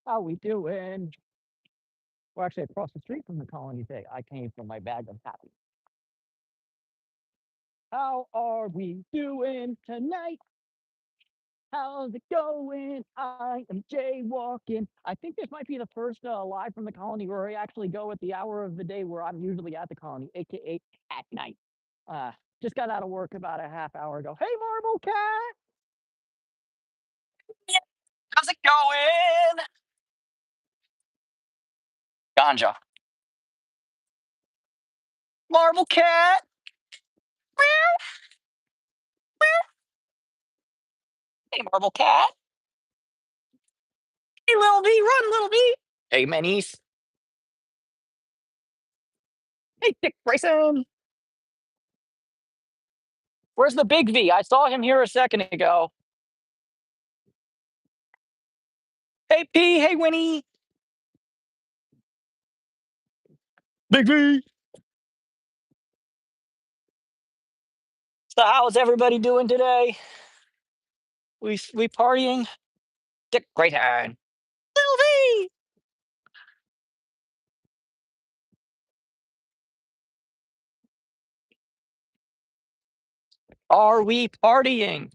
How we doing? We're actually across the street from the colony today. I came for my bag of happy. How are we doing tonight? How's it going? I am jaywalking. I think this might be the first live from the colony where I actually go at the hour of the day where I'm usually at the colony, aka at night. Uh, just got out of work about a half hour ago. Hey, Marble Cat! Yeah, how's it going? Ganja. Marble Cat! Meow, meow. Hey, Marble Cat! Hey, little V, run, little V! Hey, Minis. Hey, Dick Grayson! Where's the big V? I saw him here a second ago. Hey, P. Hey, Winnie. Big V. So how's everybody doing today? We partying? Dick Grayson. Little V. Are we partying?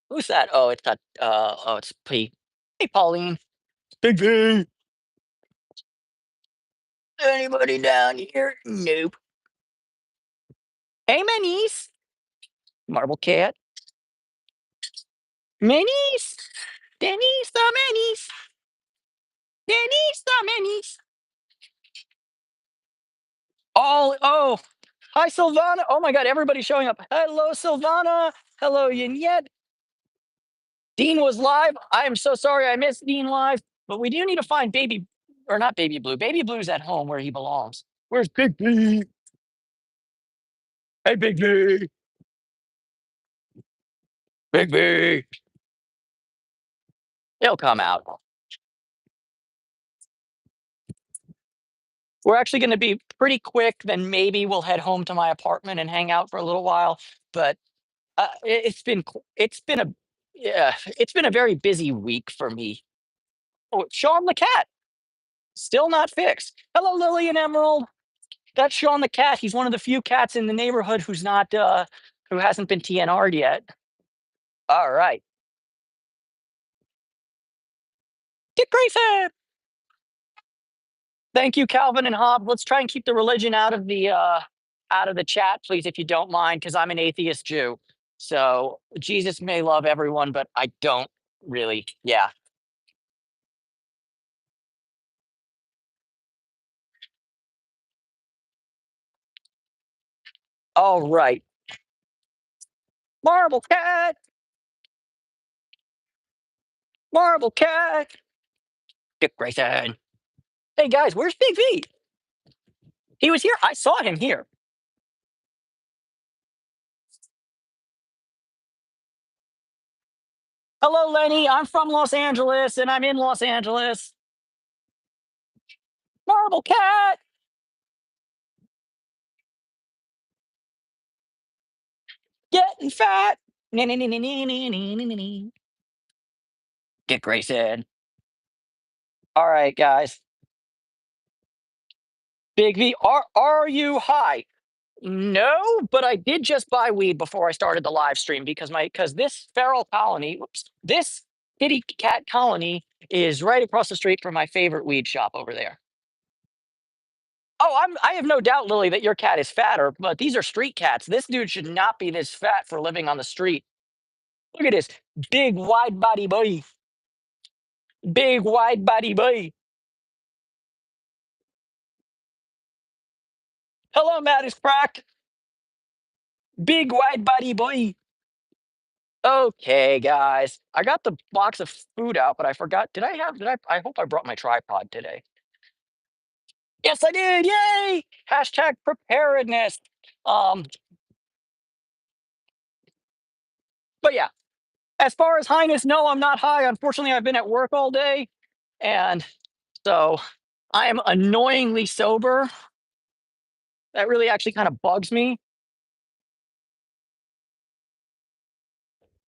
Who's that? Oh, it's not. Oh, it's P. Hey, Pauline. Big V. Anybody down here? Nope. Hey, Minis. Marble Cat. Minis. Denny's the Minis. Denny's the Minis. Oh, hi, Silvana. Oh my God, everybody's showing up. Hello, Silvana. Hello, Yet. Dean was live. I am so sorry I missed Dean live, but we do need to find Baby, or not Baby Blue. Baby Blue's at home where he belongs. Where's Big B? Hey, Big B. Big B. He'll come out. We're actually going to be pretty quick. Then maybe we'll head home to my apartment and hang out for a little while. But it's been a yeah, it's been a very busy week for me. Oh, Sean the cat still not fixed. Hello, Lily and Emerald. That's Sean the cat. He's one of the few cats in the neighborhood who hasn't been TNR'd yet. All right. Dick Grayson. Thank you, Calvin and Hobb. Let's try and keep the religion out of the chat, please, if you don't mind, because I'm an atheist Jew. So Jesus may love everyone, but I don't really. Yeah. All right. Marble cat. Marble cat. Dick Grayson. Hey guys, where's Big V? He was here. I saw him here. Hello, Lenny. I'm from Los Angeles and I'm in Los Angeles. Marble cat. Getting fat. Dick Grayson. All right, guys. Big V, are you high? No, but I did just buy weed before I started the live stream because this feral colony, whoops, this kitty cat colony is right across the street from my favorite weed shop over there. Oh, I have no doubt, Lily, that your cat is fatter, but these are street cats. This dude should not be this fat for living on the street. Look at this big wide body boy. Big wide body boy. Hello, Matt is cracked. Big wide body boy. Okay, guys. I got the box of food out, but I forgot. I hope I brought my tripod today. Yes, I did. Yay! Hashtag preparedness. Um, but yeah, as far as highness, no, I'm not high. Unfortunately, I've been at work all day, and so I am annoyingly sober. That really actually kind of bugs me.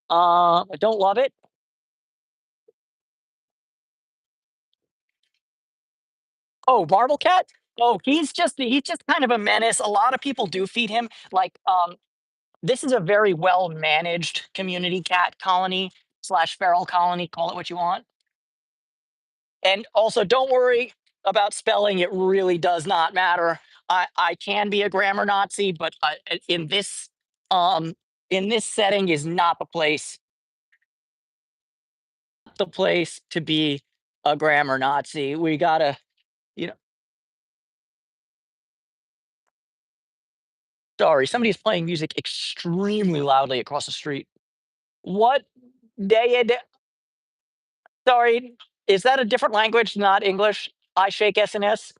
I don't love it. Oh, marble cat. Oh, he's just kind of a menace. A lot of people do feed him. Like this is a very well managed community cat colony slash feral colony. Call it what you want. And also, don't worry about spelling. It really does not matter. I can be a grammar Nazi, but um in this setting is not the place to be a grammar Nazi. We gotta, you know. Sorry, somebody's playing music extremely loudly across the street. What day? Sorry, is that a different language, not English? I shake SNS.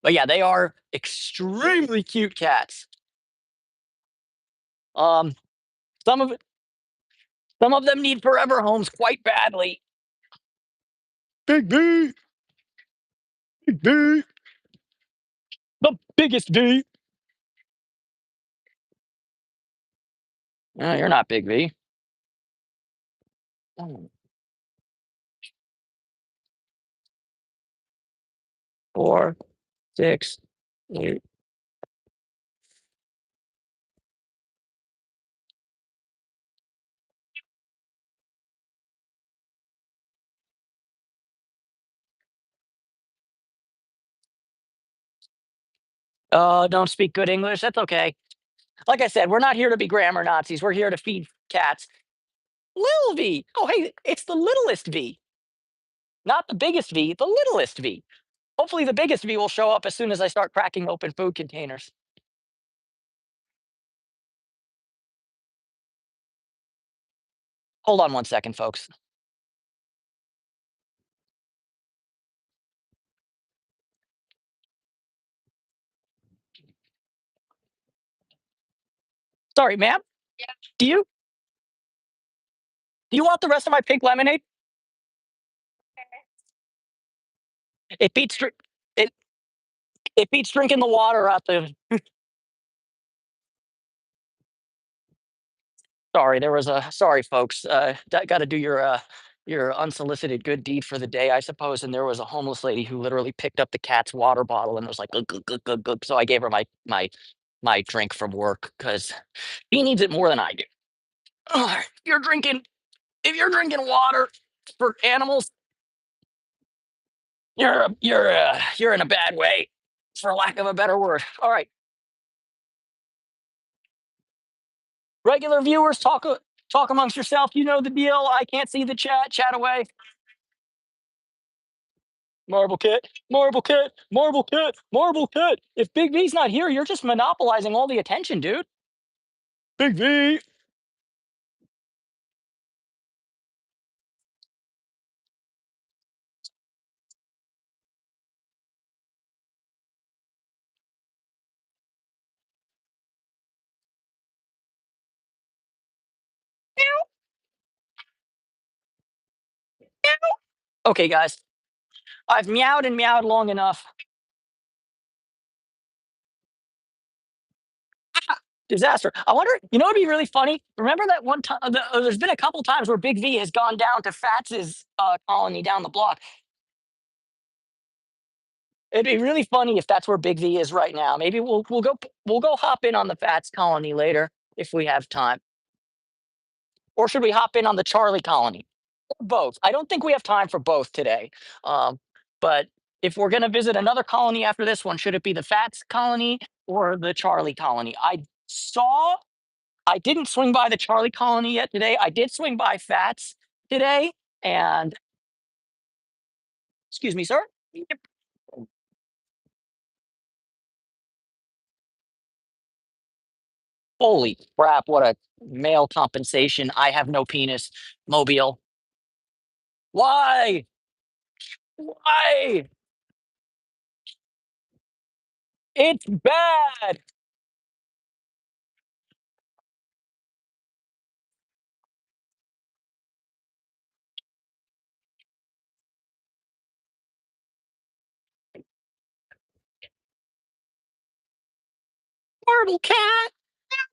But yeah, they are extremely cute cats. Um, some of some of them need forever homes quite badly. Big V, Big V, the biggest V. No, you're not Big V. Oh, 4, 6, 8. Don't speak good English. That's okay. Like I said, we're not here to be grammar Nazis. We're here to feed cats. Little V. Oh, hey, it's the littlest V, not the biggest V, the littlest V. Hopefully, the biggest V will show up as soon as I start cracking open food containers. Hold on one second, folks. Sorry, ma'am. Do you do you want the rest of my pink lemonade? It beats dr- it it beats drinking the water out the. Sorry, there was a sorry, folks. Got to do your unsolicited good deed for the day, I suppose. And there was a homeless lady who literally picked up the cat's water bottle and was like, "Gug, gug, gug, gug, gug." So I gave her my drink from work because he needs it more than I do. Ugh, if you're drinking water for animals, you're in a bad way, for lack of a better word. All right, regular viewers, talk amongst yourself. You know the deal. I can't see the chat. Chat away. Marble kit, marble kit, marble kit, marble kit. If Big V's not here, you're just monopolizing all the attention, dude. Big V. Okay, guys, I've meowed and meowed long enough. Disaster. I wonder, it'd be really funny. Remember that one time? There's been a couple times where Big V has gone down to Fats's colony down the block. It'd be really funny if that's where Big V is right now. Maybe we'll go hop in on the Fats colony later if we have time, or should we hop in on the Charlie colony? Or both. I don't think we have time for both today. Um, but if we're going to visit another colony after this one, should it be the Fats colony or the Charlie colony? I didn't swing by the Charlie colony yet today. I did swing by Fats today, and excuse me, sir. Yep. Holy crap! What a male compensation. I have no penis. Mobile. Why? Why? It's bad. Horrible cat.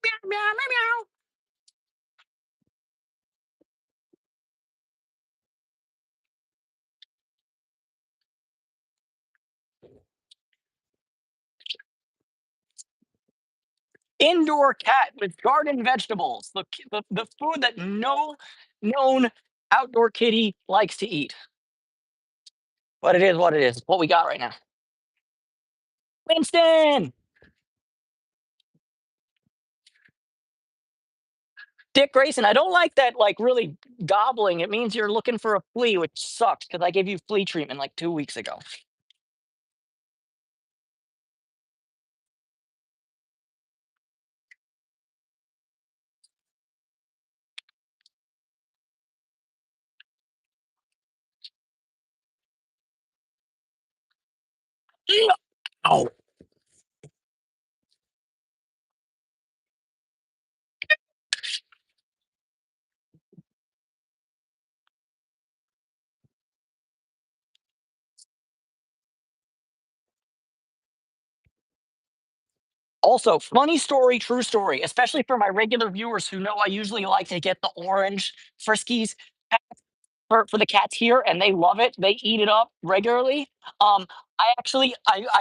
Meow, meow, meow, meow. indoor cat with garden vegetables. The food that no known outdoor kitty likes to eat. But it is what it is. What we got right now. Winston! Dick Grayson, I don't like that, like, really gobbling. It means you're looking for a flea, which sucks because I gave you flea treatment like 2 weeks ago. Ow. Also, funny story, true story, especially for my regular viewers who know I usually like to get the orange Friskies for the cats here, and they love it. They eat it up regularly. I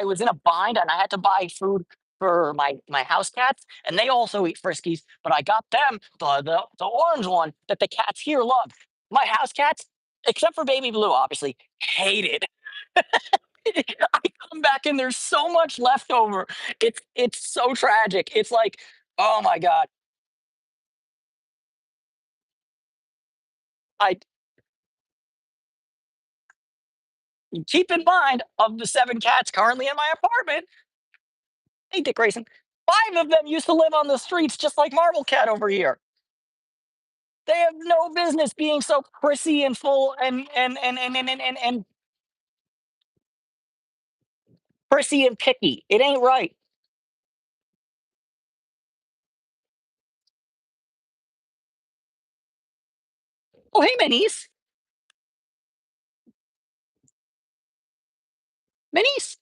was in a bind and I had to buy food for my house cats, and they also eat Friskies. But I got them the orange one that the cats here love. My house cats, except for Baby Blue, obviously hate it. I come back and there's so much left over. It's so tragic. It's like, oh my god. I keep in mind of the 7 cats currently in my apartment. Hey, Dick Grayson. 5 of them used to live on the streets, just like Marble Cat over here. They have no business being so prissy and full and prissy and picky. It ain't right. Oh, hey, Minis. Minis.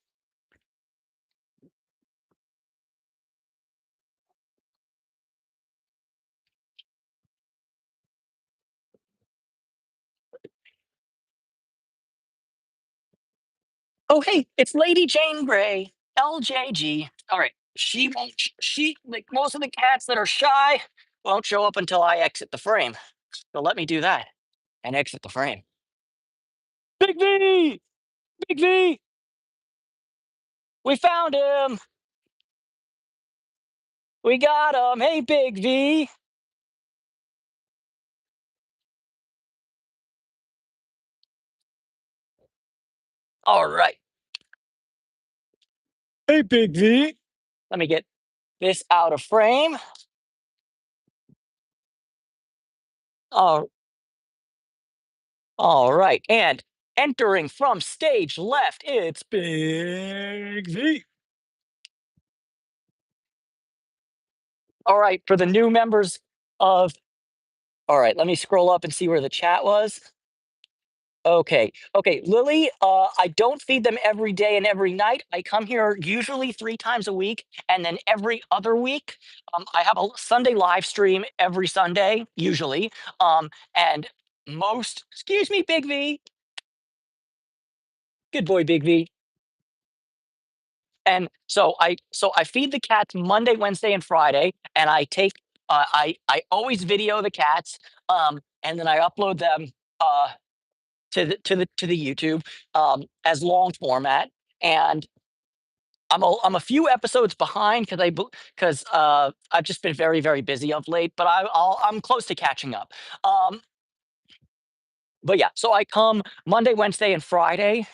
Oh, hey, it's Lady Jane Grey, LJG. All right. She won't, she, like most of the cats that are shy, won't show up until I exit the frame. So let me do that and exit the frame. Big V! Big V! We found him! We got him! Hey, Big V! All right. Hey, Big V. Let me get this out of frame. Oh, all right. And entering from stage left, it's Big V. All right. For the new members of, all right, let me scroll up and see where the chat was. Okay. Okay. Lily, I don't feed them every day and every night. I come here usually 3 times a week. And then every other week, I have a Sunday live stream every Sunday, usually. And excuse me, Big V. Good boy, Big V. And so I feed the cats Monday, Wednesday, and Friday, and I always video the cats, and then I upload them uh, to the YouTube as long format. And I'm a few episodes behind because I've just been very very busy of late, but I'm close to catching up. Um, but yeah, so I come Monday, Wednesday, and Friday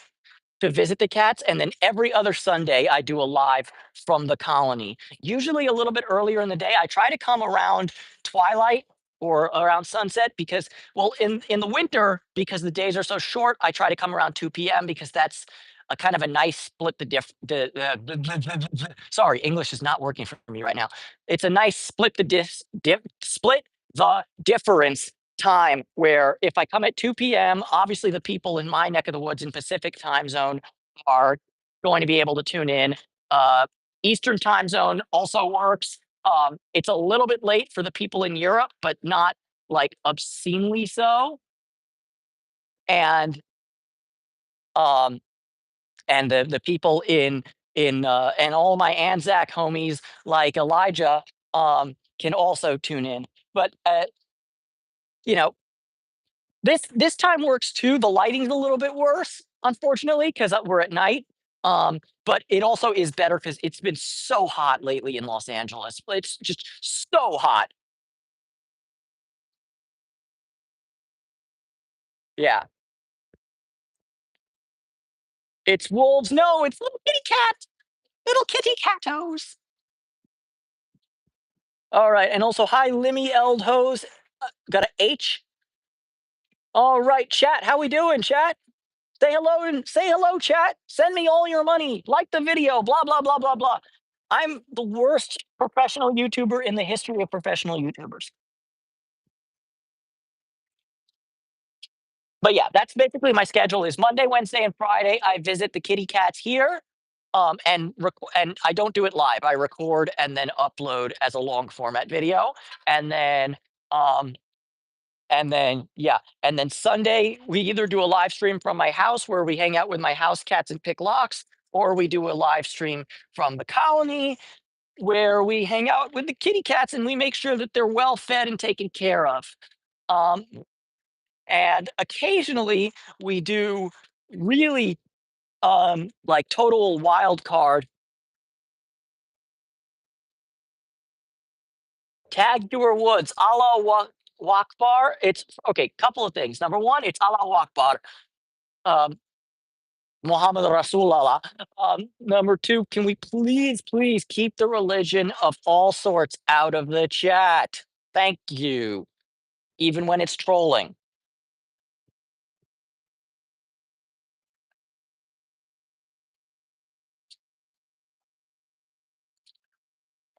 to visit the cats, and then every other Sunday I do a live from the colony. Usually a little bit earlier in the day. I try to come around twilight or around sunset because, well, in the winter, because the days are so short, I try to come around 2 p.m. because that's a kind of a nice split sorry, English is not working for me right now. It's a nice split the difference time where if I come at 2 p.m., obviously the people in my neck of the woods in Pacific time zone are going to be able to tune in. Uh, Eastern time zone also works. It's a little bit late for the people in Europe, but not like obscenely so. And um, and the people in and all my Anzac homies like Elijah can also tune in. But you know, this time works too. The lighting's a little bit worse, unfortunately, because we're at night. But it also is better because it's been so hot lately in Los Angeles. It's just so hot. Yeah, it's wolves. No, it's little kitty cat, little kitty catos. All right, and also hi, Limmy Eldhose. Got a H. All right, chat. How we doing, chat? Say hello and say hello, chat. Send me all your money. Like the video. Blah blah blah blah blah. I'm the worst professional YouTuber in the history of professional YouTubers. But yeah, that's basically my schedule. Is Monday, Wednesday, and Friday. I visit the kitty cats here, and I don't do it live. I record and then upload as a long format video, and then um, yeah, and then Sunday we either do a live stream from my house where we hang out with my house cats and pick locks, or we do a live stream from the colony where we hang out with the kitty cats and we make sure that they're well fed and taken care of. Um, and occasionally we do really like total wild card tag your woods Allah Wakbar. It's okay. Couple of things. Number one, it's Allah Wakbar. Um, Muhammad Rasulullah. Number two, can we please keep the religion of all sorts out of the chat? Thank you. Even when it's trolling.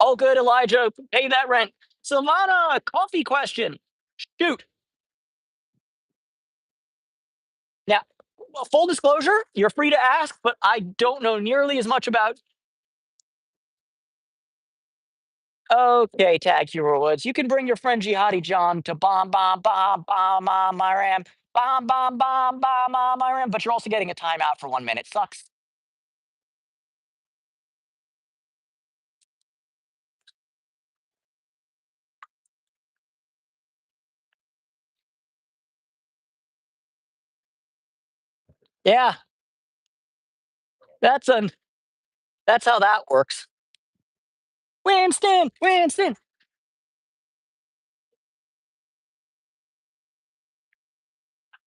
Oh, good, Elijah. Pay that rent. Savannah, coffee question. Shoot. Now, full disclosure, you're free to ask, but I don't know nearly as much about. Okay, Tag Hero Woods. You can bring your friend Jihadi John to bomb my ram. Bomb my ram. But you're also getting a timeout for 1 minute. Sucks. Yeah, that's an that's how that works. Winston, Winston.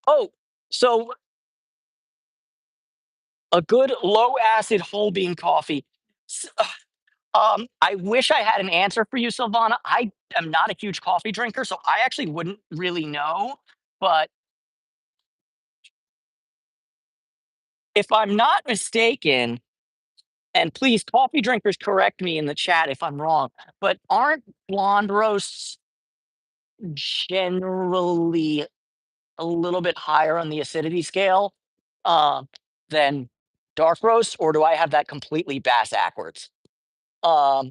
Oh, so a good low acid whole bean coffee. I wish I had an answer for you, Silvana. I am not a huge coffee drinker, so I actually wouldn't really know. But if I'm not mistaken, and please, coffee drinkers, correct me in the chat if I'm wrong, but aren't blonde roasts generally a little bit higher on the acidity scale uh, than dark roasts, or do I have that completely bass backwards? Um,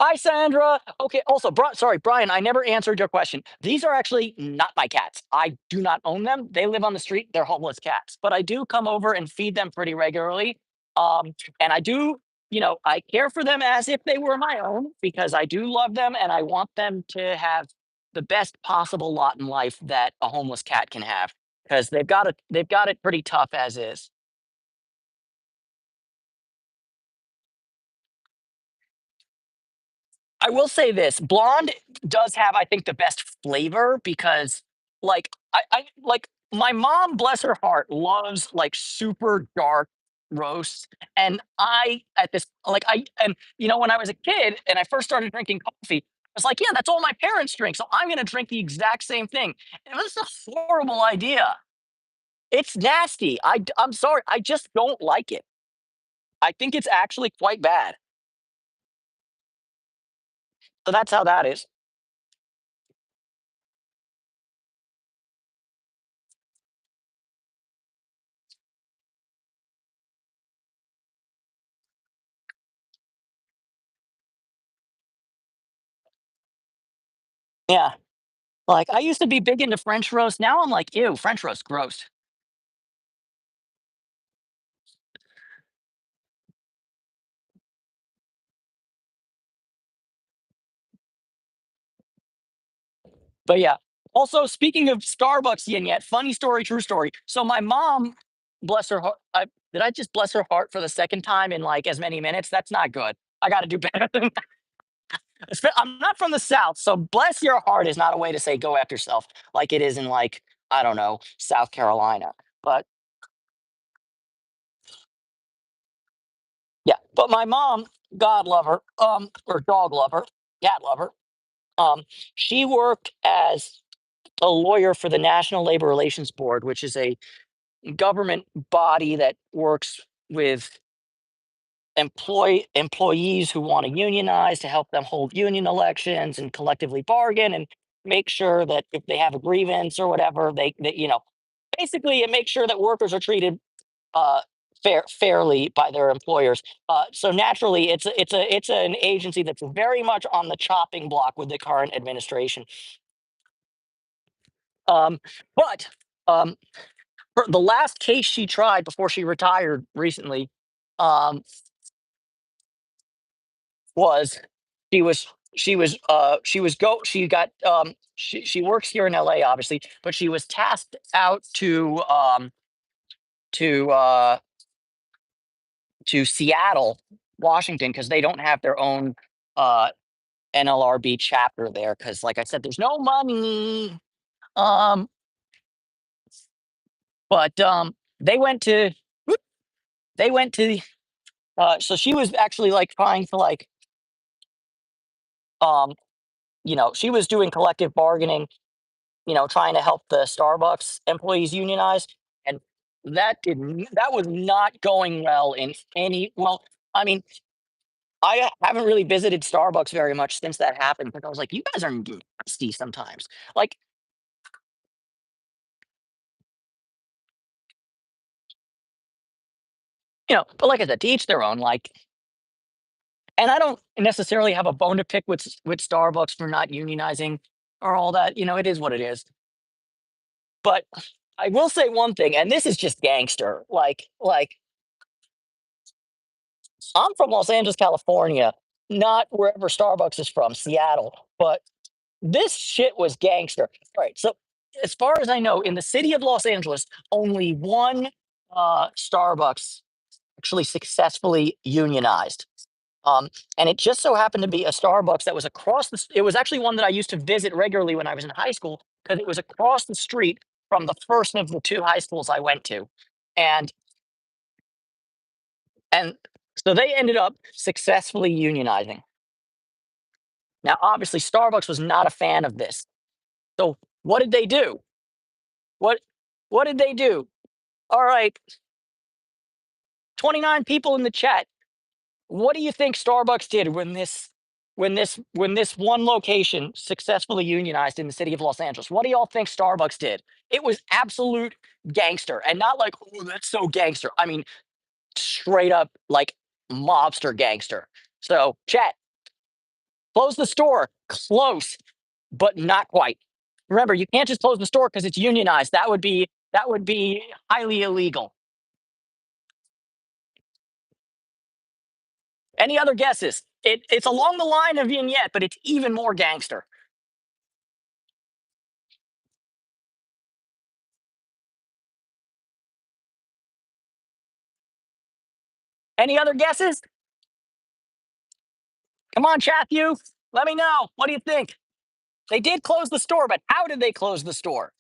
Hi, Sandra. Okay. Also, sorry, Brian, I never answered your question. These are actually not my cats. I do not own them. They live on the street. They're homeless cats, but I do come over and feed them pretty regularly. And I do, I care for them as if they were my own because I do love them and I want them to have the best possible lot in life that a homeless cat can have because they've got it pretty tough as is. I will say this, blonde does have, I think, the best flavor because, like, I like my mom, bless her heart, loves like super dark roasts, and I at this like I and when I was a kid and I first started drinking coffee, I was like, yeah, that's all my parents drink, so I'm gonna drink the exact same thing. It was a horrible idea. It's nasty. I'm sorry, I just don't like it. I think it's actually quite bad. So that's how that is. Yeah. Like, I used to be big into French roast, now I'm like, "Ew, French roast, gross." But yeah. Also, speaking of Starbucks yin yet, funny story, true story. So my mom, bless her heart, did I just bless her heart for the second time in like as many minutes? That's not good. I got to do better than that. I'm not from the South, so bless your heart is not a way to say go after yourself like it is in like, I don't know, South Carolina. But yeah, but my mom, God love her, or dog lover, cat lover, um, she worked as a lawyer for the National Labor Relations Board, which is a government body that works with employees who want to unionize to help them hold union elections and collectively bargain and make sure that if they have a grievance or whatever, basically it makes sure that workers are treated uh, fairly by their employers. So naturally, it's an agency that's very much on the chopping block with the current administration. Um, but um, the last case she tried before she retired recently um, was she got she works here in LA obviously, but she was tasked out to uh to Seattle, Washington, because they don't have their own uh NLRB chapter there because like I said there's no money. Um but they went to whoop, they went to so she was actually like trying to like um she was doing collective bargaining, trying to help the Starbucks employees unionize, and that was not going well in any. Well, I mean, I haven't really visited Starbucks very much since that happened, but I was like, you guys are nasty sometimes. Like, but like I said, to each their own. Like, and I don't necessarily have a bone to pick with Starbucks for not unionizing or all that. It is what it is. But I will say one thing, and this is just gangster. Like I'm from Los Angeles, California, not wherever Starbucks is from, Seattle. But this shit was gangster. All right. So, as far as I know, in the city of Los Angeles, only one Starbucks actually successfully unionized. Um, and it just so happened to be a Starbucks that was it was actually one that I used to visit regularly when I was in high school because it was across the street from the first of the two high schools I went to. And and so they ended up successfully unionizing. Now, obviously, Starbucks was not a fan of this. So what did they do? What what did they do? All right, 29 people in the chat. What do you think Starbucks did when this one location successfully unionized in the city of Los Angeles? What do y'all think Starbucks did? It was absolute gangster and not like, oh, that's so gangster. I mean, straight up like mobster gangster. So, chat, close the store. Close, but not quite. Remember, you can't just close the store because it's unionized. That would be highly illegal. Any other guesses? It's along the line of vignette, but it's even more gangster. Any other guesses? Come on, chat you. Let me know. What do you think? They did close the store, but how did they close the store?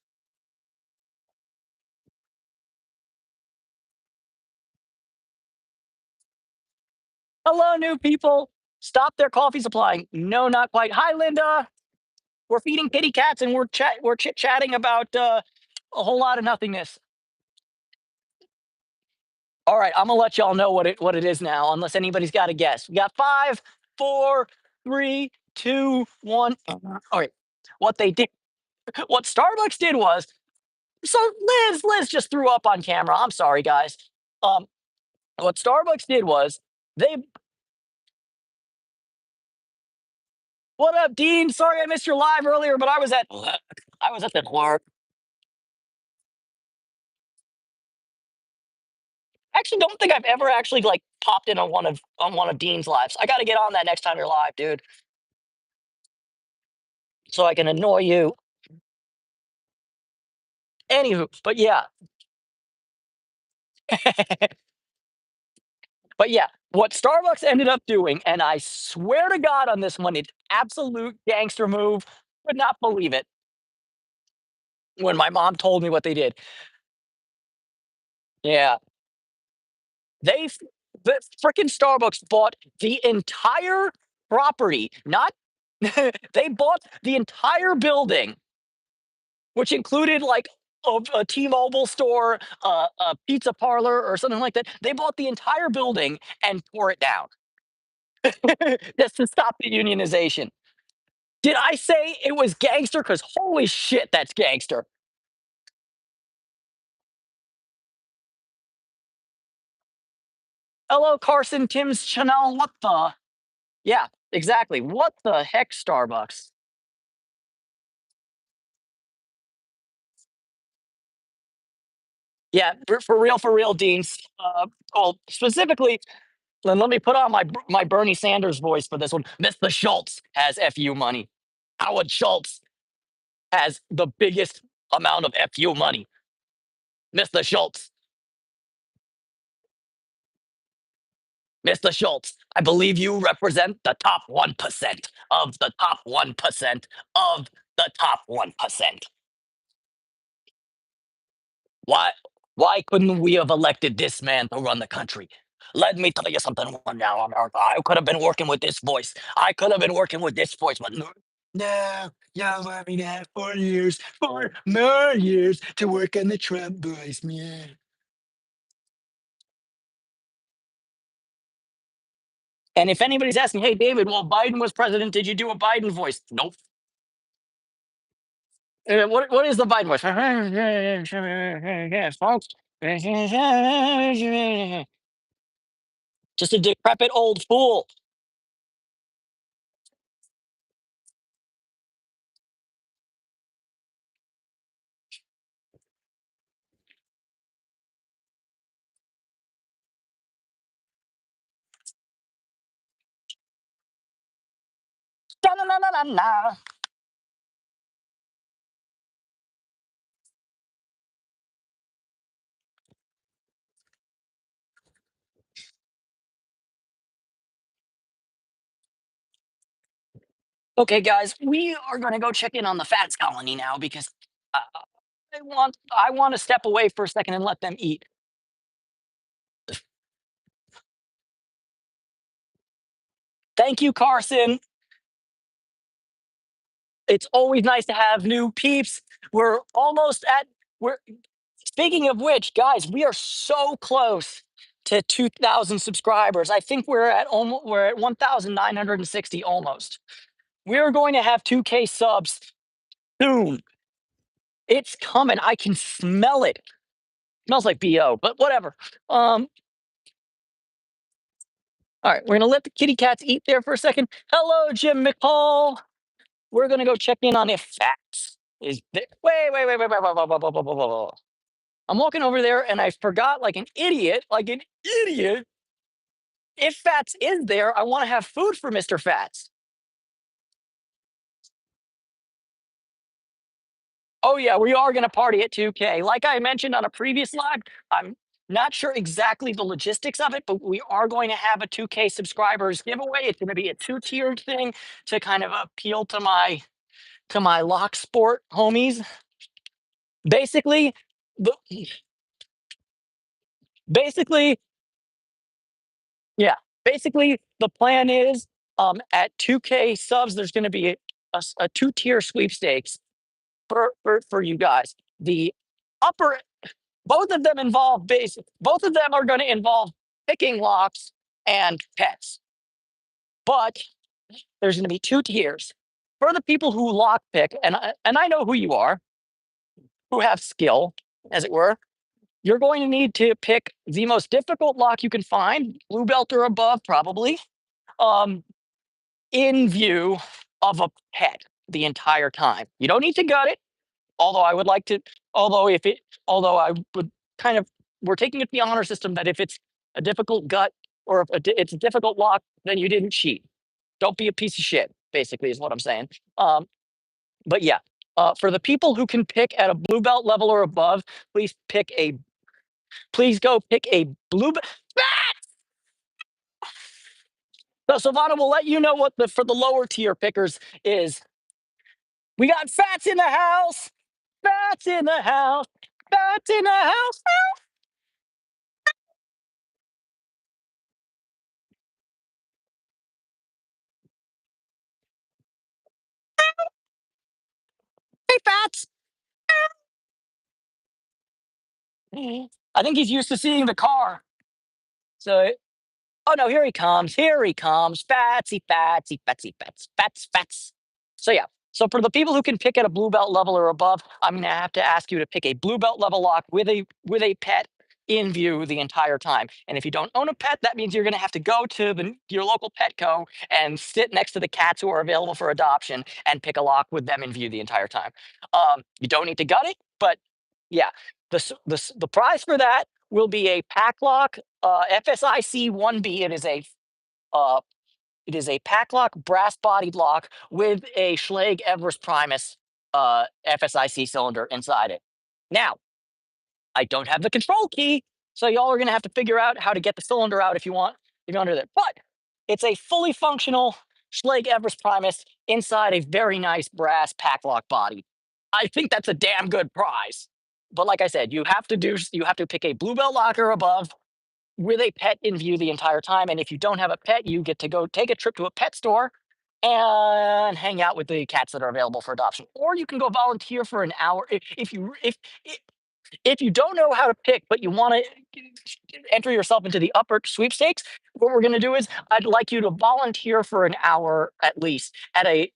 Hello, new people. Stop their coffee supplying. No, not quite. Hi, Linda. We're feeding kitty cats and we're chit chatting about a whole lot of nothingness. All right, I'm gonna let y'all know what it is now, unless anybody's got a guess. We got 5, 4, 3, 2, 1. All right. What they did, what Starbucks did was, so Liz just threw up on camera. I'm sorry, guys. Um, what Starbucks did was they. What up, Dean? Sorry I missed your live earlier, but I was at the work. Actually, don't think I've ever actually like popped in on one of Dean's lives. I got to get on that next time you're live, dude, so I can annoy you. Anywho, but yeah, but yeah, what Starbucks ended up doing, and I swear to God on this one, it's absolute gangster move. Could not believe it when my mom told me what they did. Yeah, they f- the freaking Starbucks bought the entire property, not they bought the entire building, which included like a T-Mobile store, a pizza parlor, or something like that. They bought the entire building and tore it down just to stop the unionization. Did I say it was gangster? Because holy shit, that's gangster. Hello, Carson, Tim's Chanel. What the? Yeah, exactly. What the heck, Starbucks? Yeah, for real, Deans. Well, specifically, then let me put on my Bernie Sanders voice for this one. Mr. Schultz has FU money. Howard Schultz has the biggest amount of FU money. Mr. Schultz, Mr. Schultz, I believe you represent the top 1% of the top 1% of the top 1%. Why why couldn't we have elected this man to run the country? Let me tell you something one now, America. I could have been working with this voice. I could have been working with this voice, but no, no, y'all want me to have 4 years, 4 more years to work on the Trump voice, man. And if anybody's asking, hey, David, while Biden was president, did you do a Biden voice? Nope. What is the Biden voice? Yes, folks. Just a decrepit old fool. Da-na-na-na-na-na. Okay, guys, we are going to go check in on the Fats colony now because uh, I want to step away for a second and let them eat. Thank you, Carson. It's always nice to have new peeps. We're almost at we're speaking of which, guys, we are so close to 2,000 subscribers. I think we're at 1,960 almost. We're going to have 2K subs soon. It's coming. I can smell it. Smells like BO, but whatever. All right, we're gonna let the kitty cats eat there for a second. Hello, Jim McCall. We're gonna go check in on if Fats is there. Wait. I'm walking over there and I forgot, like an idiot. If Fats is there, I want to have food for Mr. Fats. Oh yeah, we are gonna party at 2K. Like I mentioned on a previous live, I'm not sure exactly the logistics of it, but we are going to have a 2K subscribers giveaway. It's going to be a two-tiered thing to kind of appeal to my lock sport homies. Basically, the, basically, yeah. Basically, the plan is at 2K subs, there's going to be a two-tier sweepstakes for you guys. The upper both of them involve both of them are going to involve picking locks and pets. But there's going to be two tiers. For the people who lock pick, and I know who you are, who have skill, as it were, you're going to need to pick the most difficult lock you can find, blue belt or above, probably, um, in view of a pet the entire time. You don't need to gut it, although I would like to, although if it, although I would kind of, we're taking it to the honor system that if it's a difficult gut or if it's a difficult lock, then you didn't cheat. Don't be a piece of shit, basically, is what I'm saying. But yeah, For the people who can pick at a blue belt level or above, please go pick a blue belt. So Silvana will let you know what the for the lower tier pickers is. We got fats in the house. Fats in the house. Fats in the house. Hey, fats. I think he's used to seeing the car. So, oh no, here he comes. Here he comes. Fatsy, fatsy, fatsy, fats, fats, fats. So yeah. So for the people who can pick at a blue belt level or above, I'm gonna have to ask you to pick a blue belt level lock with a pet in view the entire time. And if you don't own a pet, that means you're gonna have to go to your local Petco and sit next to the cats who are available for adoption and pick a lock with them in view the entire time. You don't need to gut it, but yeah, the prize for that will be a pack lock FSIC 1B. Uh, it is a pack lock brass bodied lock with a Schlage Everest Primus FSIC cylinder inside it. Now, I don't have the control key, so y'all are gonna have to figure out how to get the cylinder out if you under that. But it's a fully functional Schlage Everest Primus inside a very nice brass pack lock body. I think that's a damn good prize. But like I said, you have to pick a blue belt locker above with a pet in view the entire time. And if you don't have a pet, you get to go take a trip to a pet store and hang out with the cats that are available for adoption. Or you can go volunteer for an hour if you don't know how to pick, but you want to enter yourself into the upper sweepstakes. What we're going to do is I'd like you to volunteer for an hour at least at a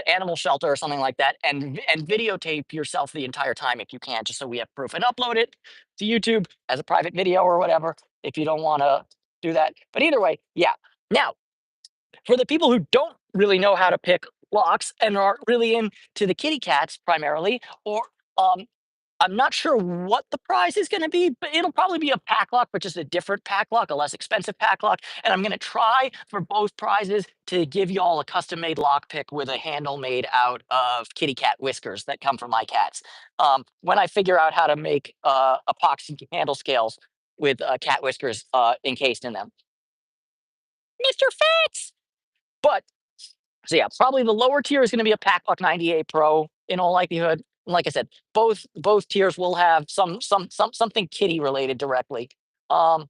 animal shelter or something like that, and videotape yourself the entire time if you can, just so we have proof, and upload it to YouTube as a private video or whatever if you don't want to do that. But either way, yeah. Now, for the people who don't really know how to pick locks and are really into the kitty cats primarily, or um, I'm not sure what the prize is going to be, but it'll probably be a pack lock, but just a different pack lock, a less expensive pack lock. And I'm going to try for both prizes to give y'all a custom made lock pick with a handle made out of kitty cat whiskers that come from my cats. When I figure out how to make epoxy handle scales with cat whiskers encased in them. Mr. Fats! But so yeah, probably the lower tier is going to be a Packlock 98 Pro in all likelihood. And like I said, both tiers will have something kitty related directly. Um,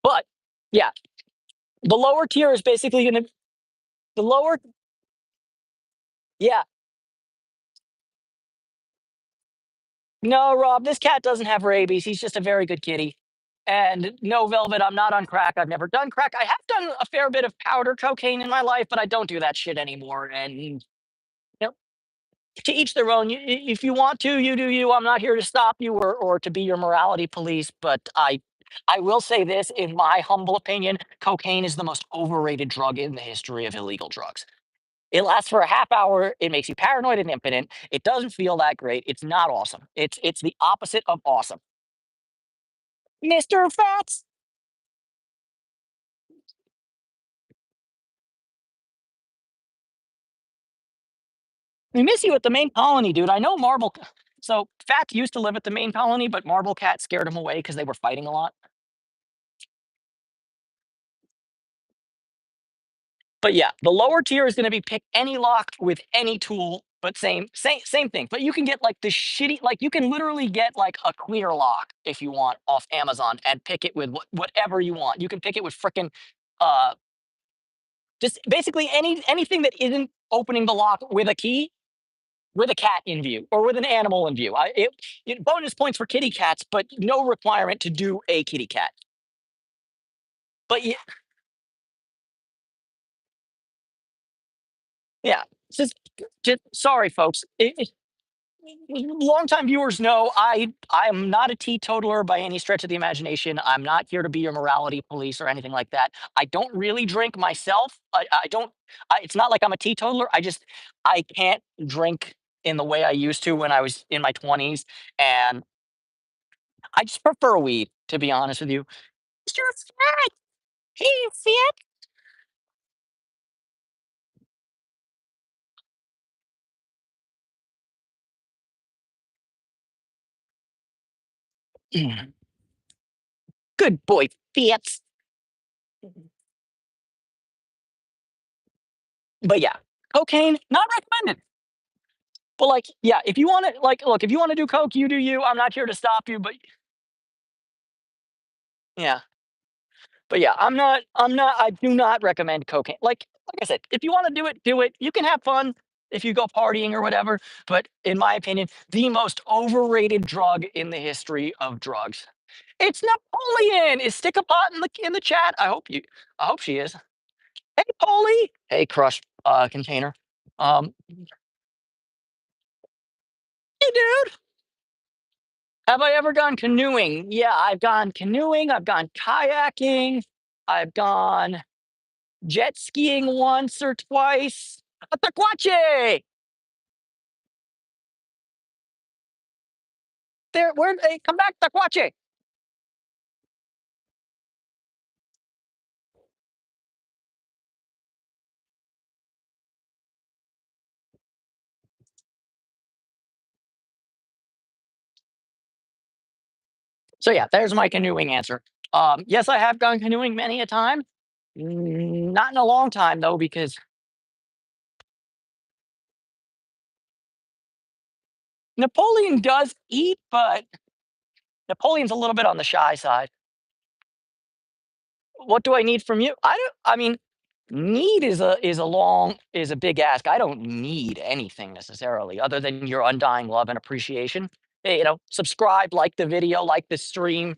but yeah, the lower tier is basically going to the lower. Yeah, no, Rob, this cat doesn't have rabies. He's just a very good kitty. And no, Velvet, I'm not on crack. I've never done crack. I have done a fair bit of powder cocaine in my life, but I don't do that shit anymore. And to each their own. If you want to, you do you. I'm not here to stop you or to be your morality police. But I will say this, in my humble opinion, cocaine is the most overrated drug in the history of illegal drugs. It lasts for a half hour. It makes you paranoid and impotent. It doesn't feel that great. It's not awesome. It's the opposite of awesome. Mr. Fats. We miss you at the main colony, dude. I know Marble. So Fats used to live at the main colony, but Marble Cat scared him away because they were fighting a lot. But yeah, the lower tier is going to be pick any lock with any tool, but same thing. But you can get like the shitty, like you can literally get like a clear lock if you want off Amazon and pick it with whatever you want. You can pick it with frickin' uh just basically anything that isn't opening the lock with a key, with a cat in view or with an animal in view. Bonus points for kitty cats, but no requirement to do a kitty cat. But yeah, yeah. Just sorry, folks. Longtime viewers know I am not a teetotaler by any stretch of the imagination. I'm not here to be your morality police or anything like that. I don't really drink myself. I don't. It's not like I'm a teetotaler. I can't drink in the way I used to when I was in my 20s, and I just prefer weed. To be honest with you, it's just fat. Hey, Fiat. Good boy, Fiat. But yeah, cocaine, not recommended. But like, yeah, if you want to, like, look, if you want to do coke, you do you. I'm not here to stop you, but yeah, but yeah, I do not recommend cocaine. Like I said, if you want to do it, do it. You can have fun if you go partying or whatever. But in my opinion, the most overrated drug in the history of drugs. It's Napoleon. Is Stick a Pot in the chat? I hope she is. Hey, Polly. Hey, crush container. Um, hey, dude. Have I ever gone canoeing? Yeah, I've gone canoeing. I've gone kayaking. I've gone jet skiing once or twice. Ataquache! There, where they come back, Taquache. So yeah, there's my canoeing answer. Yes, I have gone canoeing many a time. Not in a long time though, because Napoleon does eat, but Napoleon's a little bit on the shy side. What do I need from you? I don't. I mean, need is a big ask. I don't need anything necessarily, other than your undying love and appreciation. Hey, subscribe, like the video, like the stream,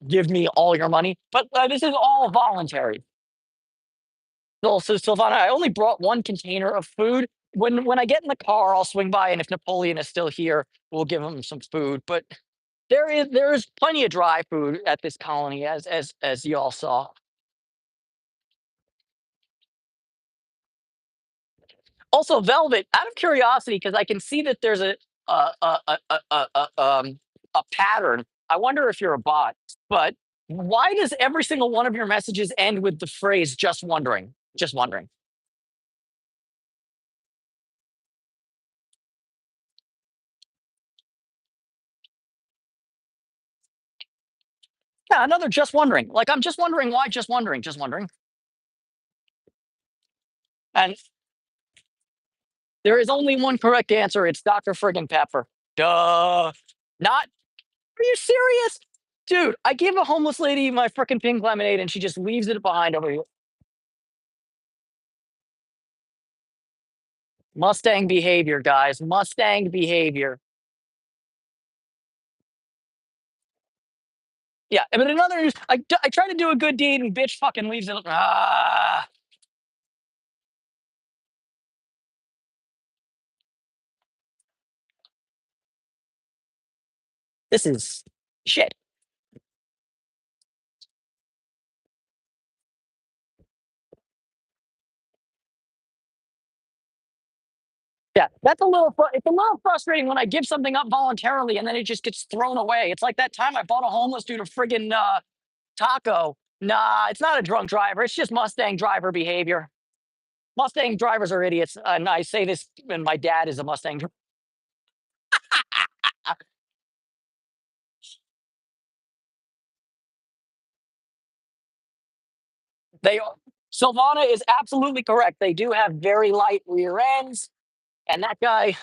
give me all your money. But this is all voluntary. So, Sylvana, I only brought one container of food. When I get in the car, I'll swing by, and if Napoleon is still here, we'll give him some food. But there is plenty of dry food at this colony, as you all saw. Also, Velvet, out of curiosity, because I can see that there's a pattern. I wonder if you're a bot, but why does every single one of your messages end with the phrase "just wondering"? Just wondering. Yeah, another just wondering. Like I'm just wondering why. Just wondering. Just wondering. And there is only one correct answer. It's Dr. Friggin' Pepper. Duh. Not. Are you serious? Dude, I gave a homeless lady my freaking pink lemonade and she just leaves it behind over here. Mustang behavior, guys. Mustang behavior. Yeah, but another news, I try to do a good deed and bitch fucking leaves it. This is shit. Yeah, it's a little frustrating when I give something up voluntarily and then it just gets thrown away. It's like that time I bought a homeless dude a friggin' taco. Nah, it's not a drunk driver. It's just Mustang driver behavior. Mustang drivers are idiots, and I say this, and my dad is a Mustang. They Silvana is absolutely correct. They do have very light rear ends, and that guy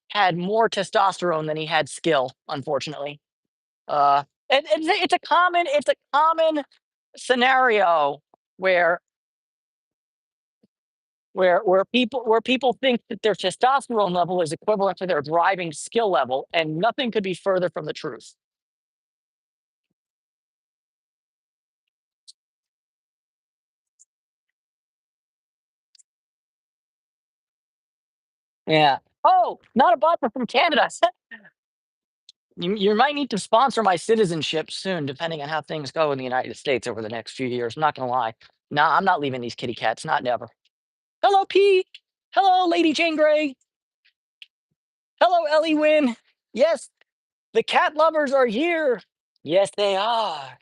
had more testosterone than he had skill, unfortunately. It's a common scenario where where people think that their testosterone level is equivalent to their driving skill level, and nothing could be further from the truth. Yeah. Oh, not a bot, but from Canada. You might need to sponsor my citizenship soon, depending on how things go in the United States over the next few years. I'm not gonna lie. Nah, I'm not leaving these kitty cats. Not never. Hello, Pete. Hello, Lady Jane Grey. Hello, Ellie Wynn. Yes, the cat lovers are here. Yes, they are.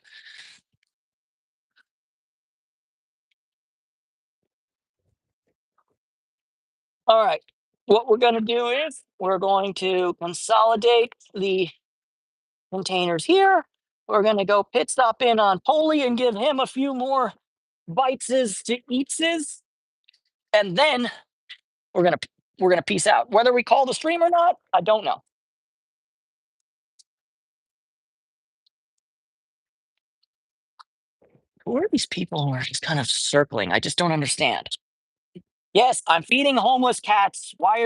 All right. What we're going to do is we're going to consolidate the containers here. We're going to go pit stop in on Polly and give him a few more biteses to eatses, and then we're gonna we're gonna peace out. Whether we call the stream or not, I don't know. Who are these people who are just kind of circling? I just don't understand. Yes, I'm feeding homeless cats. Why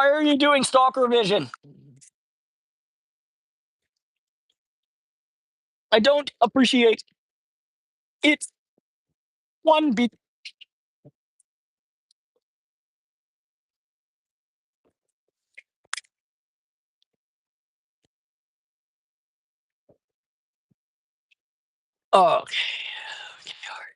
are you doing stalker vision? I don't appreciate it one bit. Oh, okay. Okay, all right.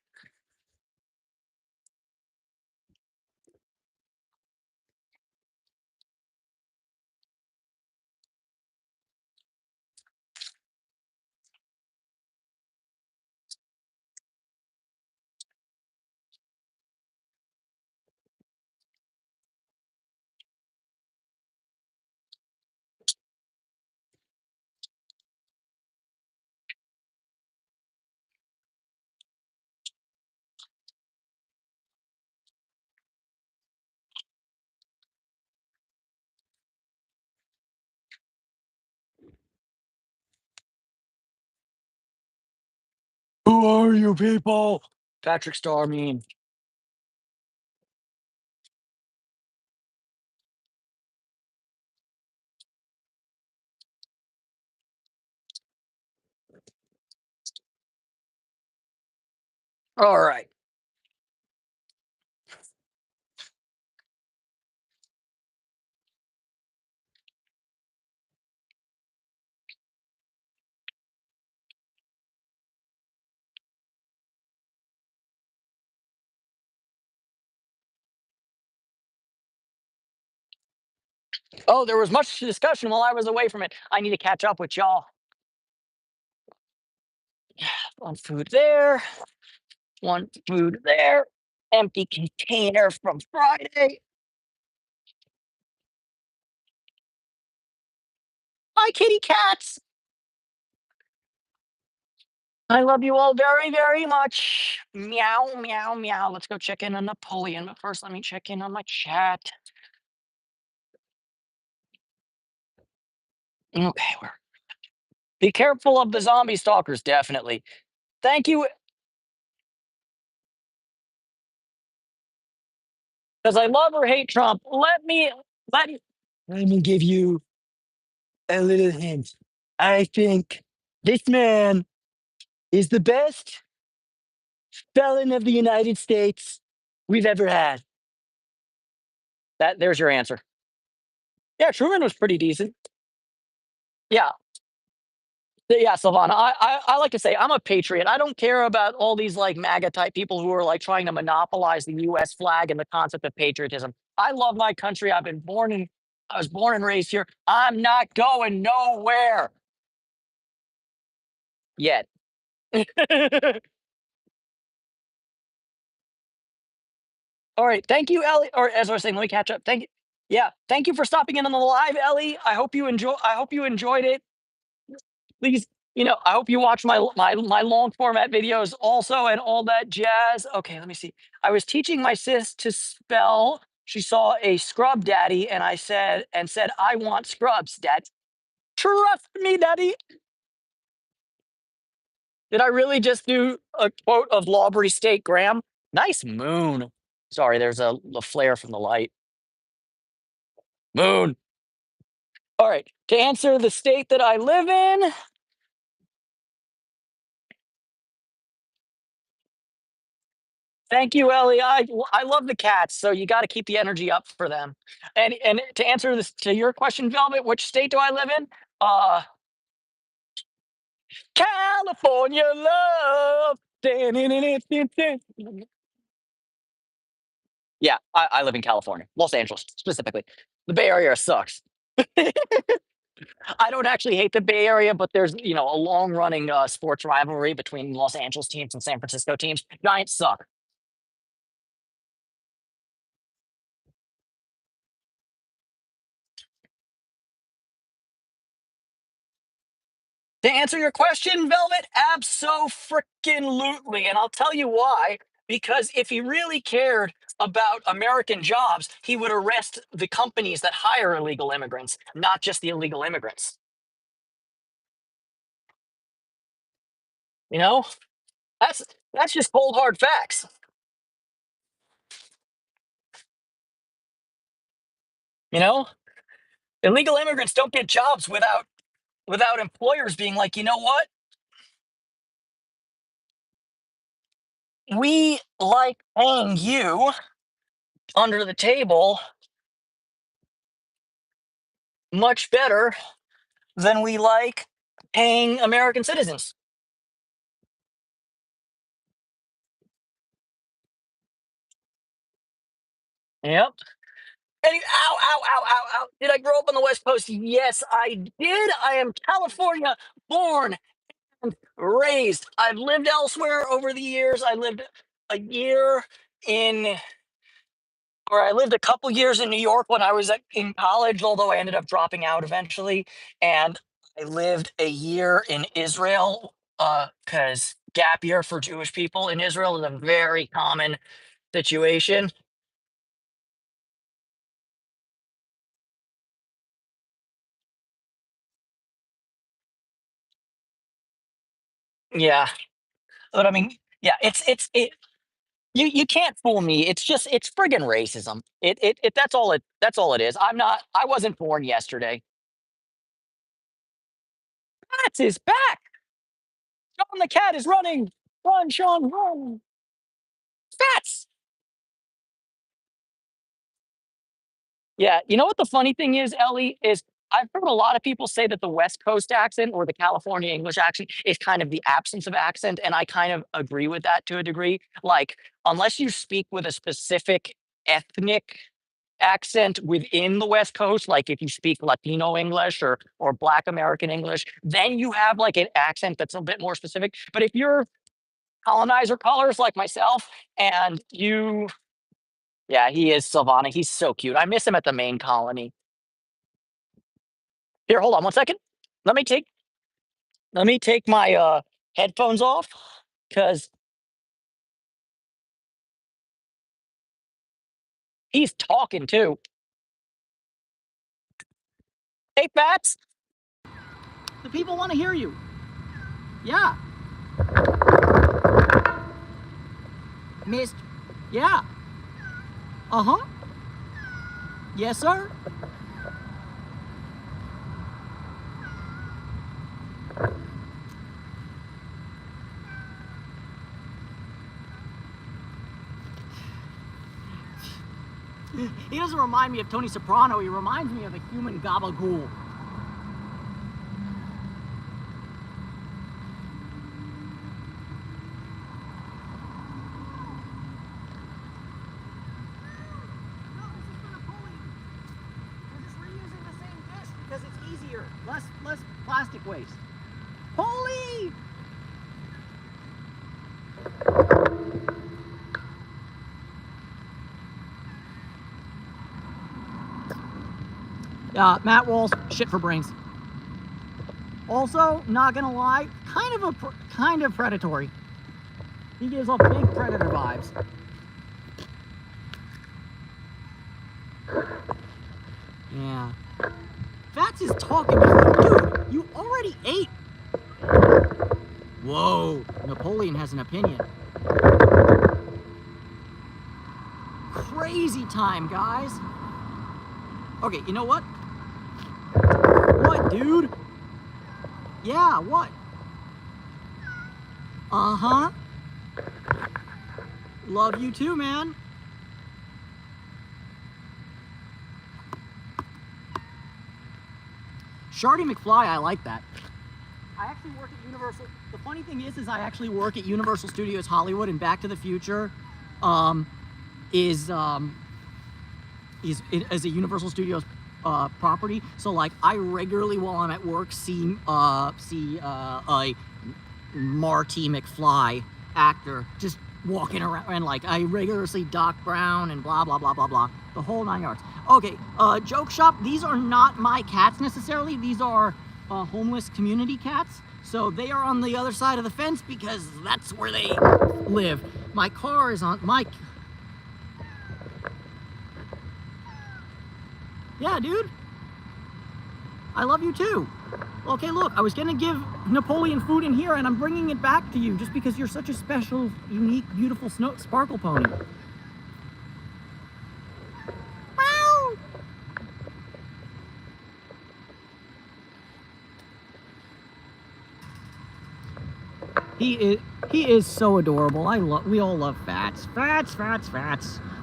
Who are you people? Patrick Star meme. All right. Oh, there was much discussion while I was away from it. I need to catch up with y'all. One food there. One food there. Empty container from Friday. Hi, kitty cats. I love you all very, very much. Meow, meow, meow. Let's go check in on Napoleon. But first, let me check in on my chat. Okay, be careful of the zombie stalkers, definitely. Thank you, because I love or hate Trump. Let, let me give you a little hint. I think this man is the best felon of the United States we've ever had. There's your answer. Yeah, Truman was pretty decent. Yeah, yeah, Silvana. I like to say I'm a patriot. I don't care about all these like MAGA type people who are like trying to monopolize the U.S. flag and the concept of patriotism. I love my country. I was born and raised here. I'm not going nowhere yet. All right, thank you, Ellie. Or as I was saying, let me catch up. Thank you. Yeah, thank you for stopping in on the live, Ellie. I hope you enjoyed it. Please, I hope you watch my long format videos also and all that jazz. Okay, let me see. I was teaching my sis to spell. She saw a scrub daddy, and I said, I want scrubs, dad. Trust me, daddy. Did I really just do a quote of Lawbury State Graham? Nice moon. Sorry, there's a flare from the light. Moon. All right. To answer the state that I live in, thank you, Ellie. I love the cats, so you got to keep the energy up for them. And to answer this to your question, Velvet, which state do I live in? Uh, California love. Yeah, I live in California, Los Angeles specifically. The Bay Area sucks. I don't actually hate the Bay Area, but there's a long running sports rivalry between Los Angeles teams and San Francisco teams. Giants suck. To answer your question, Velvet, abso-freaking-lutely. And I'll tell you why. Because if he really cared about American jobs, he would arrest the companies that hire illegal immigrants, not just the illegal immigrants. You know, that's that's just cold hard facts. You know, illegal immigrants don't get jobs without employers being like, you know what? We like paying you under the table much better than we like paying American citizens. Yep. Ow, ow, ow, ow, ow. Did I grow up on the West Coast? Yes, I did. I am California born and raised. I've lived elsewhere over the years. I lived a year in, or I lived a couple years in New York when I was in college, although I ended up dropping out eventually. And I lived a year in Israel because gap year for Jewish people in Israel is a very common situation. Yeah. But I mean, yeah, you can't fool me. It's friggin' racism. That's all it is. I wasn't born yesterday. That's his back. Sean the cat is running. Run, Sean, run. Fats. Yeah, you know what the funny thing is, Ellie, is I've heard a lot of people say that the West Coast accent or the California English accent is kind of the absence of accent, and I kind of agree with that to a degree. Like, unless you speak with a specific ethnic accent within the West Coast, like if you speak Latino English or Black American English, then you have like an accent that's a bit more specific. But if you're colonizer colors like myself, and yeah, he is Silvana. He's so cute. I miss him at the main colony. Here, hold on one second. Let me take let me take my headphones off because he's talking too. Hey, Fats. The people want to hear you. Yeah. Missed. Yeah. Uh-huh. Yes, sir. He doesn't remind me of Tony Soprano. He reminds me of a human gabagool. Because it's easier, less plastic waste. Holy! Matt Walls, shit for brains. Also, not gonna lie, kind of predatory. He gives off big predator vibes. Yeah. Fats is talking. Dude, you already ate. Whoa, Napoleon has an opinion. Crazy time, guys. Okay, you know what? What, dude? Yeah, what? Uh-huh. Love you too, man. Shardy McFly, I like that. I actually work at Universal. The funny thing is I actually work at Universal Studios Hollywood, and Back to the Future is a Universal Studios property. So like I regularly while I'm at work see a Marty McFly actor just walking around, and like I regularly see Doc Brown and blah blah blah blah blah, the whole 9 yards. Okay, joke shop, these are not my cats necessarily, these are homeless community cats, so they are on the other side of the fence because that's where they live. My car is on my... Yeah, dude, I love you too. Okay, look, I was gonna give Napoleon food in here and I'm bringing it back to you just because you're such a special, unique, beautiful sparkle pony. Meow. He is so adorable. We all love Fats. Fats.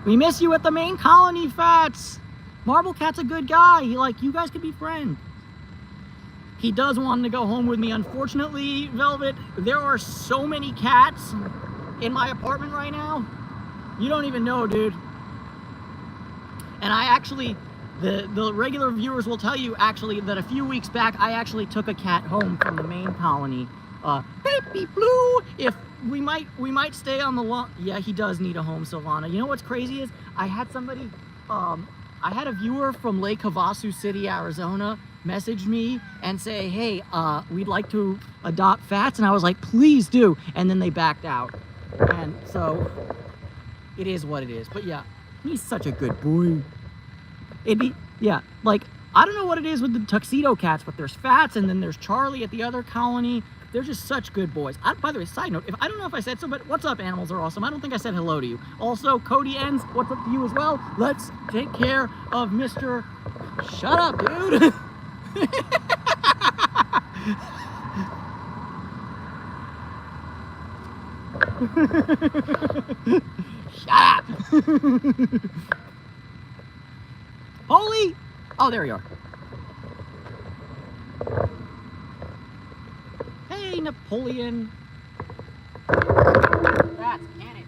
We miss you at the main colony, Fats. Marble Cat's a good guy. You guys could be friends. He does want to go home with me. Unfortunately, Velvet, there are so many cats in my apartment right now. You don't even know, dude. And I actually, the regular viewers will tell you actually that a few weeks back, I actually took a cat home from the main colony. Baby Blue, if we might stay on the long... Yeah, he does need a home, Silvana. You know what's crazy is I had somebody, I had a viewer from Lake Havasu City, Arizona, message me and say, hey, we'd like to adopt Fats, and I was like, please do, and then they backed out. And so it is what it is. But yeah, he's such a good boy. Yeah, like, I don't know what it is with the tuxedo cats, but there's Fats, and then there's Charlie at the other colony. They're just such good boys. By the way, side note, I don't know if I said so, but what's up, animals are awesome. I don't think I said hello to you. Also, Cody Ends, what's up to you as well? Let's take care of Mr. Shut up, dude. Shut up. Holy! Oh, there you are. Hey, Napoleon. That's can it.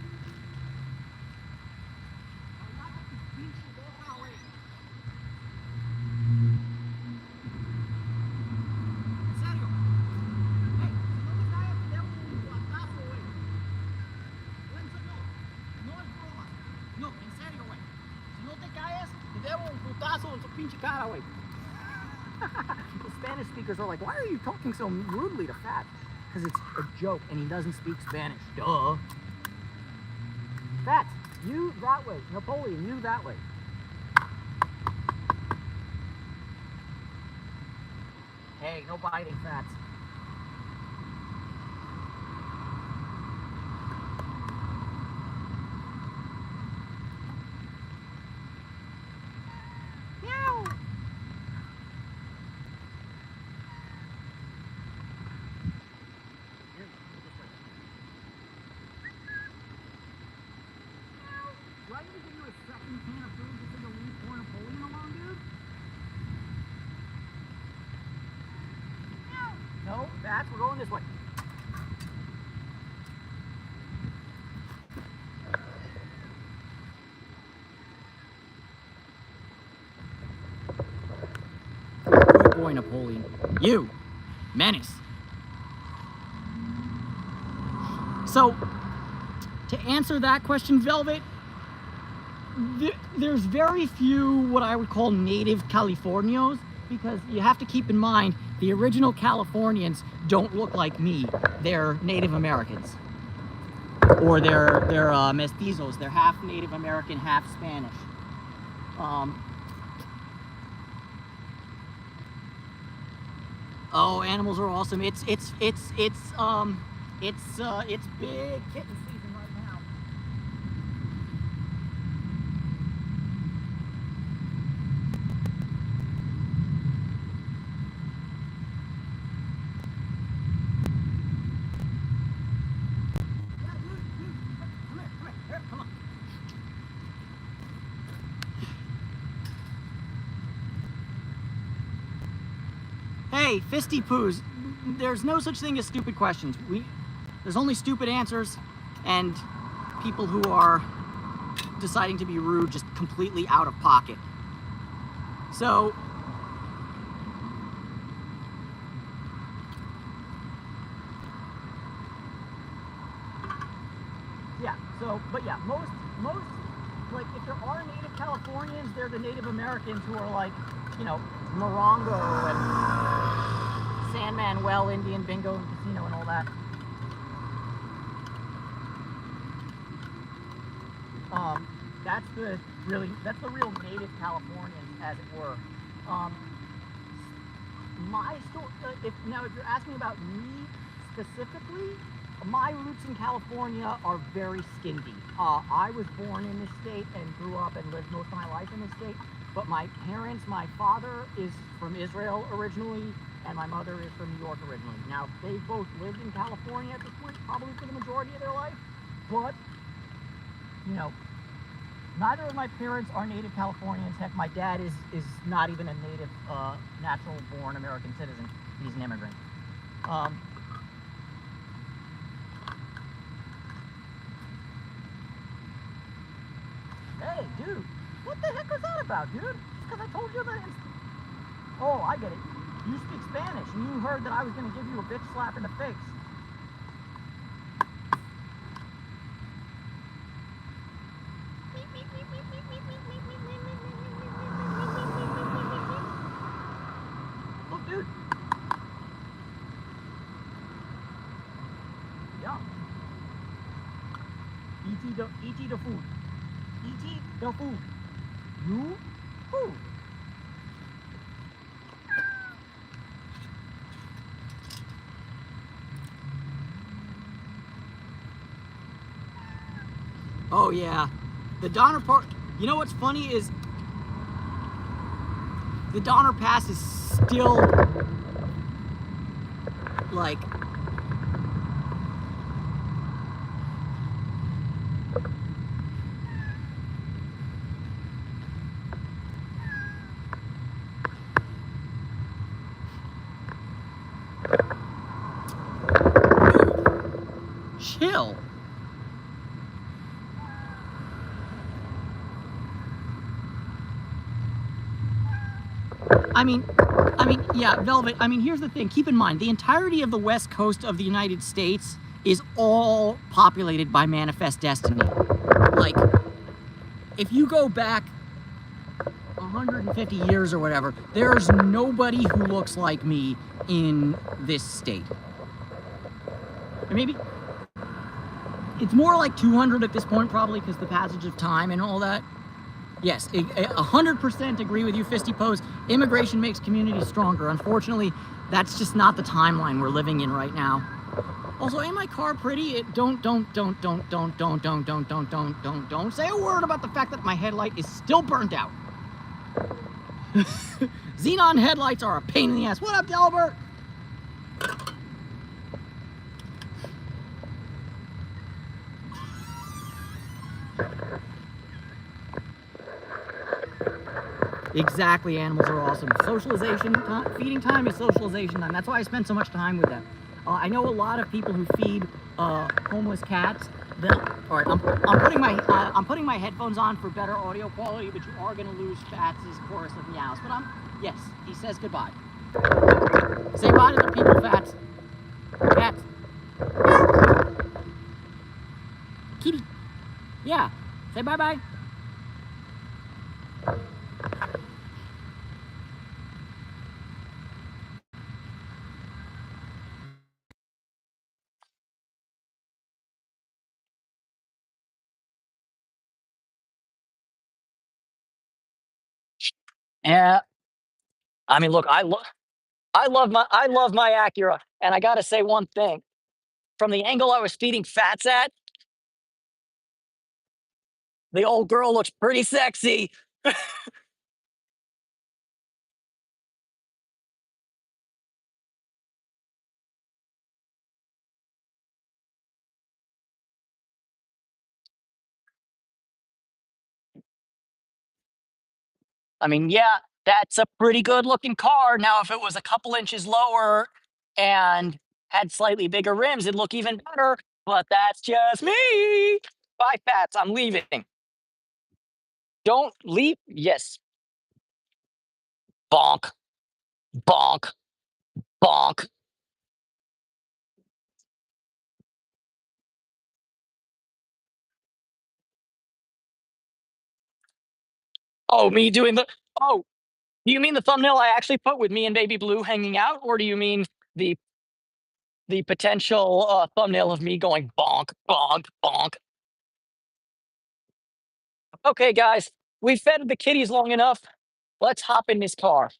The Spanish speakers are like, why are you talking so rudely to Fat? Because it's a joke and he doesn't speak Spanish. Duh. Fat, you that way. Napoleon, you that way. Hey, no biting, Fats. No, Fats, we're going this way. Good boy, Napoleon. You, menace. So, to answer that question, Velvet, there's very few what I would call native Californios, because you have to keep in mind the original Californians don't look like me. They're Native Americans, or they're mestizos. They're half Native American, half Spanish. Oh, animals are awesome. It's big kitten season right now. Hey, Fisty Poos, there's no such thing as stupid questions. There's only stupid answers and people who are deciding to be rude just completely out of pocket. So, So, but yeah, most, like, if there are native Californians, they're the Native Americans who are like, you know, Morongo and San Manuel, Indian Bingo and Casino and all that. That's the real native Californians, as it were. My story, if you're asking about me specifically, my roots in California are very skin deep. I was born in this state and grew up and lived most of my life in this state, but my parents, my father is from Israel originally, and my mother is from New York originally. Now, they both lived in California at this point, probably for the majority of their life, but, you know, neither of my parents are native Californians. Heck, my dad is not even a native, natural-born American citizen. He's an immigrant. Hey, dude, what the heck was that about, dude? Because I told you that it's... Oh, I get it. You speak Spanish, and you heard that I was going to give you a bitch slap in the face. Look, dude. Yeah. E.T. the food. E.T. the food. You food. Oh yeah, the Donner Park. You know what's funny is the Donner Pass is still like chill. I mean, yeah, Velvet. I mean, here's the thing. Keep in mind, the entirety of the west coast of the United States is all populated by manifest destiny. Like, if you go back 150 years or whatever, there's nobody who looks like me in this state. And maybe it's more like 200 at this point, probably, because the passage of time and all that. Yes, 100% agree with you, Fisty Pose. Immigration makes communities stronger. Unfortunately, that's just not the timeline we're living in right now. Also, ain't my car pretty? Don't say a word about the fact that my headlight is still burnt out. Xenon headlights are a pain in the ass. What up, Delbert? Exactly, animals are awesome. Socialization, feeding time is socialization time. That's why I spend so much time with them. I know a lot of people who feed homeless cats. All right, I'm putting my headphones on for better audio quality, but you are going to lose Fats' chorus of meows. But yes, he says goodbye. Say bye to the people, Fats. Fats. Kitty. Yeah. Say bye-bye. Yeah. I mean, look, I love my Acura, and I got to say one thing. From the angle I was feeding Fats at, the old girl looks pretty sexy. I mean, yeah, that's a pretty good looking car. Now, if it was a couple inches lower and had slightly bigger rims, it'd look even better. But that's just me. Bye, Fats. I'm leaving. Don't leave. Yes. Bonk, bonk, bonk. Oh, me doing the. Oh, do you mean the thumbnail I actually put with me and Baby Blue hanging out, or do you mean the the potential thumbnail of me going bonk, bonk, bonk? Okay, guys, we fed the kitties long enough. Let's hop in this car.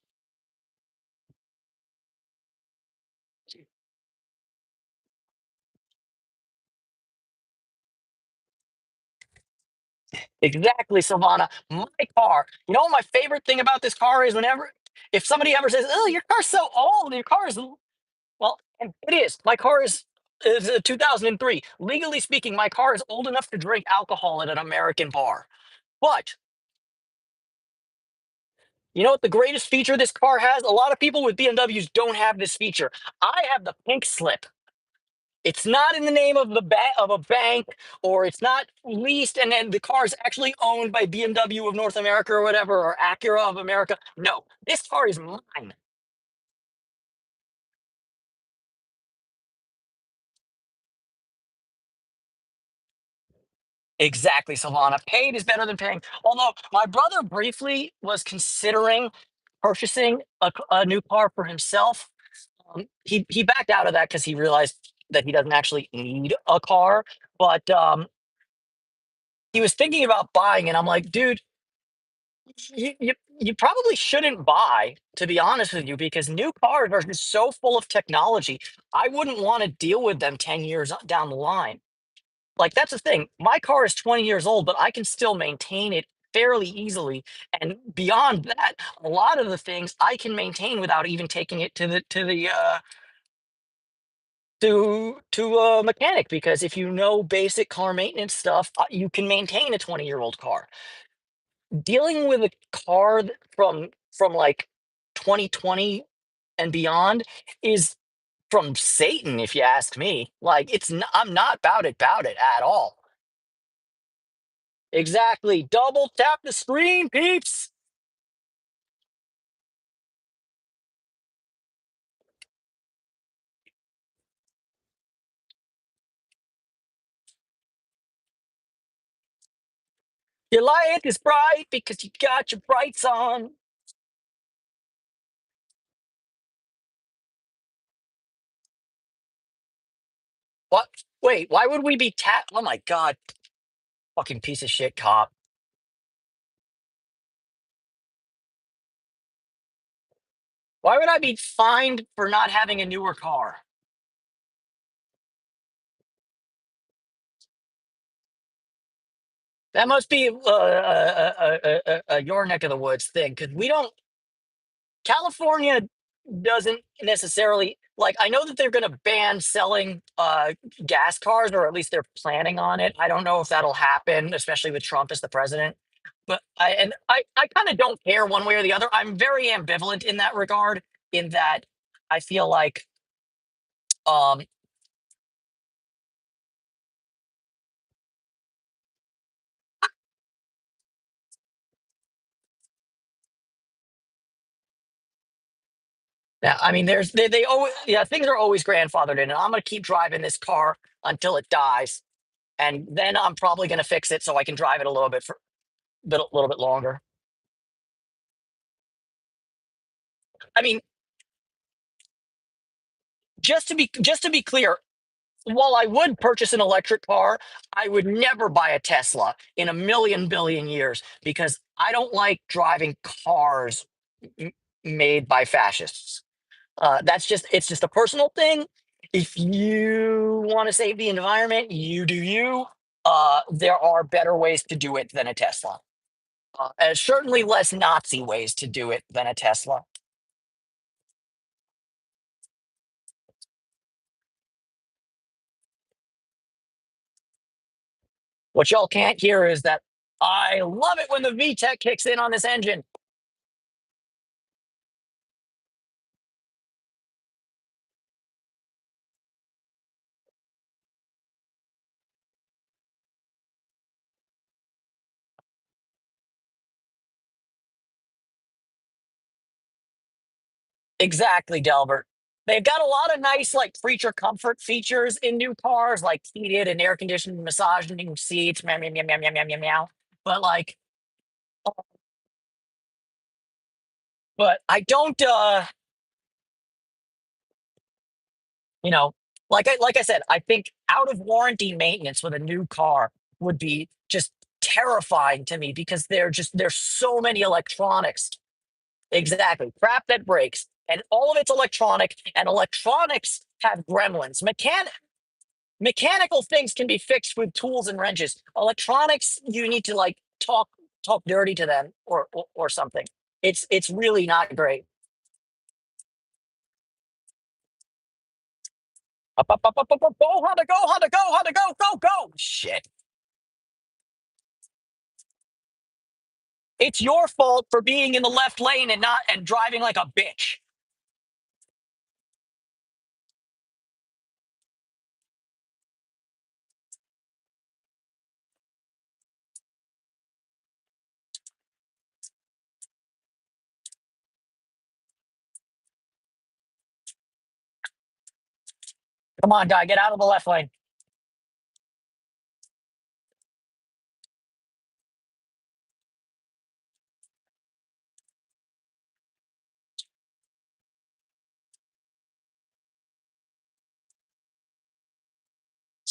Exactly, Savannah. My car. You know what my favorite thing about this car is? Whenever, if somebody ever says, "Oh, your car's so old," your car is well, and it is. My car is a 2003. Legally speaking, my car is old enough to drink alcohol at an American bar. But you know what the greatest feature this car has? A lot of people with BMWs don't have this feature. I have the pink slip. It's not in the name of the of a bank, or it's not leased, and then the car is actually owned by BMW of North America or whatever, or Acura of America. No, this car is mine. Exactly, Savannah. Paid is better than paying. Although my brother briefly was considering purchasing a new car for himself. He backed out of that because he realized that he doesn't actually need a car. But he was thinking about buying, and I'm like, dude, you probably shouldn't buy, to be honest with you, because new cars are just so full of technology. I wouldn't want to deal with them 10 years down the line. Like, that's the thing. My car is 20 years old, but I can still maintain it fairly easily. And beyond that, a lot of the things I can maintain without even taking it to a mechanic, because if you know basic car maintenance stuff, you can maintain a 20-year-old car. Dealing with a car from like 2020 and beyond is from Satan, if you ask me. Like, I'm not about it at all. Exactly. Double tap the screen, peeps. Your light is bright because you got your brights on. What? Wait, why would we be Oh my God. Fucking piece of shit cop. Why would I be fined for not having a newer car? That must be your neck of the woods thing, because we don't. California doesn't necessarily like. I know that they're going to ban selling gas cars, or at least they're planning on it. I don't know if that'll happen, especially with Trump as the president. But I kind of don't care one way or the other. I'm very ambivalent in that regard. In that I feel like um, yeah, I mean, they always, yeah, things are always grandfathered in, and I'm gonna keep driving this car until it dies, and then I'm probably gonna fix it so I can drive it a little bit a little bit longer. I mean, just to be clear, while I would purchase an electric car, I would never buy a Tesla in a million billion years, because I don't like driving cars m- made by fascists. It's just a personal thing. If you want to save the environment, you do you. There are better ways to do it than a Tesla. And certainly less Nazi ways to do it than a Tesla. What y'all can't hear is that I love it when the VTEC kicks in on this engine. Exactly, Delbert. They've got a lot of nice, like, creature comfort features in new cars, like heated and air conditioned massaging seats, meow meow meow meow meow meow meow meow. But like, But I don't, you know, like I said, I think out of warranty maintenance with a new car would be just terrifying to me because there's so many electronics. Exactly. Crap that breaks. And all of it's electronic, and electronics have gremlins. Mechanical things can be fixed with tools and wrenches. Electronics, you need to like talk dirty to them or something. It's really not great. Up, go, Honda, go, Honda, go, Honda, go, go, go. Shit. It's your fault for being in the left lane and not and driving like a bitch. Come on, guy, get out of the left lane.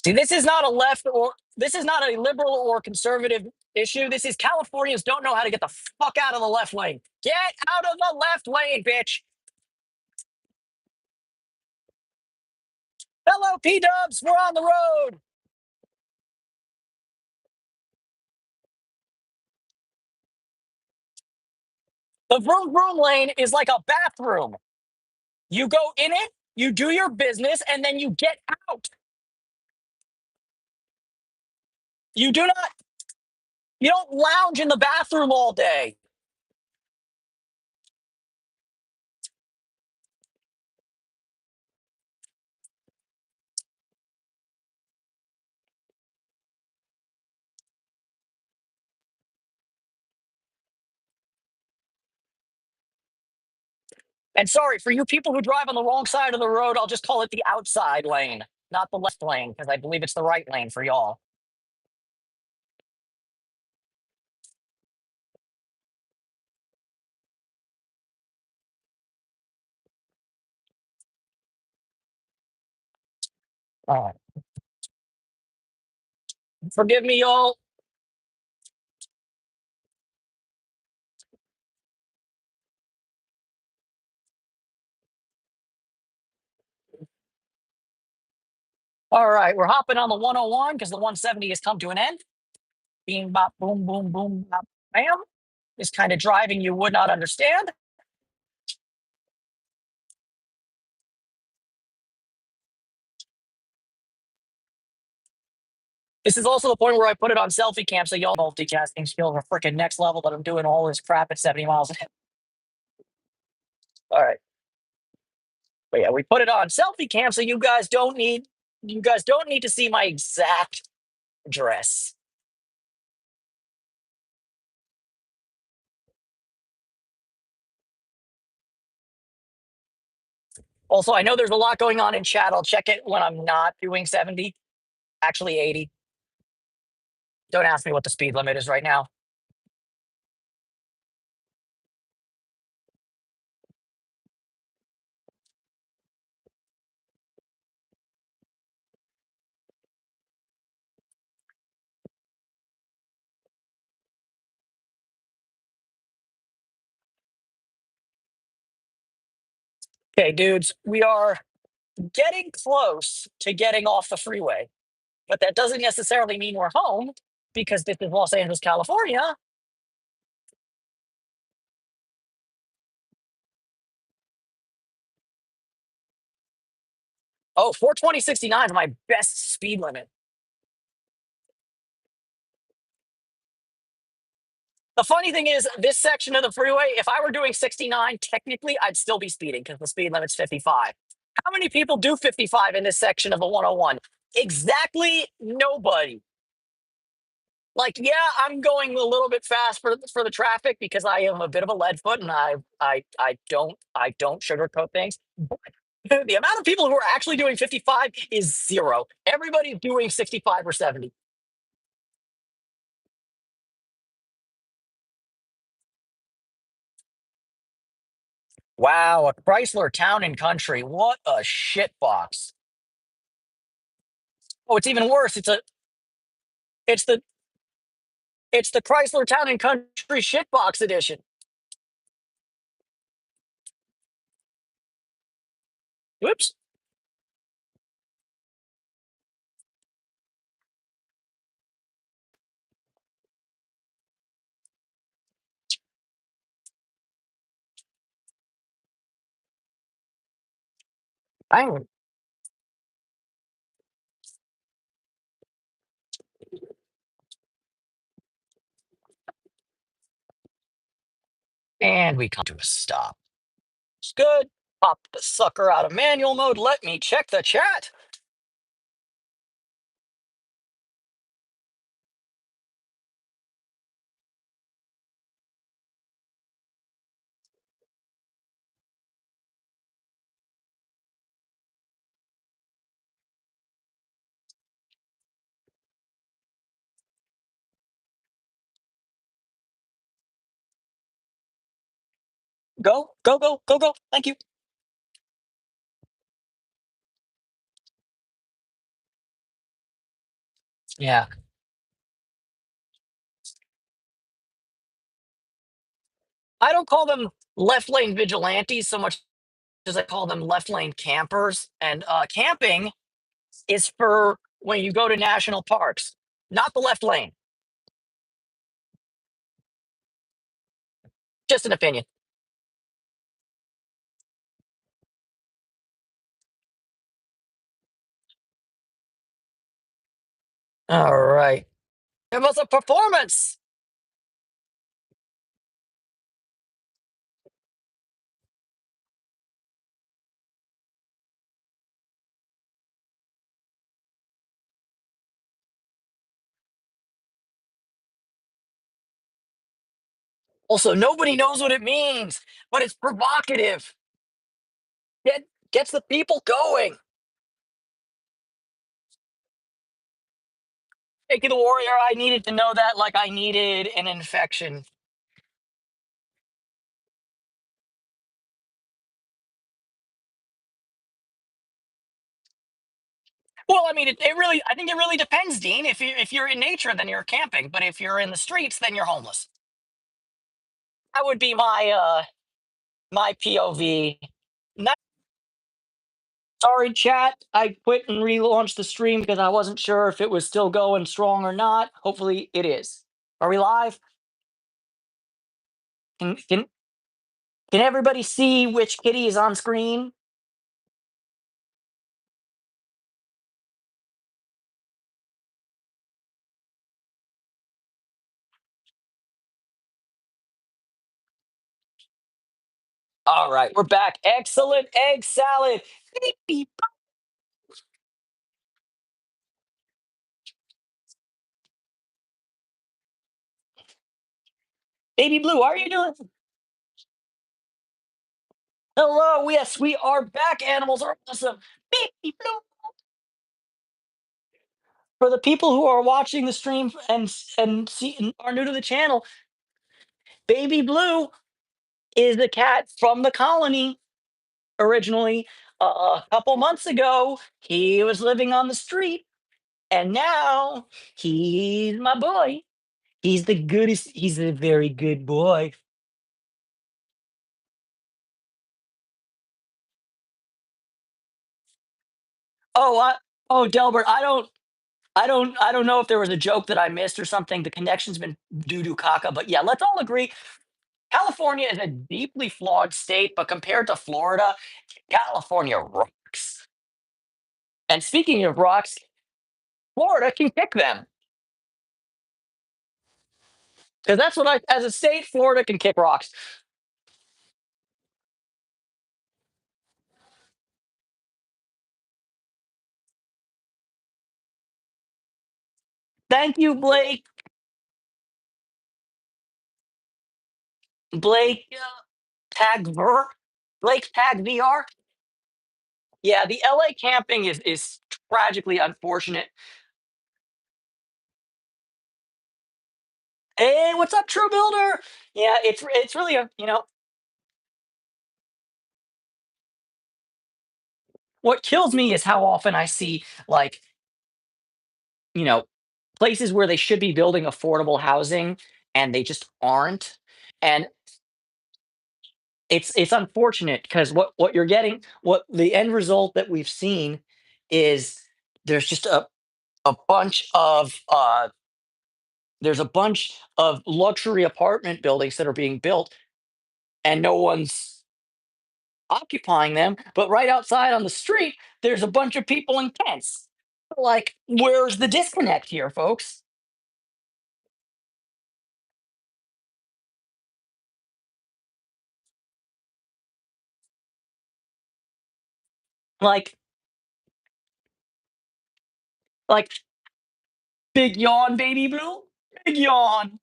See, this is not a liberal or conservative issue. This is Californians don't know how to get the fuck out of the left lane. Get out of the left lane, bitch. Hello, P Dubs. We're on the road. The vroom vroom lane is like a bathroom. You go in it, you do your business, and then you get out. You do not. You don't lounge in the bathroom all day. And sorry, for you people who drive on the wrong side of the road, I'll just call it the outside lane, not the left lane, because I believe it's the right lane for y'all. All right. Forgive me, y'all. All right, we're hopping on the 101 because the 170 has come to an end. Beam, bop, boom, boom, boom, bop, bam. This kind of driving you would not understand. This is also the point where I put it on selfie cam so y'all multicasting skills are freaking next level that I'm doing all this crap at 70 miles an hour. All right. But yeah, we put it on selfie cam so you guys don't need to see my exact address. Also, I know there's a lot going on in chat. I'll check it when I'm not doing 70, actually 80. Don't ask me what the speed limit is right now. Okay, dudes, we are getting close to getting off the freeway, but that doesn't necessarily mean we're home because this is Los Angeles, California. Oh, 420/69 is my best speed limit. The funny thing is, this section of the freeway, if I were doing 69, technically I'd still be speeding because the speed limit's 55. How many people do 55 in this section of the 101? Exactly nobody. Like, yeah, I'm going a little bit fast for the traffic because I am a bit of a lead foot and I don't sugarcoat things. But the amount of people who are actually doing 55 is zero. Everybody's doing 65 or 70. Wow, a Chrysler Town and Country. What a shit box. Oh, it's even worse. It's the it's the Chrysler Town and Country shitbox edition. Whoops. Bang. And we come to a stop. It's good. Pop the sucker out of manual mode. Let me check the chat. Go, go, go, go, go. Thank you. Yeah. I don't call them left lane vigilantes so much as I call them left lane campers. And camping is for when you go to national parks, not the left lane. Just an opinion. All right. It was a performance. Also, nobody knows what it means, but it's provocative. Gets the people going. Thank you, the warrior. I needed to know that like I needed an infection. Well, I mean, I think it really depends, Dean. If you're in nature, then you're camping. But if you're in the streets, then you're homeless. That would be my POV. Sorry, chat. I quit and relaunched the stream because I wasn't sure if it was still going strong or not. Hopefully, it is. Are we live? Can everybody see which kitty is on screen? All right, we're back. Excellent egg salad. Beep, beep. Baby Blue, how are you doing? Hello. Yes, we are back. Animals are awesome. Beep, beep, blue. For the people who are watching the stream and are new to the channel, Baby Blue is a cat from the colony originally. A couple months ago, he was living on the street, and now he's my boy. He's the goodest. He's a very good boy. Oh, Delbert, I don't know if there was a joke that I missed or something. The connection's been doo doo caca, but yeah, let's all agree. California is a deeply flawed state, but compared to Florida, California rocks. And speaking of rocks, Florida can kick them. Because that's what as a state, Florida can kick rocks. Thank you, Blake. Blake Tagver. Blake Tag VR. Yeah, the LA camping is tragically unfortunate. Hey, what's up, True Builder? Yeah, it's really a what kills me is how often I see, like, you know, places where they should be building affordable housing and they just aren't. And it's unfortunate because what you're getting, what the end result that we've seen is there's just a bunch of there's a bunch of luxury apartment buildings that are being built and no one's occupying them, but right outside on the street there's a bunch of people in tents. Like, where's the disconnect here, folks? Like, like, big yawn, baby blue, big yawn.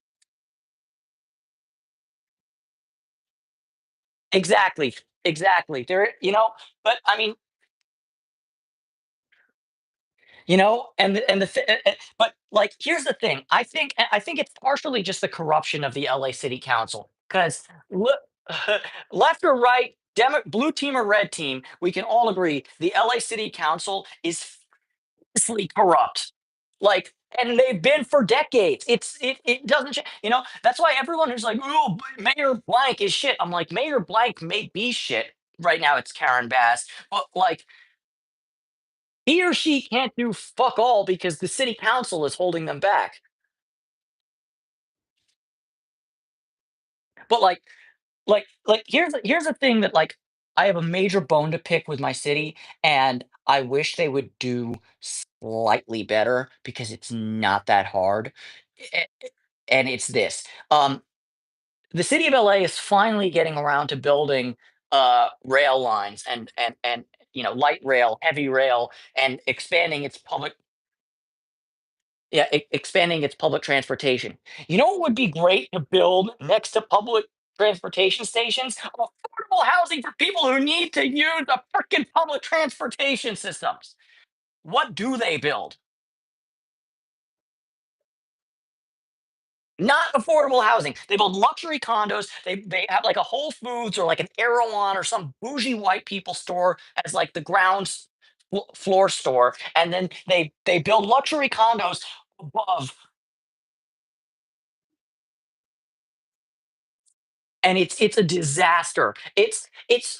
Exactly, exactly. There, but I mean, but like, here's the thing. I think it's partially just the corruption of the LA City Council because left or right, blue team or red team, we can all agree the LA City Council is fiercely corrupt. Like, and they've been for decades. It doesn't change. That's why everyone who's like, oh, Mayor Blank is shit. I'm like, Mayor Blank may be shit. Right now, it's Karen Bass, but like, he or she can't do fuck all because the city council is holding them back. But here's the thing that, like, I have a major bone to pick with my city, and I wish they would do slightly better because it's not that hard. A- And it's this. The city of LA is finally getting around to building rail lines and light rail, heavy rail, and expanding its public transportation. You know what would be great to build next to public transportation stations? Affordable housing for people who need to use the freaking public transportation systems. What do they build? Not affordable housing. They build luxury condos. They have like a Whole Foods or like an Erewhon or some bougie white people store as like the floor store, and then they build luxury condos above, and it's a disaster. It's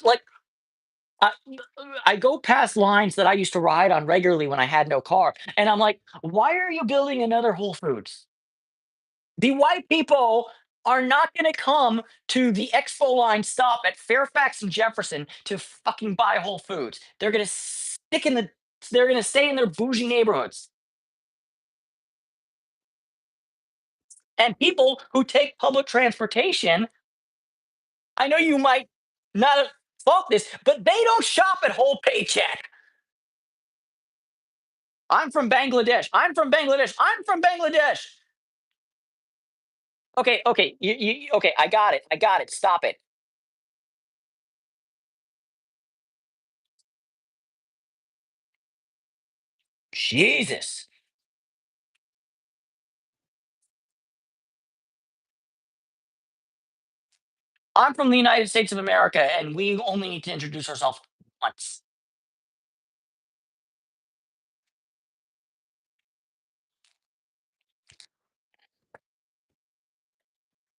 like, I, I go past lines that I used to ride on regularly when I had no car, and I'm like, why are you building another Whole Foods? The white people are not going to come to the Expo line stop at Fairfax and Jefferson to fucking buy Whole Foods. They're going to stay in their bougie neighborhoods. And people who take public transportation, I know you might not have thought this, but they don't shop at Whole Paycheck. I'm from Bangladesh. I'm from Bangladesh. I'm from Bangladesh. Okay, okay, okay. I got it. I got it. Stop it. Jesus. I'm from the United States of America, and we only need to introduce ourselves once.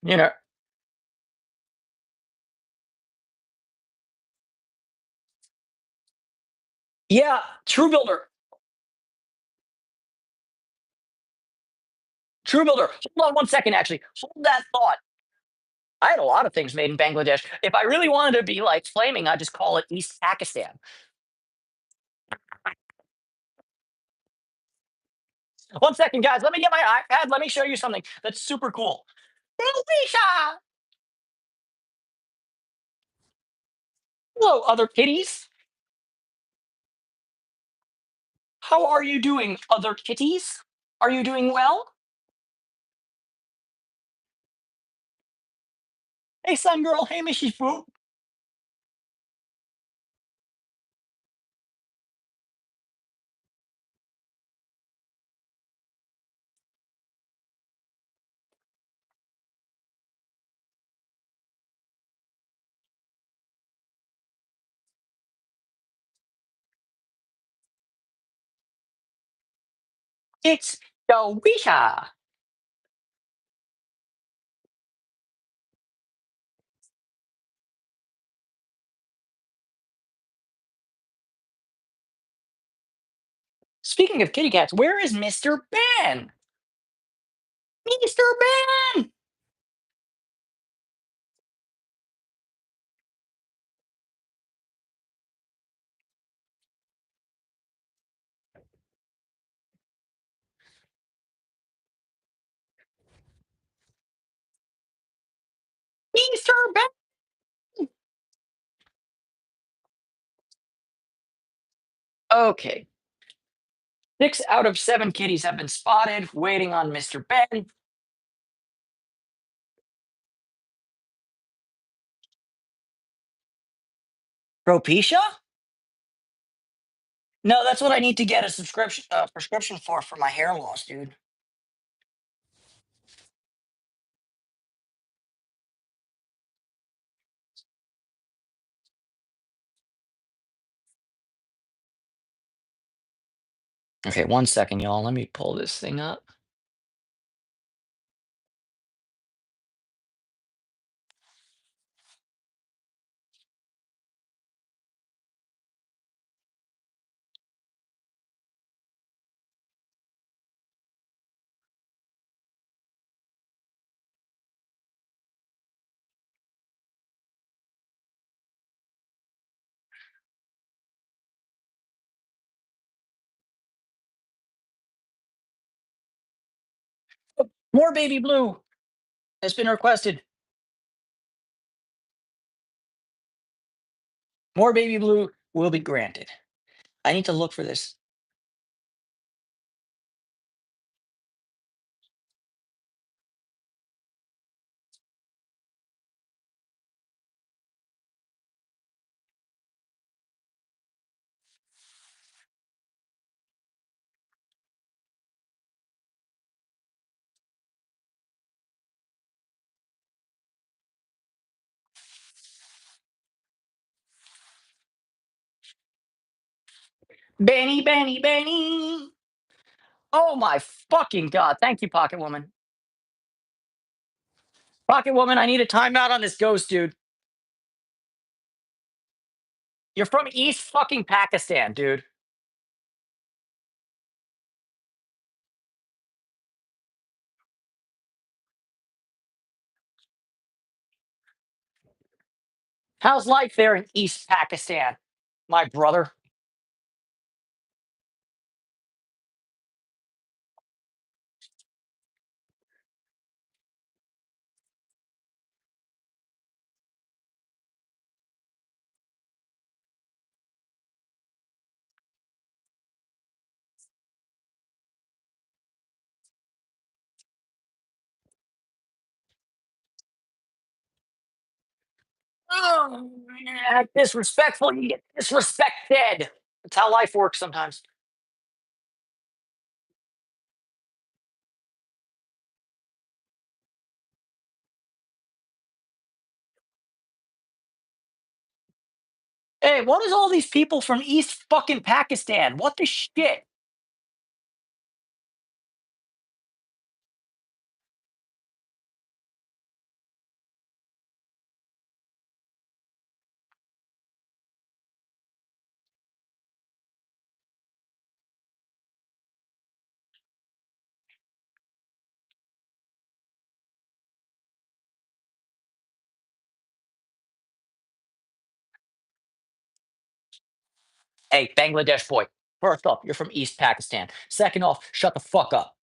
You know, yeah, True Builder. True Builder. Hold on one second, actually. Hold that thought. I had a lot of things made in Bangladesh. If I really wanted to be like flaming, I'd just call it East Pakistan. One second, guys. Let me get my iPad. Let me show you something that's super cool. Alicia! Hello, other kitties. How are you doing, other kitties? Are you doing well? Hey, sun girl. Hey, Mrs. Fu. It's the Ouija. Speaking of kitty cats, where is Mr. Ben? Mr. Ben! Mr. Ben! Okay. 6 out of 7 kitties have been spotted, waiting on Mr. Ben. Propecia? No, that's what I need to get a subscription prescription for my hair loss, dude. Okay, 1 second, y'all. Let me pull this thing up. More baby blue has been requested. More baby blue will be granted. I need to look for this. Benny, Benny, Benny. Oh my fucking god. Thank you, Pocket Woman. Pocket Woman, I need a timeout on this ghost, dude. You're from East fucking Pakistan, dude. How's life there in East Pakistan, my brother? Oh, act disrespectful, you get disrespected. That's how life works sometimes. Hey, what is all these people from East fucking Pakistan? What the shit? Hey, Bangladesh boy. First off, you're from East Pakistan. Second off, shut the fuck up.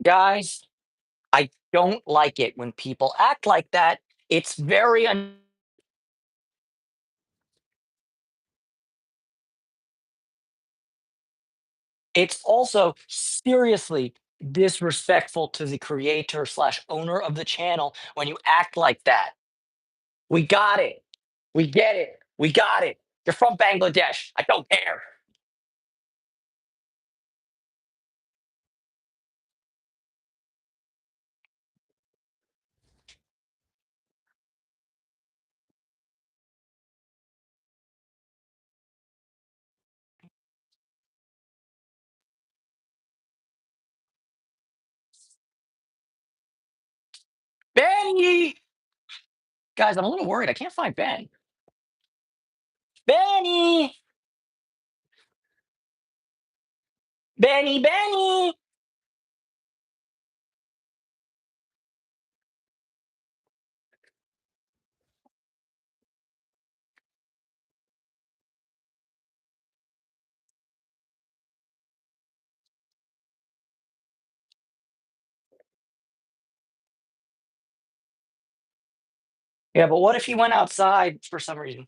Guys, I don't like it when people act like that. It's very it's also seriously disrespectful to the creator slash owner of the channel when you act like that. We got it. We get it. We got it. You're from Bangladesh. I don't care. Benny! Guys, I'm a little worried. I can't find Ben. Benny! Benny, Benny! Yeah, but what if he went outside for some reason?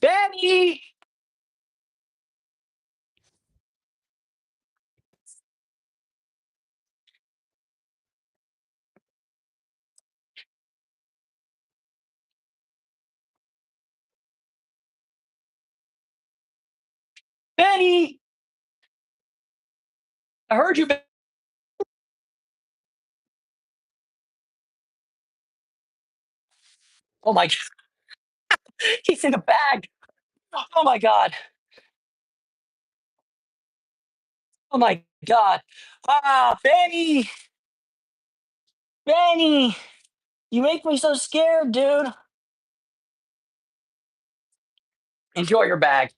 Benny! Benny! I heard you. Oh my, he's in a bag. Oh my God. Oh my God. Ah, Benny! Benny! You make me so scared, dude. Enjoy your bag.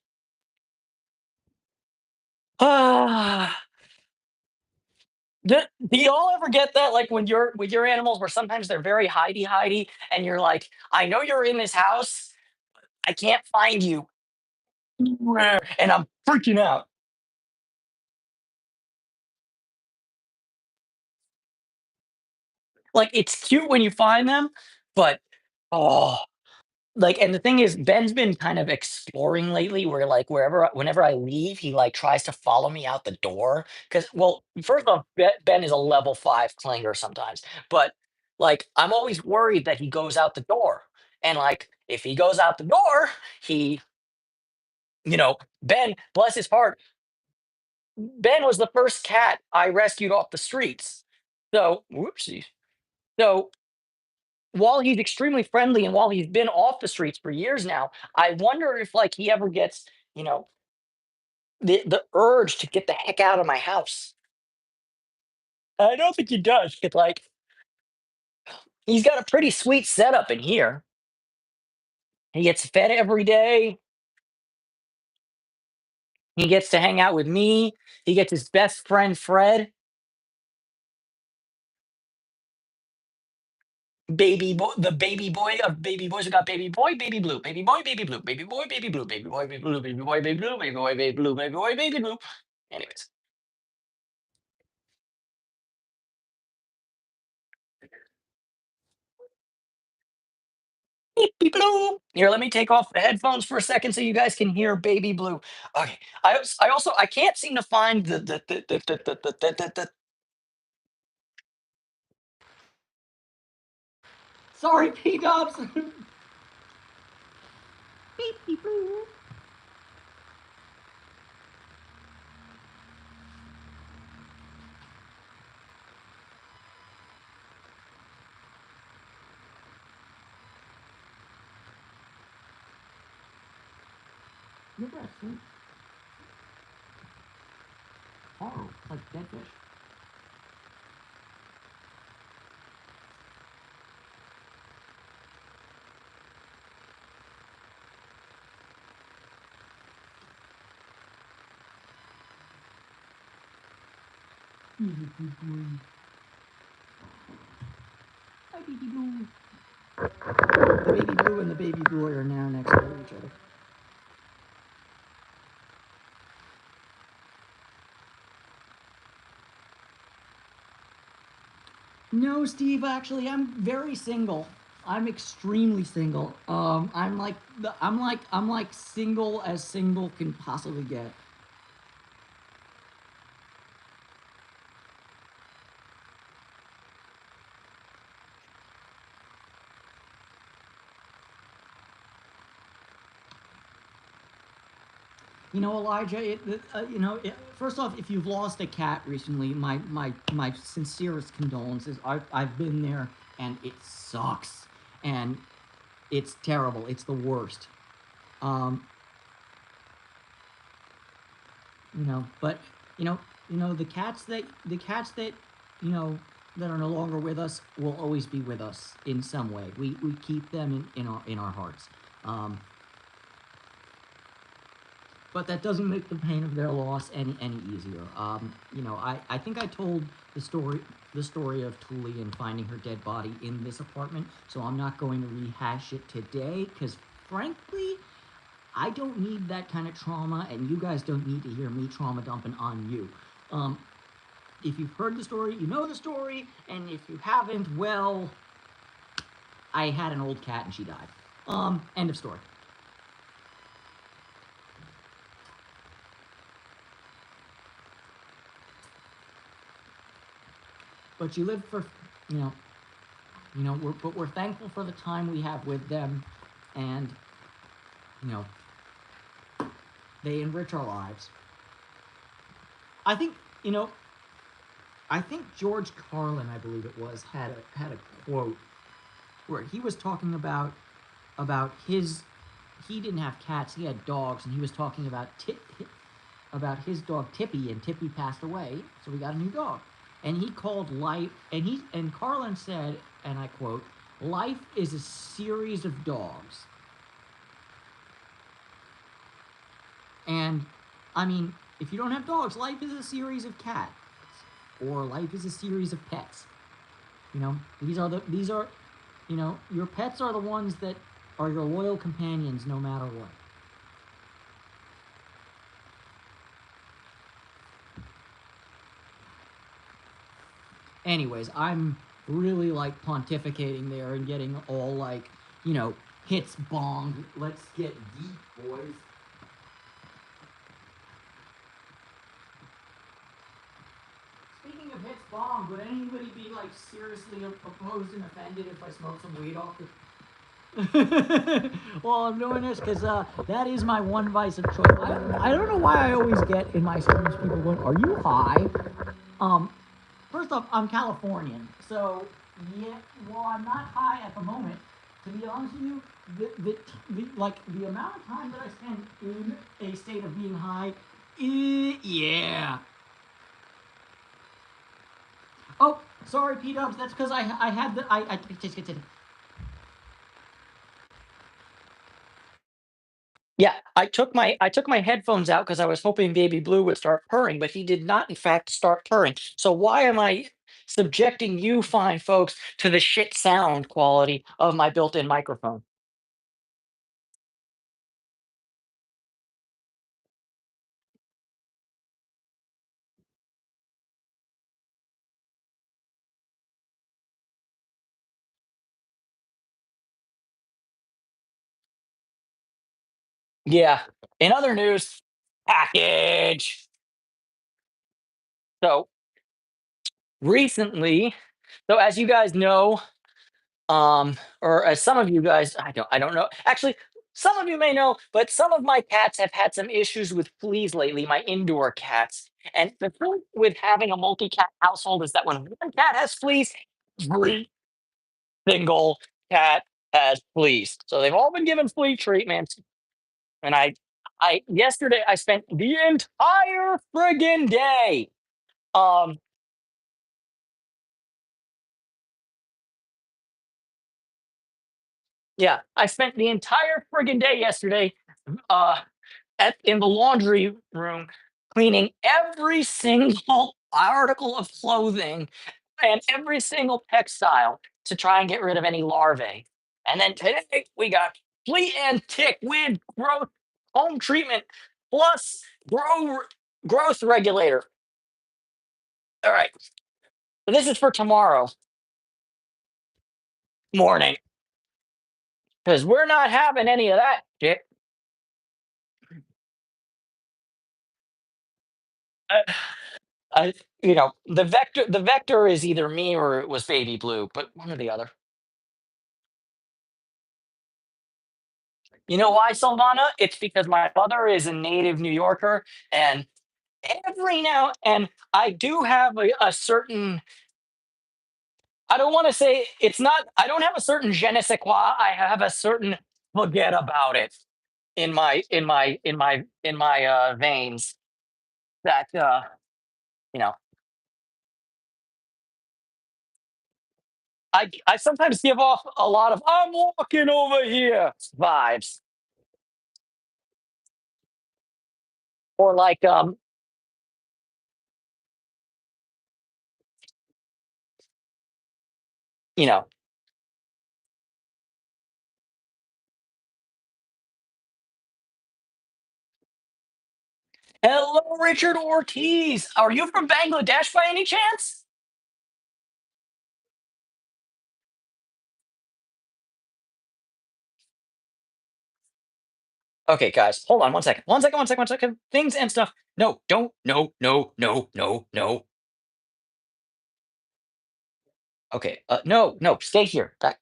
Ah. Do y'all ever get that, like, when you're with your animals, where sometimes they're very hidey, and you're like, I know you're in this house. I can't find you. And I'm freaking out. Like, it's cute when you find them, but oh, like, and the thing is, Ben's been kind of exploring lately, where, like, whenever I leave, he, like, tries to follow me out the door. Because, well, first off, Ben is a level 5 clinger sometimes, but, like, I'm always worried that he goes out the door, and, like, if he goes out the door, he Ben, bless his heart, Ben was the first cat I rescued off the streets. So, whoopsie. So, while he's extremely friendly and while he's been off the streets for years now, I wonder if, like, he ever gets, you know, the urge to get the heck out of my house. I don't think he does, 'cause, like, he's got a pretty sweet setup in here. He gets fed every day. He gets to hang out with me. He gets his best friend Fred, the baby boy of baby boys. We got baby boy, baby blue, baby boy, baby blue, baby boy, baby blue, baby boy, baby blue, baby boy, baby blue, baby boy, baby blue, baby boy, baby blue. Anyways, baby blue. Here, let me take off the headphones for a second so you guys can hear baby blue. Okay. I also I can't seem to find the. Sorry, P Dubs. Baby blue. Your breath, sweet. Oh, like dead fish. Baby blue. Hi, baby blue. The baby blue and the baby boy are now next to each other. No, Steve, actually, I'm very single. I'm extremely single. I'm like single as single can possibly get. Elijah, first off, if you've lost a cat recently, my sincerest condolences. I've been there, and it sucks, and it's terrible. It's the worst. Um, but you know, the cats that you know that are no longer with us will always be with us in some way. We keep them in our hearts. Um, but that doesn't make the pain of their loss any easier. I think I told the story of Tulian finding her dead body in this apartment, so I'm not going to rehash it today because, frankly, I don't need that kind of trauma, and you guys don't need to hear me trauma dumping on you. Um, if you've heard the story, you know the story, and if you haven't, well, I had an old cat and she died. End of story. But you live for, you know, we're thankful for the time we have with them, and you know, they enrich our lives. I think, you know, I think George Carlin, I believe it was, had a quote where he was talking about his he didn't have cats, he had dogs, and he was talking about his dog Tippy, and Tippy passed away, so we got a new dog. And he called life, and Carlin said, and I quote, "Life is a series of dogs." And I mean, if you don't have dogs, life is a series of cats, or life is a series of pets. These are your pets are the ones that are your loyal companions no matter what. Anyways, I'm really like pontificating there and getting all like, hits bong. Let's get deep, boys. Speaking of hits bong, would anybody be like seriously opposed and offended if I smoke some weed off the well, I'm doing this because that is my one vice of choice. I don't know why I always get in my streams people going, "Are you high?" Um, First off, I'm Californian, so yeah. While I'm not high at the moment, to be honest with you, the amount of time that I spend in a state of being high, yeah. Oh, sorry, P Dubs. That's because I had the I just get to. Yeah, I took my headphones out because I was hoping Baby Blue would start purring, but he did not, in fact, start purring. So why am I subjecting you fine folks to the shit sound quality of my built-in microphone? Yeah. In other news, package. So recently, so as you guys know, or as some of you guys, I don't know. Actually, some of you may know, but some of my cats have had some issues with fleas lately, my indoor cats. And the thing with having a multi-cat household is that when one cat has fleas, every single cat has fleas. So they've all been given flea treatments. And I yesterday I spent the entire friggin' day. Um, yeah, I spent the entire friggin' day yesterday. Uh, in the laundry room cleaning every single article of clothing and every single textile to try and get rid of any larvae. And then today we got flea and tick with growth home treatment plus growth regulator. All right. So this is for tomorrow morning because we're not having any of that shit. Uh, I, the vector is either me or it was baby blue, but one or the other. You know why, Silvana? It's because my mother is a native New Yorker, and every now and I do have a certain. I don't want to say it's not. I don't have a certain je ne sais quoi. I have a certain forget about it in my veins that you know I sometimes give off a lot of "I'm walking over here" vibes, or like you know, hello, Richard Ortiz. Are you from Bangladesh by any chance? Okay, guys, hold on 1 second. 1 second, 1 second, 1 second. Things and stuff. No, don't. No, no, no, no, no. Okay, no, no, stay here. Back.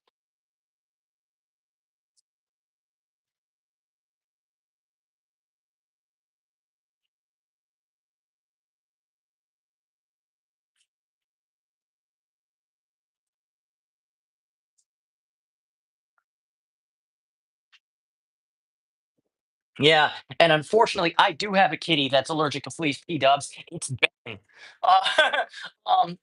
Yeah, and unfortunately, I do have a kitty that's allergic to fleas, P dubs. It's bang. Uh, um,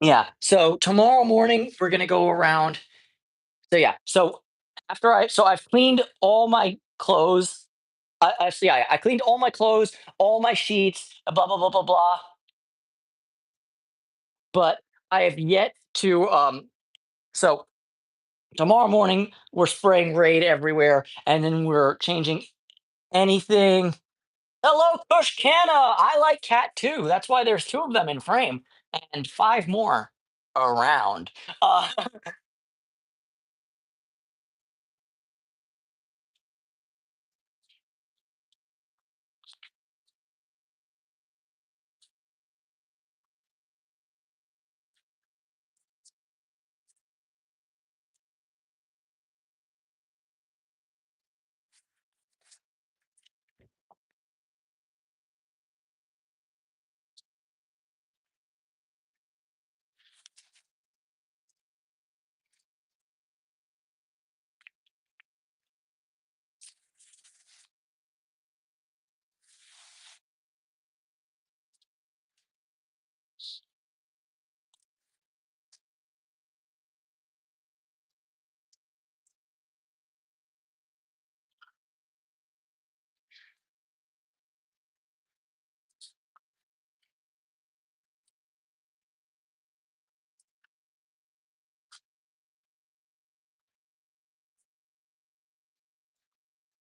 yeah. So tomorrow morning we're gonna go around. So yeah. So I've cleaned all my clothes. I cleaned all my clothes, all my sheets, blah blah blah blah blah. But I have yet to. So tomorrow morning we're spraying Raid everywhere, and then we're changing anything. Hello, Kushkana. I like cat too. That's why there's two of them in frame and five more around. Uh,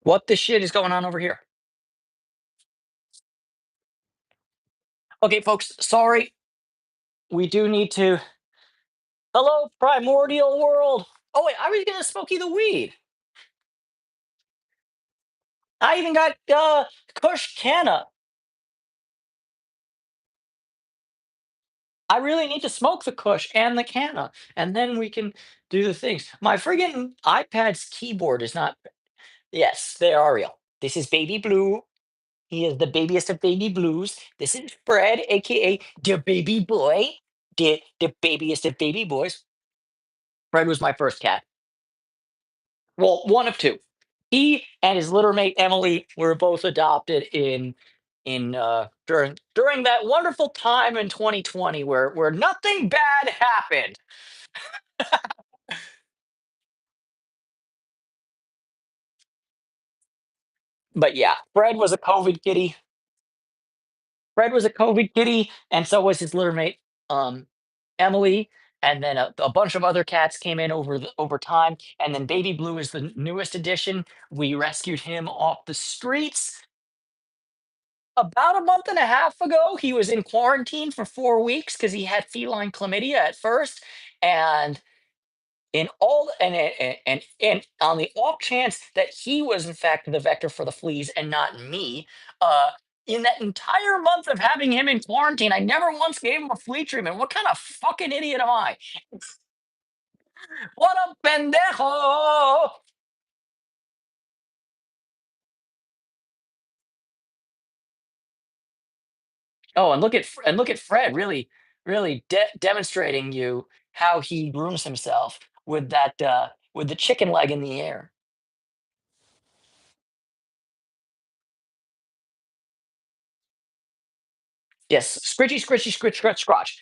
what the shit is going on over here? Okay, folks, sorry. We do need to. Hello, primordial world. Oh, wait, I was going to smoke you the weed. I even got Kushkana. I really need to smoke the Kush and the Canna, and then we can do the things. My friggin' iPad's keyboard is not. Yes, they are real. This is Baby Blue. He is the babiest of baby blues. This is Fred, aka the baby boy, the babiest of baby boys. Fred was my first cat. Well, one of two. He and his litter mate Emily were both adopted in during that wonderful time in 2020 where nothing bad happened. But yeah, Fred was a COVID kitty, and so was his litter mate, Emily. And then a bunch of other cats came in over time. And then Baby Blue is the newest addition. We rescued him off the streets about a month and a half ago. He was in quarantine for 4 weeks because he had feline chlamydia at first, and and on the off chance that he was in fact the vector for the fleas and not me, uh, in that entire month of having him in quarantine, I never once gave him a flea treatment. What kind of fucking idiot am I? What a pendejo! Oh, and look at Fred really demonstrating you how he grooms himself with the chicken leg in the air. Yes, scritchy, scritchy, scritch, scratch, scratch.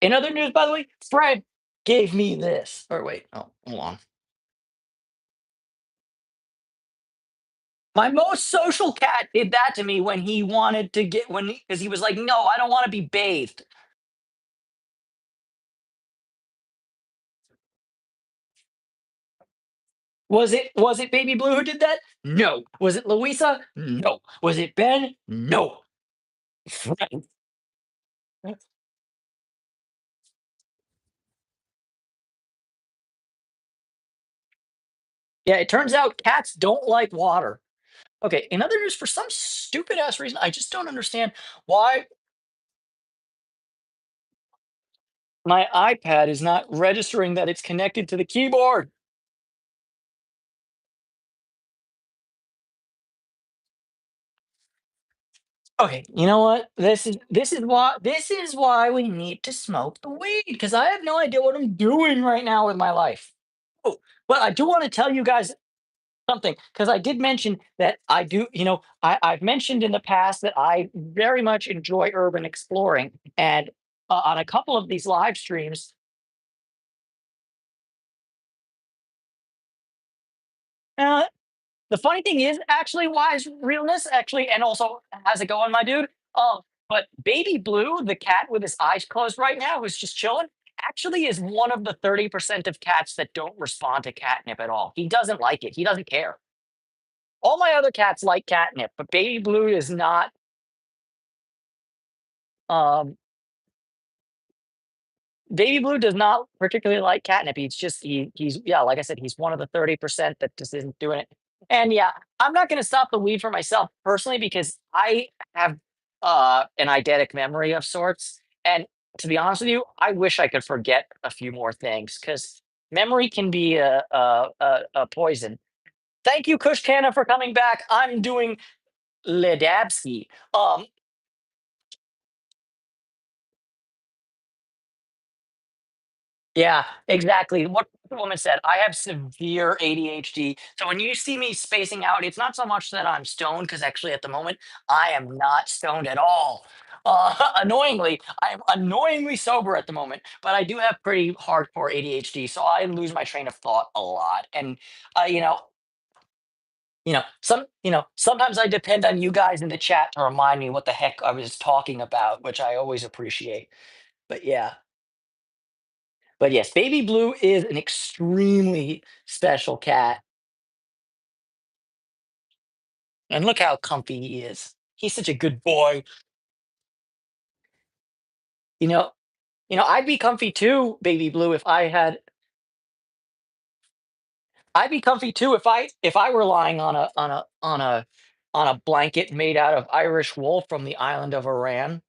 In other news, by the way, Fred gave me this. Or wait, oh, hold on. My most social cat did that to me when he wanted to get when because he was like, "No, I don't want to be bathed." Was it Baby Blue who did that? No. Was it Louisa? No. Was it Ben? No. Fred. Yeah, it turns out cats don't like water. Okay, in other news, for some stupid ass reason, I just don't understand why my iPad is not registering that it's connected to the keyboard. Okay, you know what? This is why we need to smoke the weed because I have no idea what I'm doing right now with my life. Oh, but I do want to tell you guys something because I did mention that I do. I've mentioned in the past that I very much enjoy urban exploring, and on a couple of these live streams, uh, the funny thing is, actually, wise realness, actually, and also, how's it going, my dude? But Baby Blue, the cat with his eyes closed right now, who's just chilling, actually is one of the 30% of cats that don't respond to catnip at all. He doesn't like it. He doesn't care. All my other cats like catnip, but Baby Blue is not. Um, Baby Blue does not particularly like catnip. He's yeah, like I said, he's one of the 30% that just isn't doing it. And yeah, I'm not gonna stop the weed for myself personally because I have an eidetic memory of sorts. And to be honest with you, I wish I could forget a few more things because memory can be a poison. Thank you, Kushkana, for coming back. I'm doing Ledabski. Yeah, exactly. What the woman said, I have severe ADHD. So when you see me spacing out, it's not so much that I'm stoned, because actually at the moment, I am not stoned at all. Annoyingly, I am annoyingly sober at the moment, but I do have pretty hardcore ADHD, so I lose my train of thought a lot. And uh, you know, sometimes I depend on you guys in the chat to remind me what the heck I was talking about, which I always appreciate. But yeah. But yes, Baby Blue is an extremely special cat, and look how comfy he is. He's such a good boy. You know, I'd be comfy too, Baby Blue, if I had. I'd be comfy too if I were lying on a blanket made out of Irish wool from the island of Iran.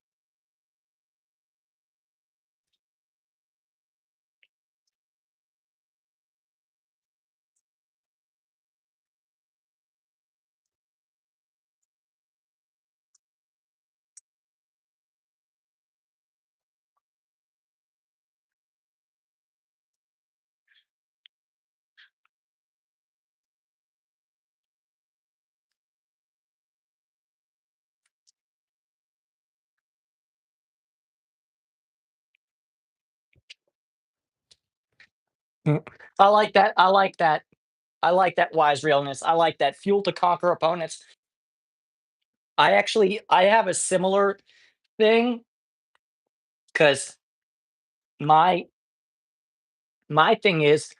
Mm. I like that. I like that. I like that wise realness. I like that fuel to conquer opponents. I have a similar thing because my my thing is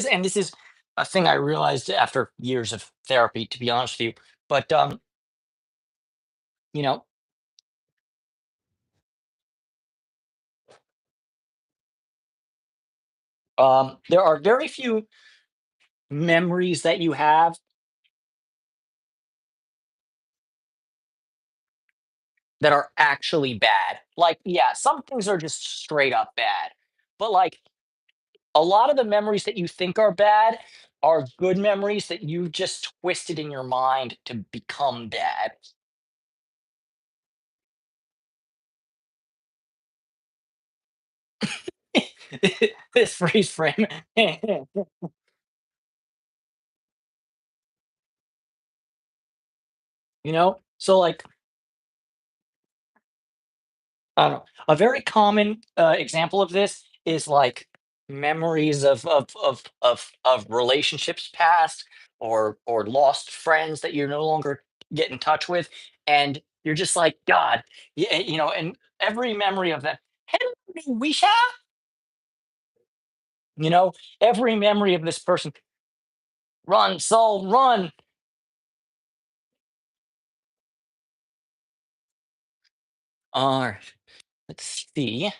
and this is a thing I realized after years of therapy, to be honest with you. But you know, There are very few memories that you have that are actually bad. Like, yeah, some things are just straight up bad. But like a lot of the memories that you think are bad are good memories that you just twisted in your mind to become bad. This freeze frame. So like I don't know. A very common example of this is like memories of relationships past or lost friends that you no longer get in touch with, and you're just like God, yeah, and every memory of that. Hello, Wisha, you know, every memory of this person. Run, soul, run. All right, let's see.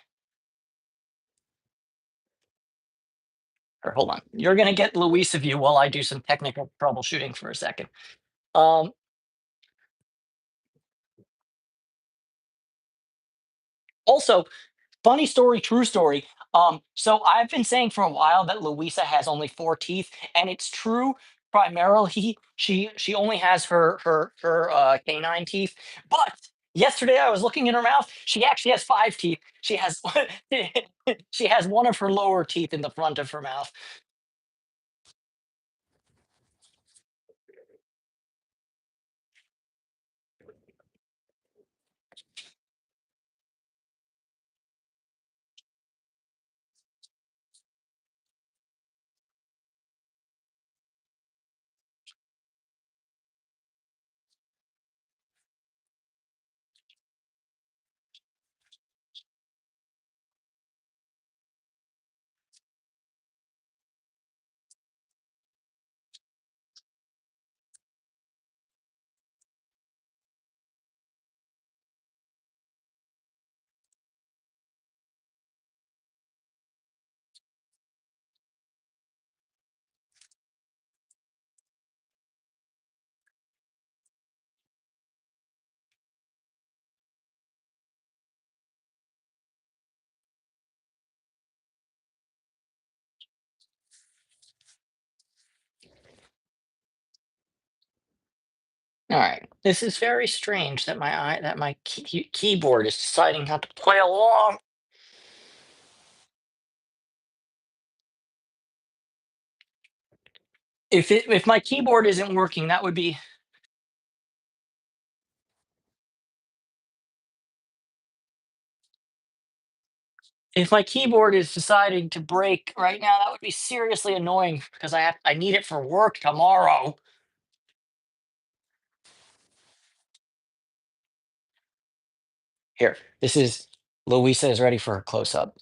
Or hold on. You're gonna get Luisa view while I do some technical troubleshooting for a second. Um, Also, funny story, true story. So I've been saying for a while that Louisa has only four teeth, and it's true. Primarily, she only has her canine teeth. But yesterday, I was looking in her mouth. She actually has five teeth. She has she has one of her lower teeth in the front of her mouth. All right, this is very strange that my keyboard is deciding not to play along. If my keyboard isn't working, that would be if my keyboard is deciding to break right now, that would be seriously annoying because I need it for work tomorrow. Here, this is Louisa is ready for her close up.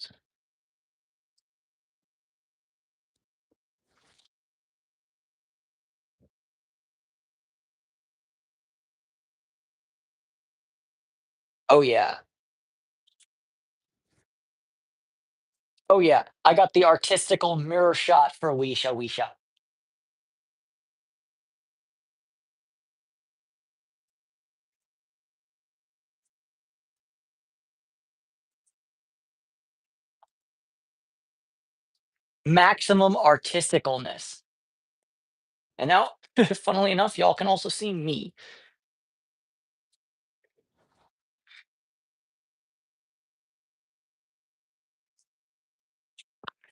Oh yeah. Oh yeah. I got the artistical mirror shot for Wisha. Maximum artisticalness. And now, funnily enough, y'all can also see me.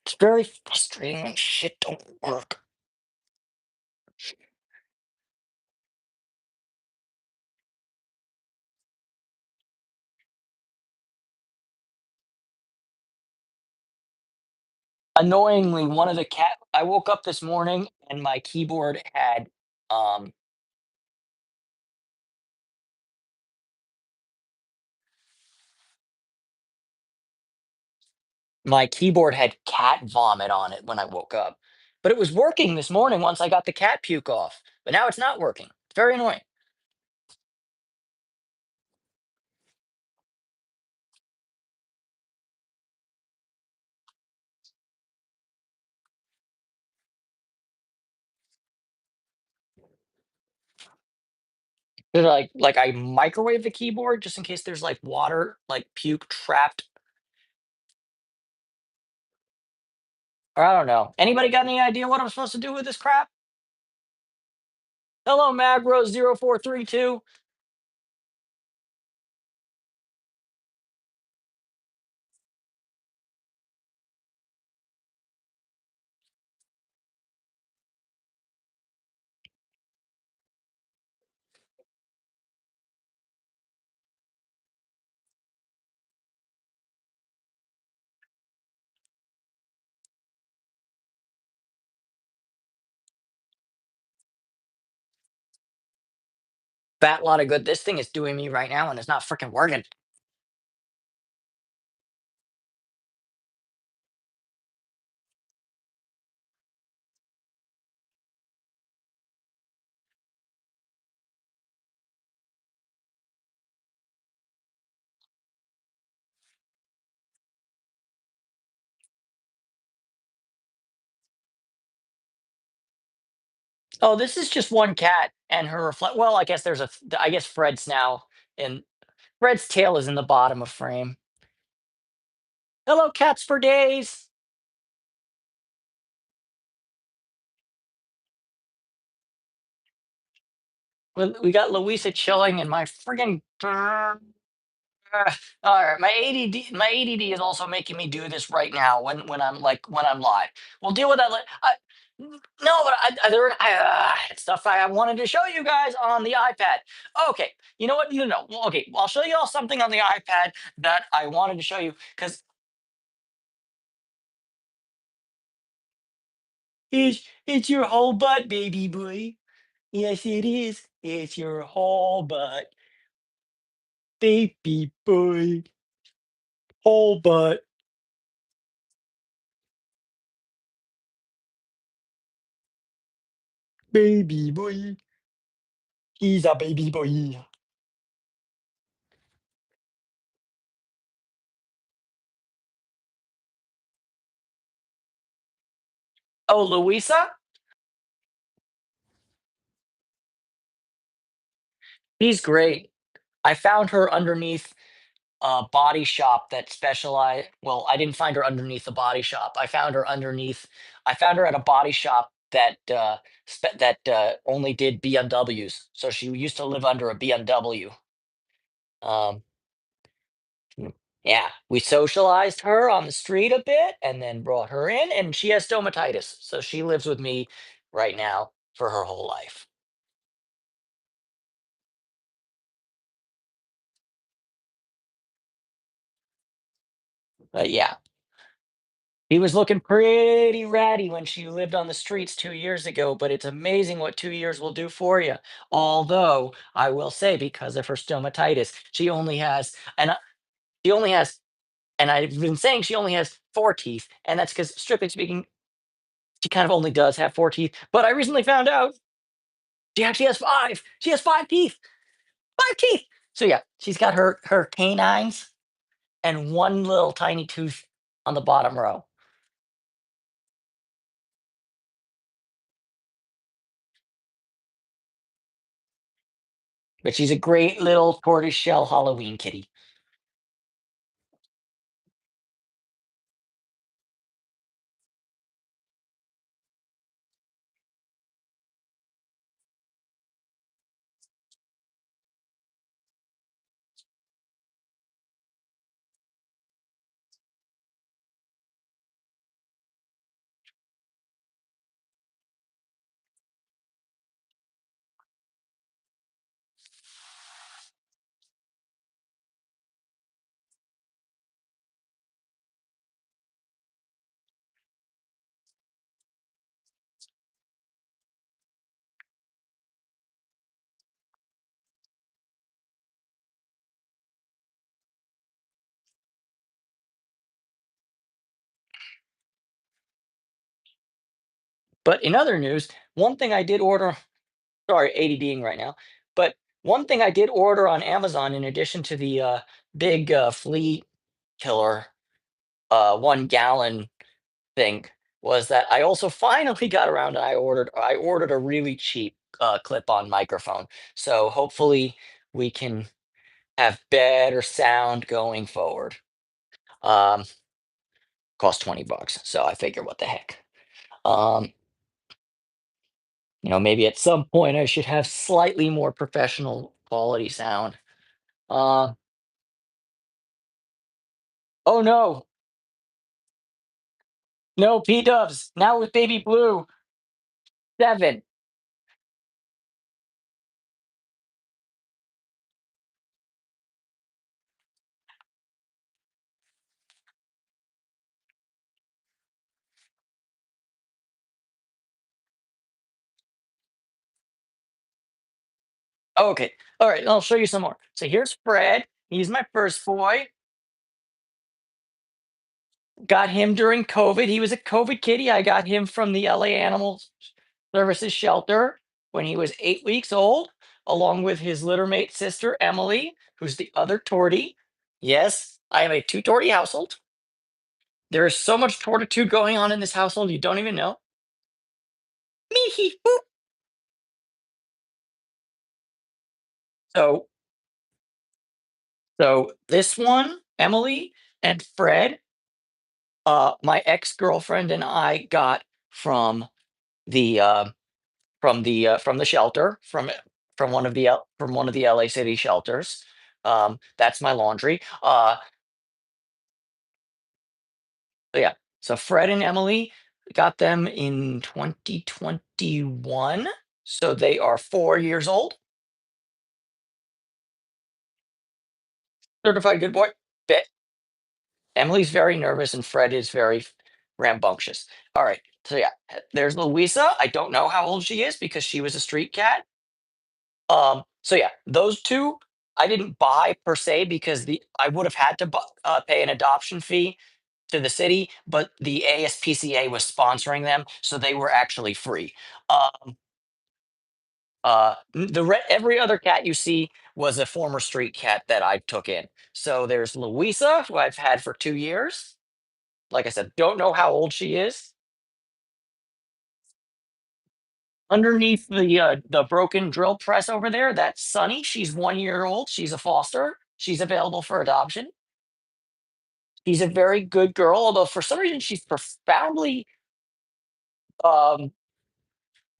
It's very frustrating when shit don't work. Annoyingly, one of the cat I woke up this morning and my keyboard had cat vomit on it when I woke up. But it was working this morning once I got the cat puke off. But now it's not working. It's very annoying. Should I microwave the keyboard just in case there's like water, like puke trapped? Or I don't know. Anybody got any idea what I'm supposed to do with this crap? Hello, Magro0432. Fat lot of good this thing is doing me right now, and it's not freaking working. Oh, this is just one cat and her reflect. Well, I guess I guess Fred's now in. Fred's tail is in the bottom of frame. Hello, cats for days. We got Louisa chilling, and my friggin' all right, my ADD is also making me do this right now when I'm live. We'll deal with that. No, but it's stuff I wanted to show you guys on the iPad. Okay, you know what? No. Well, okay, well, I'll show you all something on the iPad that I wanted to show you because it's your whole butt, baby boy. Yes, it is. It's your whole butt, baby boy. Whole butt, baby boy. He's a baby boy. Oh, Louisa? She's great. I found her underneath a body shop that specialized. Well, I didn't find her underneath the body shop. I found her at a body shop that only did BMWs. So she used to live under a BMW. Um, yeah, we socialized her on the street a bit and then brought her in, and she has stomatitis. So she lives with me right now for her whole life. But yeah, he was looking pretty ratty when she lived on the streets 2 years ago, but it's amazing what 2 years will do for you. Although I will say, because of her stomatitis, she only has, and I've been saying she only has 4 teeth, and that's because, strictly speaking, she kind of only does have 4 teeth. But I recently found out she actually has five. She has 5 teeth. 5 teeth. So yeah, she's got her canines and one little tiny tooth on the bottom row. But she's a great little tortoiseshell Halloween kitty. But in other news, one thing I did order, sorry, ADDing right now, but one thing I did order on Amazon in addition to the big flea killer 1 gallon thing was that I also finally got around and I ordered a really cheap clip-on microphone. So hopefully we can have better sound going forward. Um, Cost $20, so I figure what the heck. Um, maybe at some point I should have slightly more professional quality sound. Uh, oh no, no P-dubs. Now with baby blue. 7. Okay. All right. I'll show you some more. So here's Fred. He's my first boy. Got him during COVID. He was a COVID kitty. I got him from the LA Animal Services shelter when he was 8 weeks old, along with his littermate sister, Emily, who's the other tortie. Yes, I have a two tortie household. There is so much tortitude going on in this household, you don't even know. Me, boop. So, so this one, Emily and Fred, my ex-girlfriend and I got from the from the shelter from one of the LA City shelters. That's my laundry. So yeah. So Fred and Emily got them in 2021. So they are 4 years old. Certified good boy. Bet Emily's very nervous and Fred is very rambunctious. All right. So yeah, there's Louisa. I don't know how old she is because she was a street cat. So yeah, those two I didn't buy per se because the I would have had to pay an adoption fee to the city, but the ASPCA was sponsoring them, so they were actually free. Um, every other cat you see was a former street cat that I took in. So there's Louisa, who I've had for 2 years. Like I said, don't know how old she is. Underneath the broken drill press over there, that's Sunny. She's 1 year old. She's a foster. She's available for adoption. She's a very good girl, although for some reason she's um,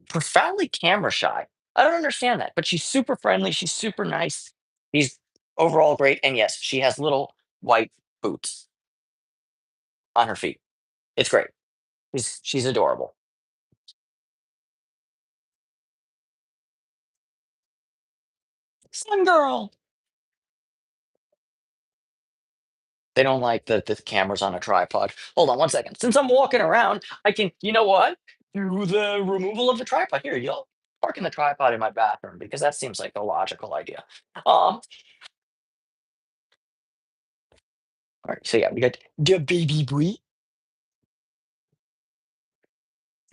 profoundly camera shy. I don't understand that, but she's super friendly. She's super nice. She's overall great. And yes, she has little white boots on her feet. It's great. She's adorable. Sun girl. They don't like the cameras on a tripod. Hold on one second. Since I'm walking around, I can, you know what? Do the removal of the tripod. Here, you'll park in the tripod in my bathroom because that seems like a logical idea. All right, so yeah, we got the baby boy.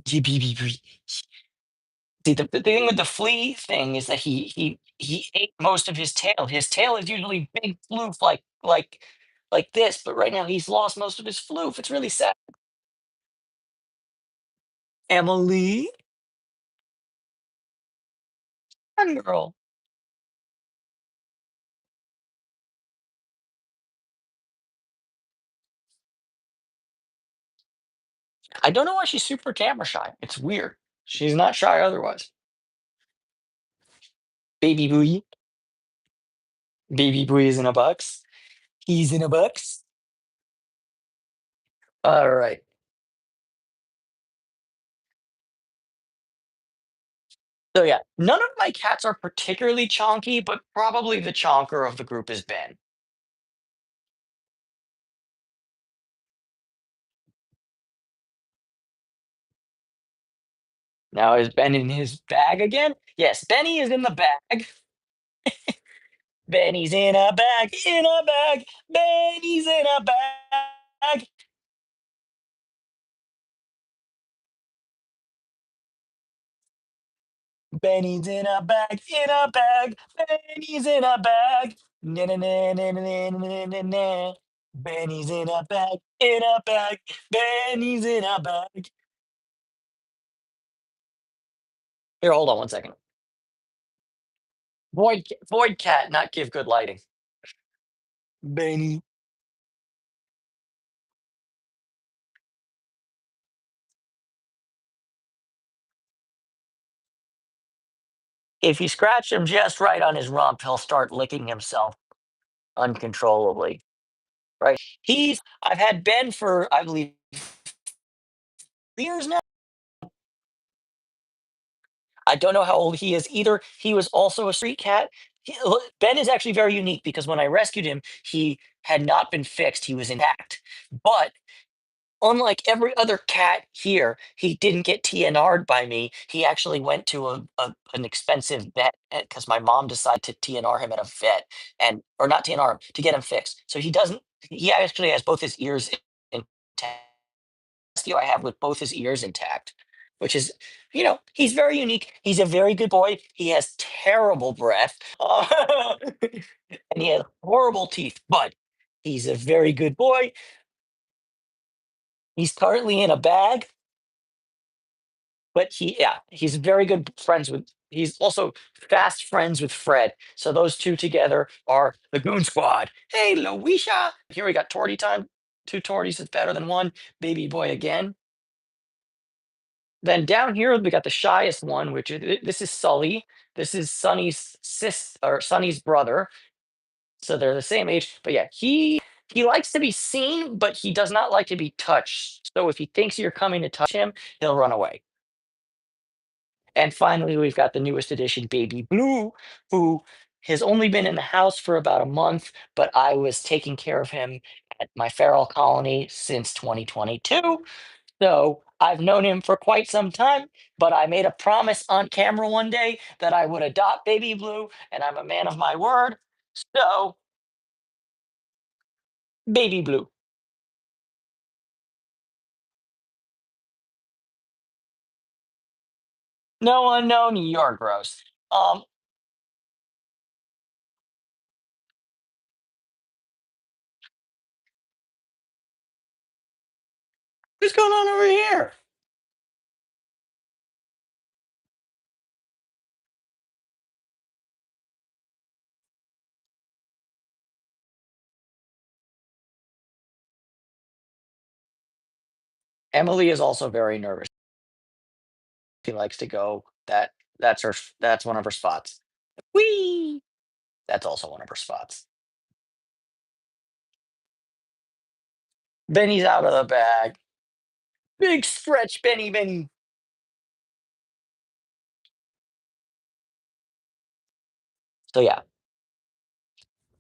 The baby boy. See, the thing with the flea thing is that he ate most of his tail. His tail is usually big floof like this, but right now he's lost most of his floof. It's really sad. Emily, fun girl. I don't know why she's super camera shy. It's weird. She's not shy otherwise. Baby boy. Baby boy is in a box. He's in a box. All right. So yeah, none of my cats are particularly chonky, but probably the chonker of the group is Ben. Now is Ben in his bag again? Yes, Benny is in the bag. Benny's in a bag, in a bag. Benny's in a bag. Benny's in a bag, in a bag. Benny's in a bag. Na na na na na na na na. Benny's in a bag, in a bag. Benny's in a bag. Here, hold on one second. Void cat, not give good lighting. Benny. If you scratch him just right on his rump, he'll start licking himself uncontrollably. Right? I've had Ben for, I believe, years now. I don't know how old he is either. He was also a street cat. Ben is actually very unique because when I rescued him, he had not been fixed. He was intact. But unlike every other cat here, he didn't get TNR'd by me. He actually went to an expensive vet because my mom decided to TNR him at a vet and or not TNR him to get him fixed. So he doesn't. He actually has both his ears intact. I have with both his ears intact, which is, he's very unique. He's a very good boy. He has terrible breath, and he has horrible teeth, but he's a very good boy. He's currently in a bag, but he's very good friends with. He's also fast friends with Fred. So those two together are the Goon Squad. Hey, Louisa. Here we got Torty time. Two Torties is better than one. Baby boy again. Then down here we got the shyest one, which is this is Sully. This is Sonny's Sonny's brother. So they're the same age. But yeah, he likes to be seen, but he does not like to be touched. So if he thinks you're coming to touch him, he'll run away. And finally, we've got the newest addition, Baby Blue, who has only been in the house for about a month, but I was taking care of him at my feral colony since 2022. So I've known him for quite some time, but I made a promise on camera one day that I would adopt Baby Blue, and I'm a man of my word. So, Baby Blue. No unknown, you're gross. What's going on over here? Emily is also very nervous. She likes to go. That's one of her spots. Whee! That's also one of her spots. Benny's out of the bag. Big stretch, Benny. So yeah,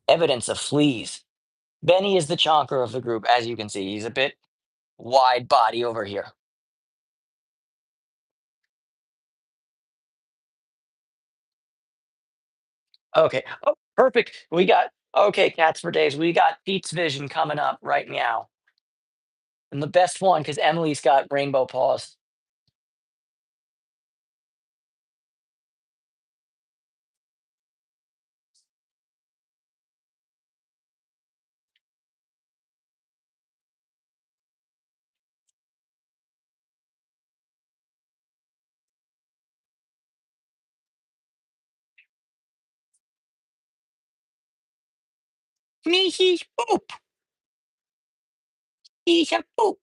evidence of fleas. Benny is the chonker of the group, as you can see. He's a bit wide body over here. Okay. Oh, perfect. Okay, cats for days. We got Pete's Vision coming up right now. And the best one because Emily's got rainbow paws. Me, he's poop. He's a poop.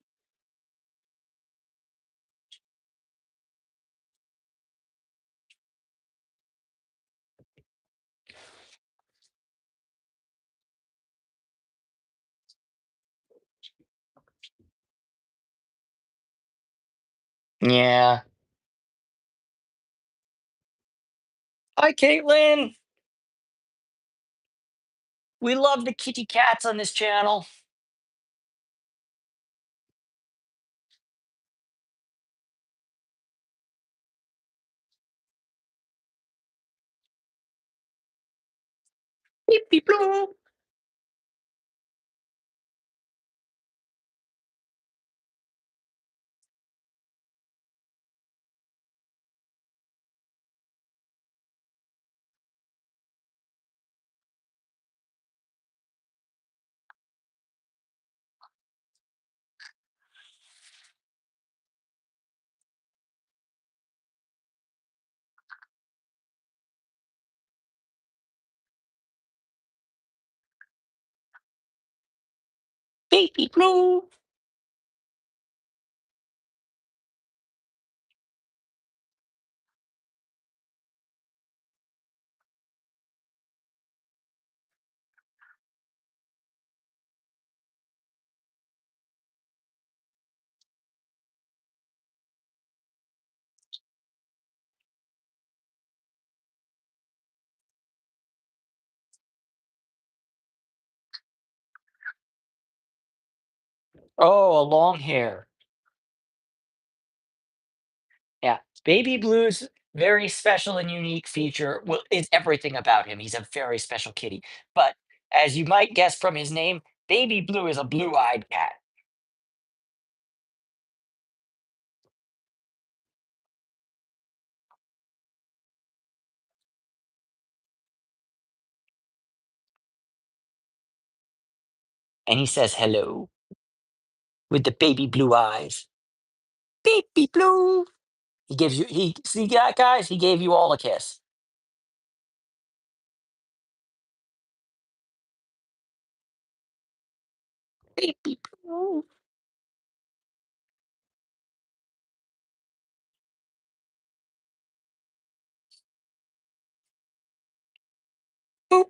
Yeah. Hi, Caitlin. We love the kitty cats on this channel. Beep, beep, blue. Baby Blue. Oh, a long hair. Yeah. Baby Blue's very special and unique feature is everything about him. He's a very special kitty. But as you might guess from his name, Baby Blue is a blue-eyed cat. And he says hello with the baby blue eyes. Baby Blue. He gives you, he see that, guys? He gave you all a kiss. Baby Blue. Boop.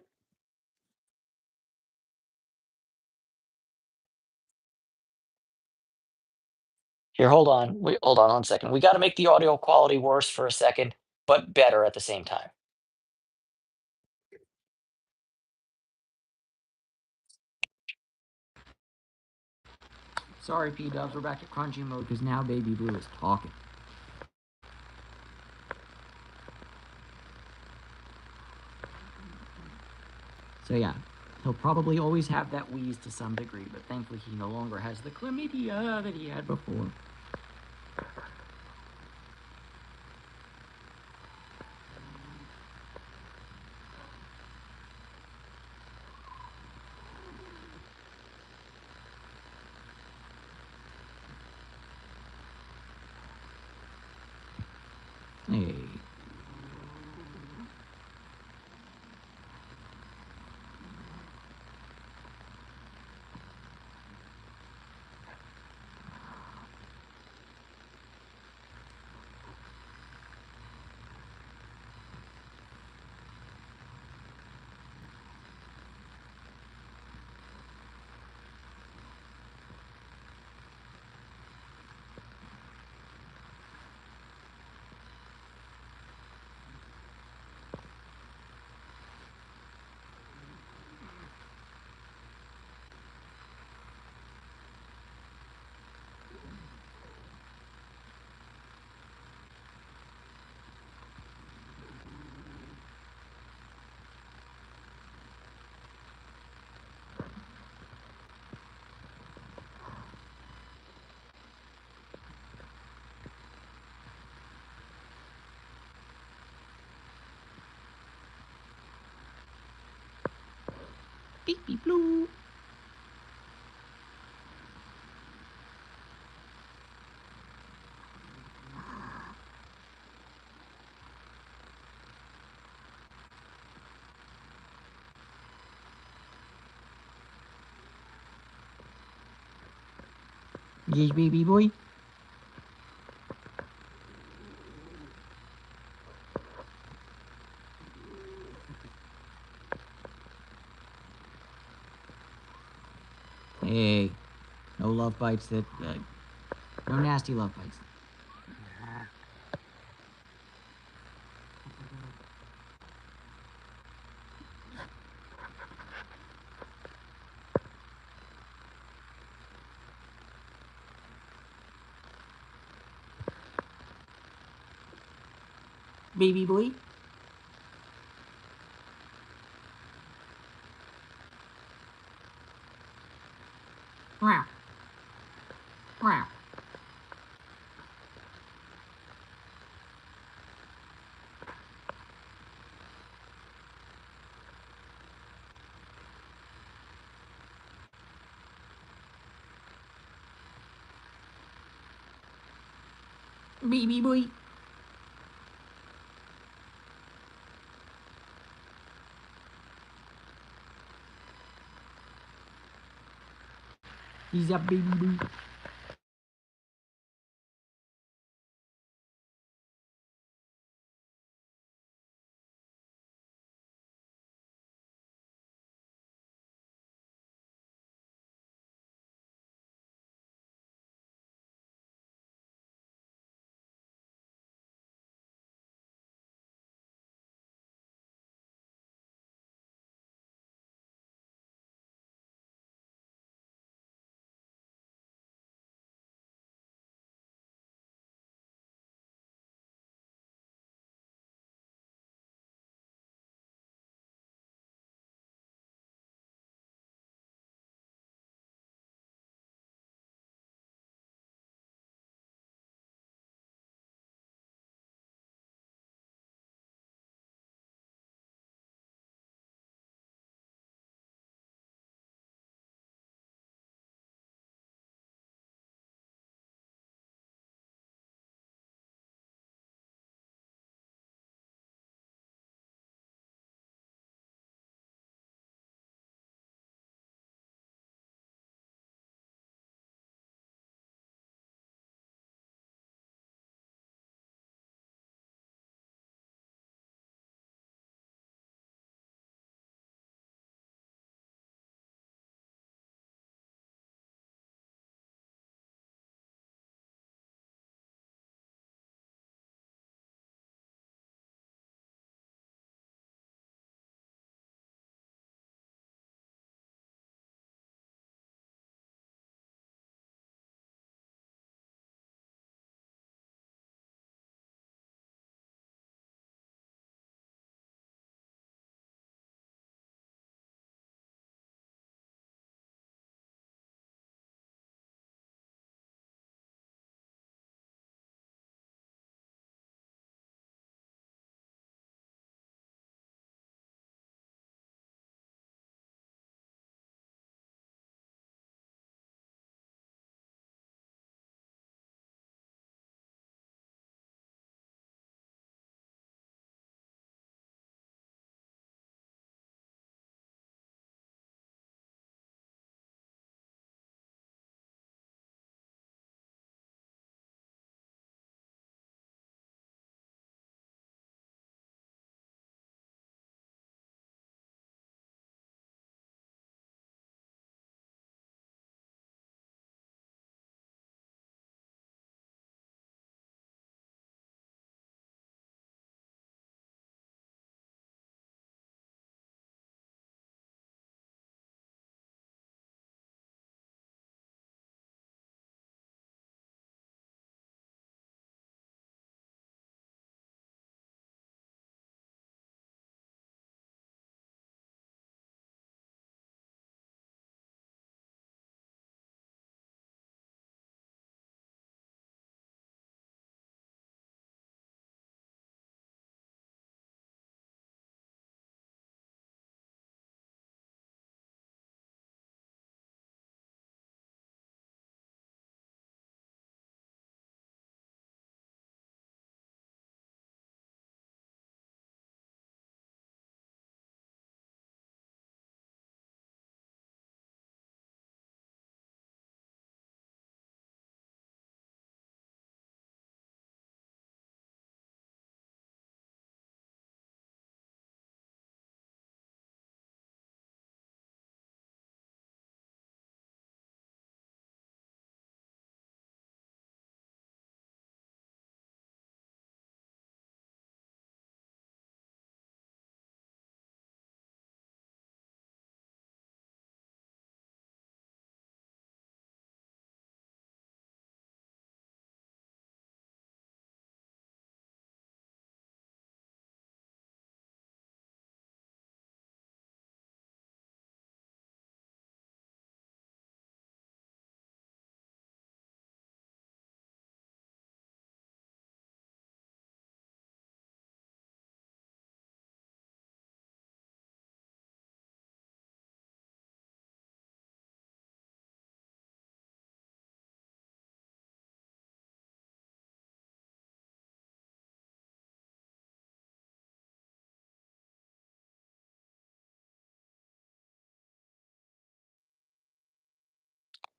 Here, hold on. Wait, hold on 1 second. We got to make the audio quality worse for a second, but better at the same time. Sorry, P-Dubs, we're back to crunchy mode because now Baby Blue is talking. So yeah, he'll probably always have that wheeze to some degree, but thankfully he no longer has the chlamydia that he had before. Hey. Baby Blue. Yes, baby boy. Hey, no love bites that, no nasty love bites. Baby boy. Wow. Wow. Baby boy. He's a baby boo.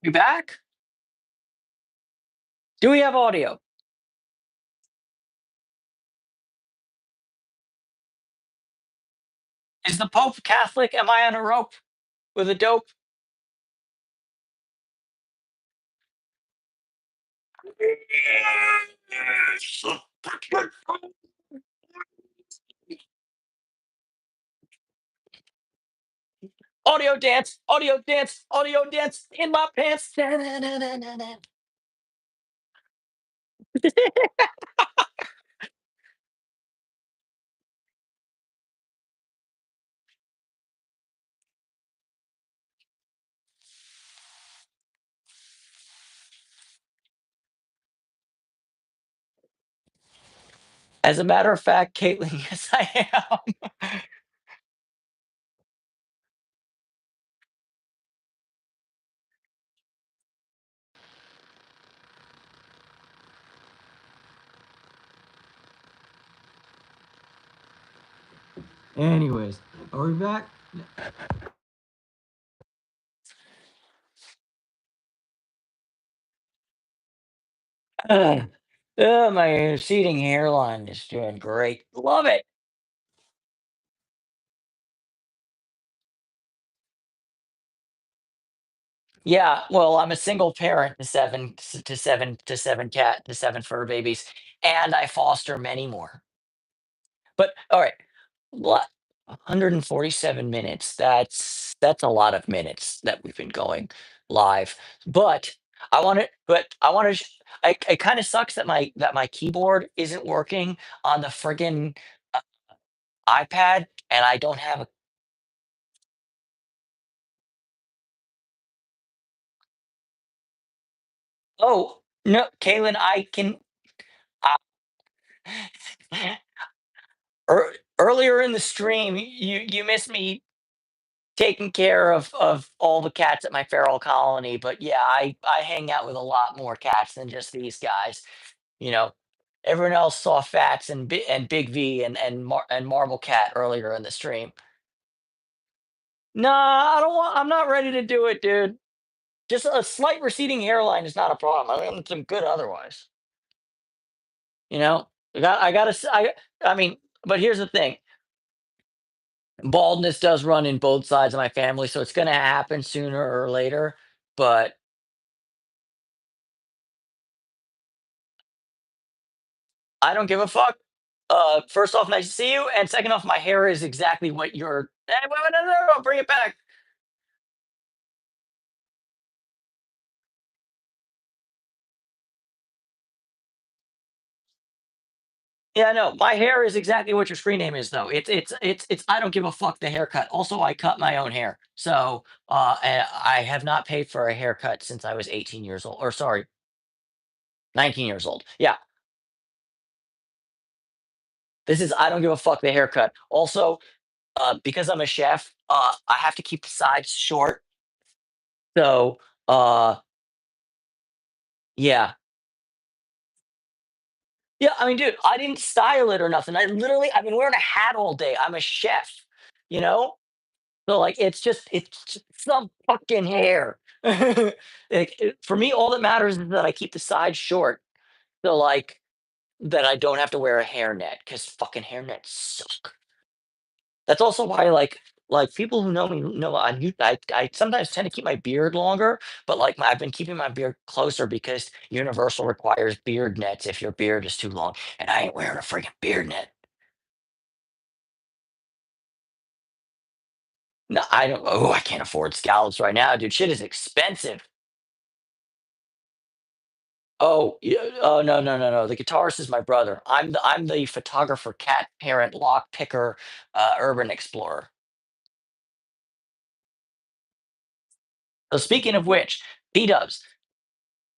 You back? Do we have audio? Is the Pope Catholic? Am I on a rope with a dope? Audio dance, audio dance, audio dance in my pants. As a matter of fact, Caitlin, yes, I am. Anyways, are we back? My receding hairline is doing great. Love it. Yeah, well, I'm a single parent to seven fur babies, and I foster many more. But all right, what 147 minutes. That's a lot of minutes that we've been going live. But I want to it kind of sucks that my keyboard isn't working on the friggin' uh, iPad and I don't have a Oh, no, Kaylin, I can earlier in the stream, you missed me taking care of all the cats at my feral colony, but yeah, I hang out with a lot more cats than just these guys. You know, everyone else saw Fats and Big V and Marble Cat earlier in the stream. Nah, I don't want. I'm not ready to do it, dude. Just a slight receding hairline is not a problem. I mean, I'm good otherwise. You know, I gotta. I mean, but here's the thing: baldness does run in both sides of my family, so it's gonna happen sooner or later. But I don't give a fuck. First off, nice to see you, and second off, my hair is exactly what you're. No, bring it back. Yeah, no, my hair is exactly what your screen name is, though. It's. I don't give a fuck the haircut. Also, I cut my own hair, so I have not paid for a haircut since I was 18 years old, or sorry, 19 years old. Yeah, this is. I don't give a fuck the haircut. Also, because I'm a chef, I have to keep the sides short. So, uh, yeah, yeah. I mean, dude, I didn't style it or nothing. I've been wearing a hat all day. I'm a chef, you know. So, like, it's just some fucking hair. For me, all that matters is that I keep the sides short, so, like, that I don't have to wear a hairnet because fucking hairnets suck. That's also why, people who know me know I sometimes tend to keep my beard longer, but, I've been keeping my beard closer because Universal requires beard nets if your beard is too long, and I ain't wearing a freaking beard net. No, I don't I can't afford scallops right now, dude, shit is expensive. Oh, yeah, oh, no, no, no, no, the guitarist is my brother. I'm the photographer, cat parent, lock picker, urban explorer. So speaking of which, P-dubs,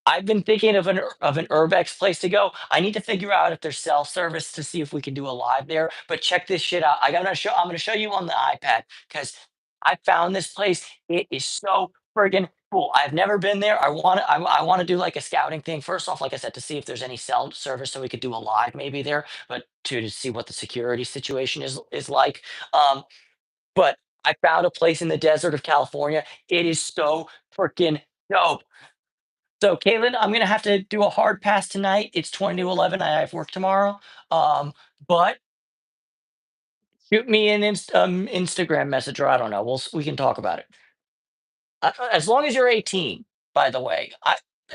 I've been thinking of an urbex place to go. I need to figure out if there's cell service to see if we can do a live there, but check this shit out. I'm gonna show you on the iPad because I found this place. It is so friggin' cool. I've never been there. I wanna do, like, a scouting thing. First off, like I said, to see if there's any cell service so we could do a live maybe there, but to see what the security situation is like. But I found a place in the desert of California. It is so freaking Dope. So, Caitlin, I'm gonna have to do a hard pass tonight. It's 20 to 11. I have work tomorrow. But shoot me an Instagram message, or I don't know. We can talk about it. As long as you're 18, by the way.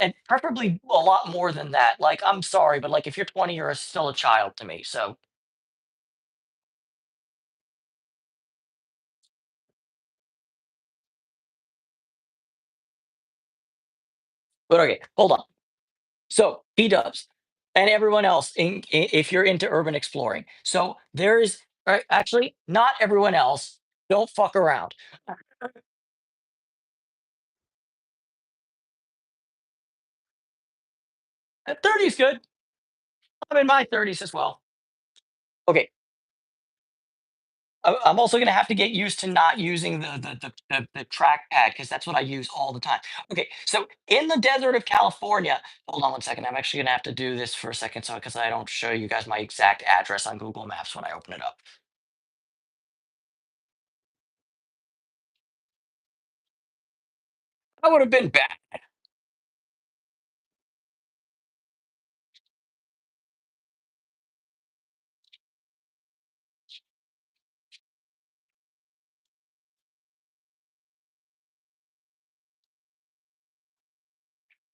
And preferably a lot more than that. Like, I'm sorry, but like if you're 20, you're still a child to me. So, but okay, hold on. So, P-dubs and everyone else, if you're into urban exploring. So, there's actually not everyone else. Don't fuck around. 30 is good. I'm in my 30s as well. Okay. I'm also going to have to get used to not using the trackpad because that's what I use all the time. Okay, so in the desert of California, hold on one second. I'm actually going to have to do this for a second, so because I don't show you guys my exact address on Google Maps when I open it up. That would have been bad.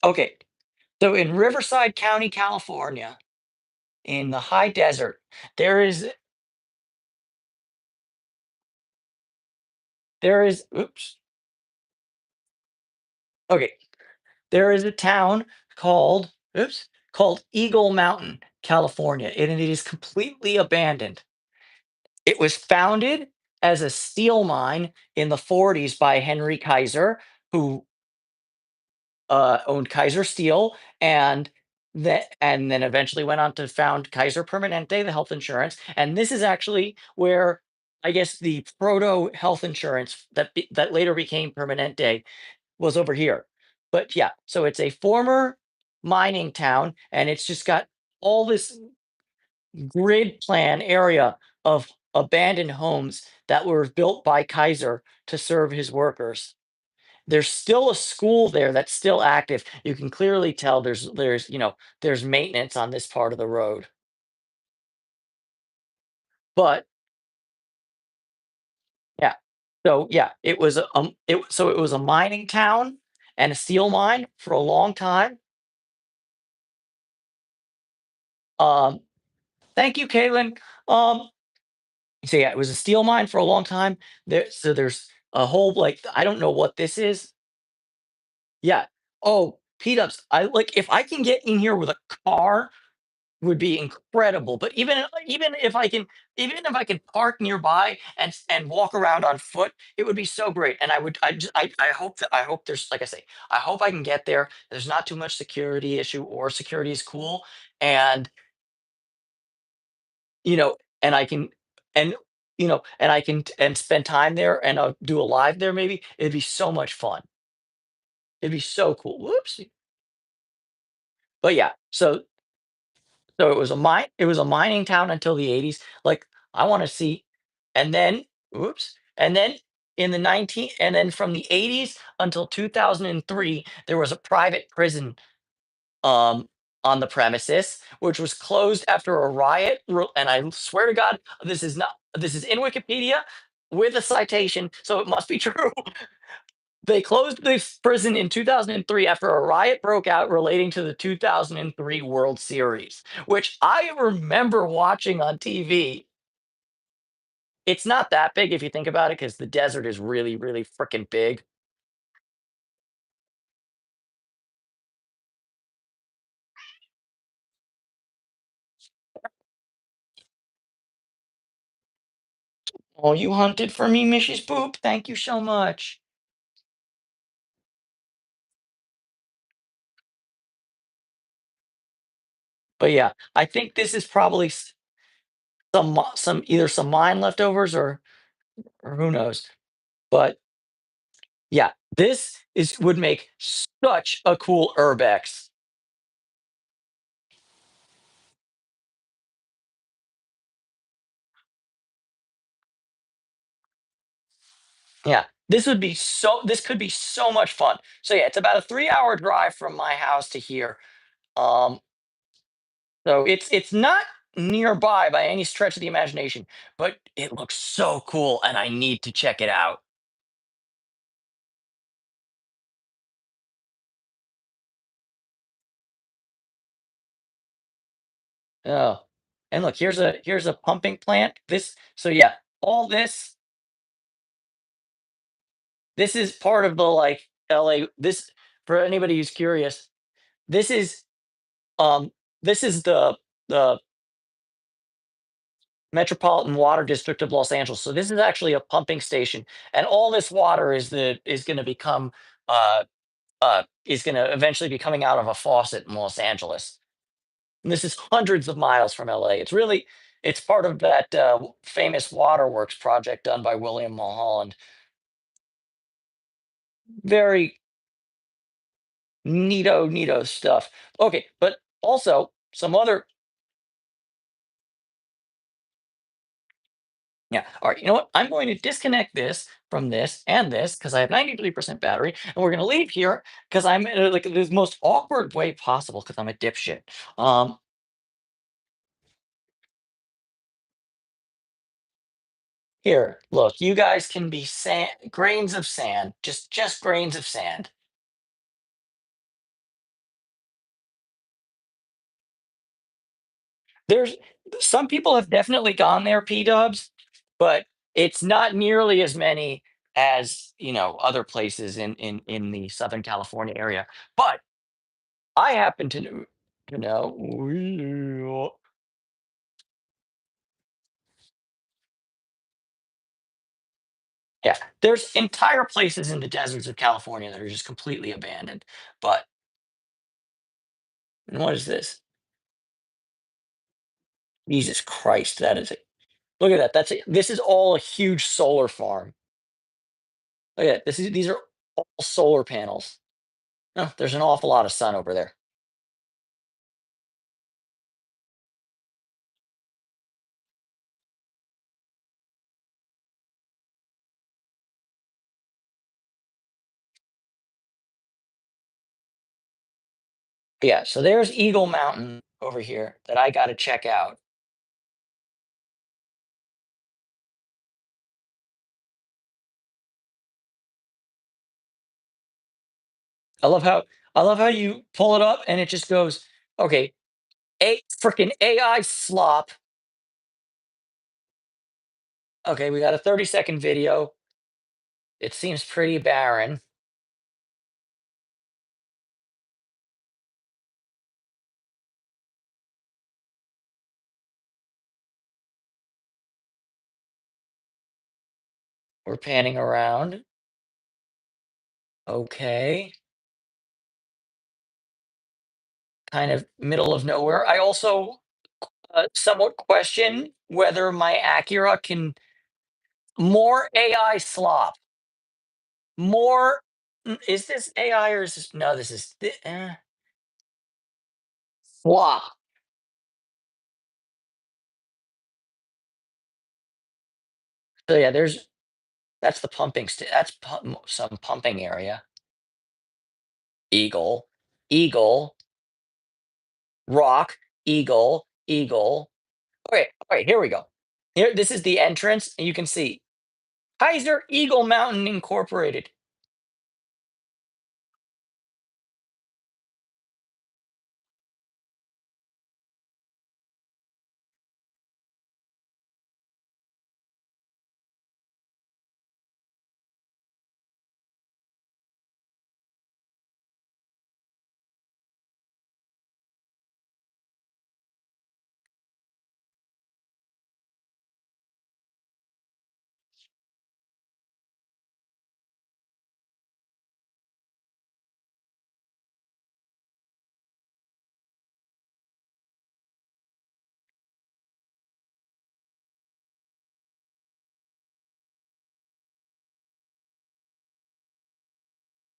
Okay, so in Riverside County, California, in the high desert, there is oops. Okay, there is a town called called Eagle Mountain, California, and it is completely abandoned. It was founded as a steel mine in the 40s by Henry Kaiser, who owned Kaiser Steel, and then eventually went on to found Kaiser Permanente, the health insurance. And this is actually where I guess the proto health insurance that later became Permanente was over here. But yeah, so it's a former mining town, and it's just got all this grid plan area of abandoned homes that were built by Kaiser to serve his workers. There's still a school there that's still active. You can clearly tell there's maintenance on this part of the road. But yeah. So yeah, it was a mining town and a steel mine for a long time. Um Thank you, Caitlin. Um so yeah, it was a steel mine for a long time. There's a whole like I don't know what this is. Yeah. Oh, P-dubs. I like if I can get in here with a car would be incredible. But even if I can park nearby and walk around on foot, it would be so great. And I hope there's like I say, I hope I can get there. There's not too much security issue or security is cool. And you know, and I can and and I can and spend time there and I'll do a live there maybe. It'd be so much fun. It'd be so cool. Whoops. But yeah, so it was a mining town until the 80s. Like, I wanna see and then and then and then from the 80s until 2003, there was a private prison, um, on the premises, which was closed after a riot, and I swear to God, this is in Wikipedia with a citation, so it must be true. They closed this prison in 2003 after a riot broke out relating to the 2003 World Series, which I remember watching on TV. It's not that big if you think about it, because the desert is really, really freaking big. Oh, you hunted for me, Mrs. Boop. Thank you so much. But yeah, I think this is probably some either some mine leftovers or who knows. But yeah, this is would make such a cool urbex. Yeah. this could be so much fun. So yeah, it's about a 3-hour drive from my house to here. Um, so it's not nearby by any stretch of the imagination, but it looks so cool and I need to check it out. Oh. And look, here's a pumping plant. So yeah, all this is part of the like LA this for anybody who's curious. This is um this is the Metropolitan Water District of Los Angeles. So this is actually a pumping station, and all this water is going to become is going to eventually be coming out of a faucet in Los Angeles. And this is hundreds of miles from LA. It's part of that famous waterworks project done by William Mulholland. Very neato stuff. Okay, but also some other. Yeah. All right. You know what? I'm going to disconnect this from this and this because I have 93% battery, and we're going to leave here because I'm in like the most awkward way possible because I'm a dipshit. Um, Here, look, you guys can be grains of sand, just grains of sand. There's some people have definitely gone there, P Dubs, but it's not nearly as many as other places in the Southern California area. But I happen to know. Yeah, there's entire places in the deserts of California that are just completely abandoned. But and what is this? Jesus Christ, that is it. Look at that. This is all a huge solar farm. Look at that. These are all solar panels. Oh, there's an awful lot of sun over there. Yeah, so there's Eagle Mountain over here that I got to check out. I love how I love how you pull it up and it just goes, okay, a freaking AI slop. Okay, we got a 30-second video. It seems pretty barren. We're panning around. Okay. Kind of middle of nowhere. I also somewhat question whether my Acura can more AI slop. More is this AI or is this no, this is slop. So yeah, that's the pumping that's some pumping area. Eagle, eagle, rock, eagle, eagle. Okay, here we go. Here, this is the entrance, and you can see Kaiser Eagle Mountain Incorporated.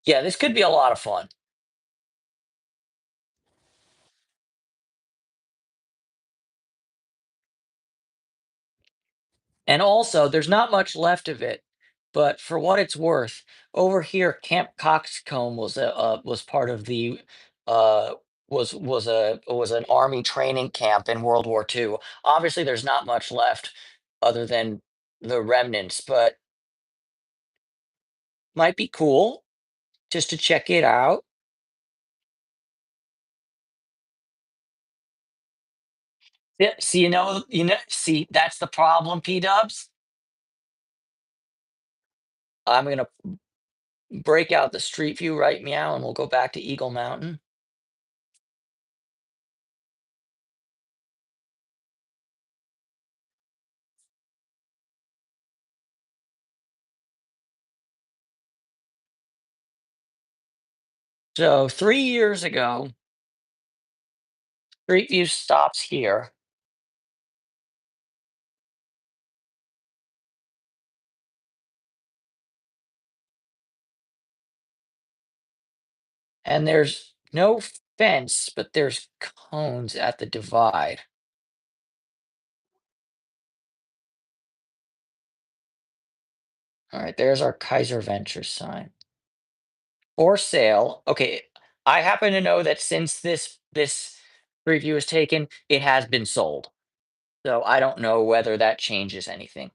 Yeah, this could be a lot of fun. And also, there's not much left of it. But for what it's worth, over here, Camp Coxcomb was part of the uh, was an army training camp in World War II. Obviously, there's not much left other than the remnants, but might be cool just to check it out. Yeah, see, see, that's the problem, P Dubs. I'm gonna break out the Street View right meow, and we'll go back to Eagle Mountain. So 3 years ago, Street View stops here, and there's no fence, but there's cones at the divide. All right, there's our Kaiser Ventures sign. For sale. Okay, I happen to know that since this review is taken, it has been sold. So I don't know whether that changes anything.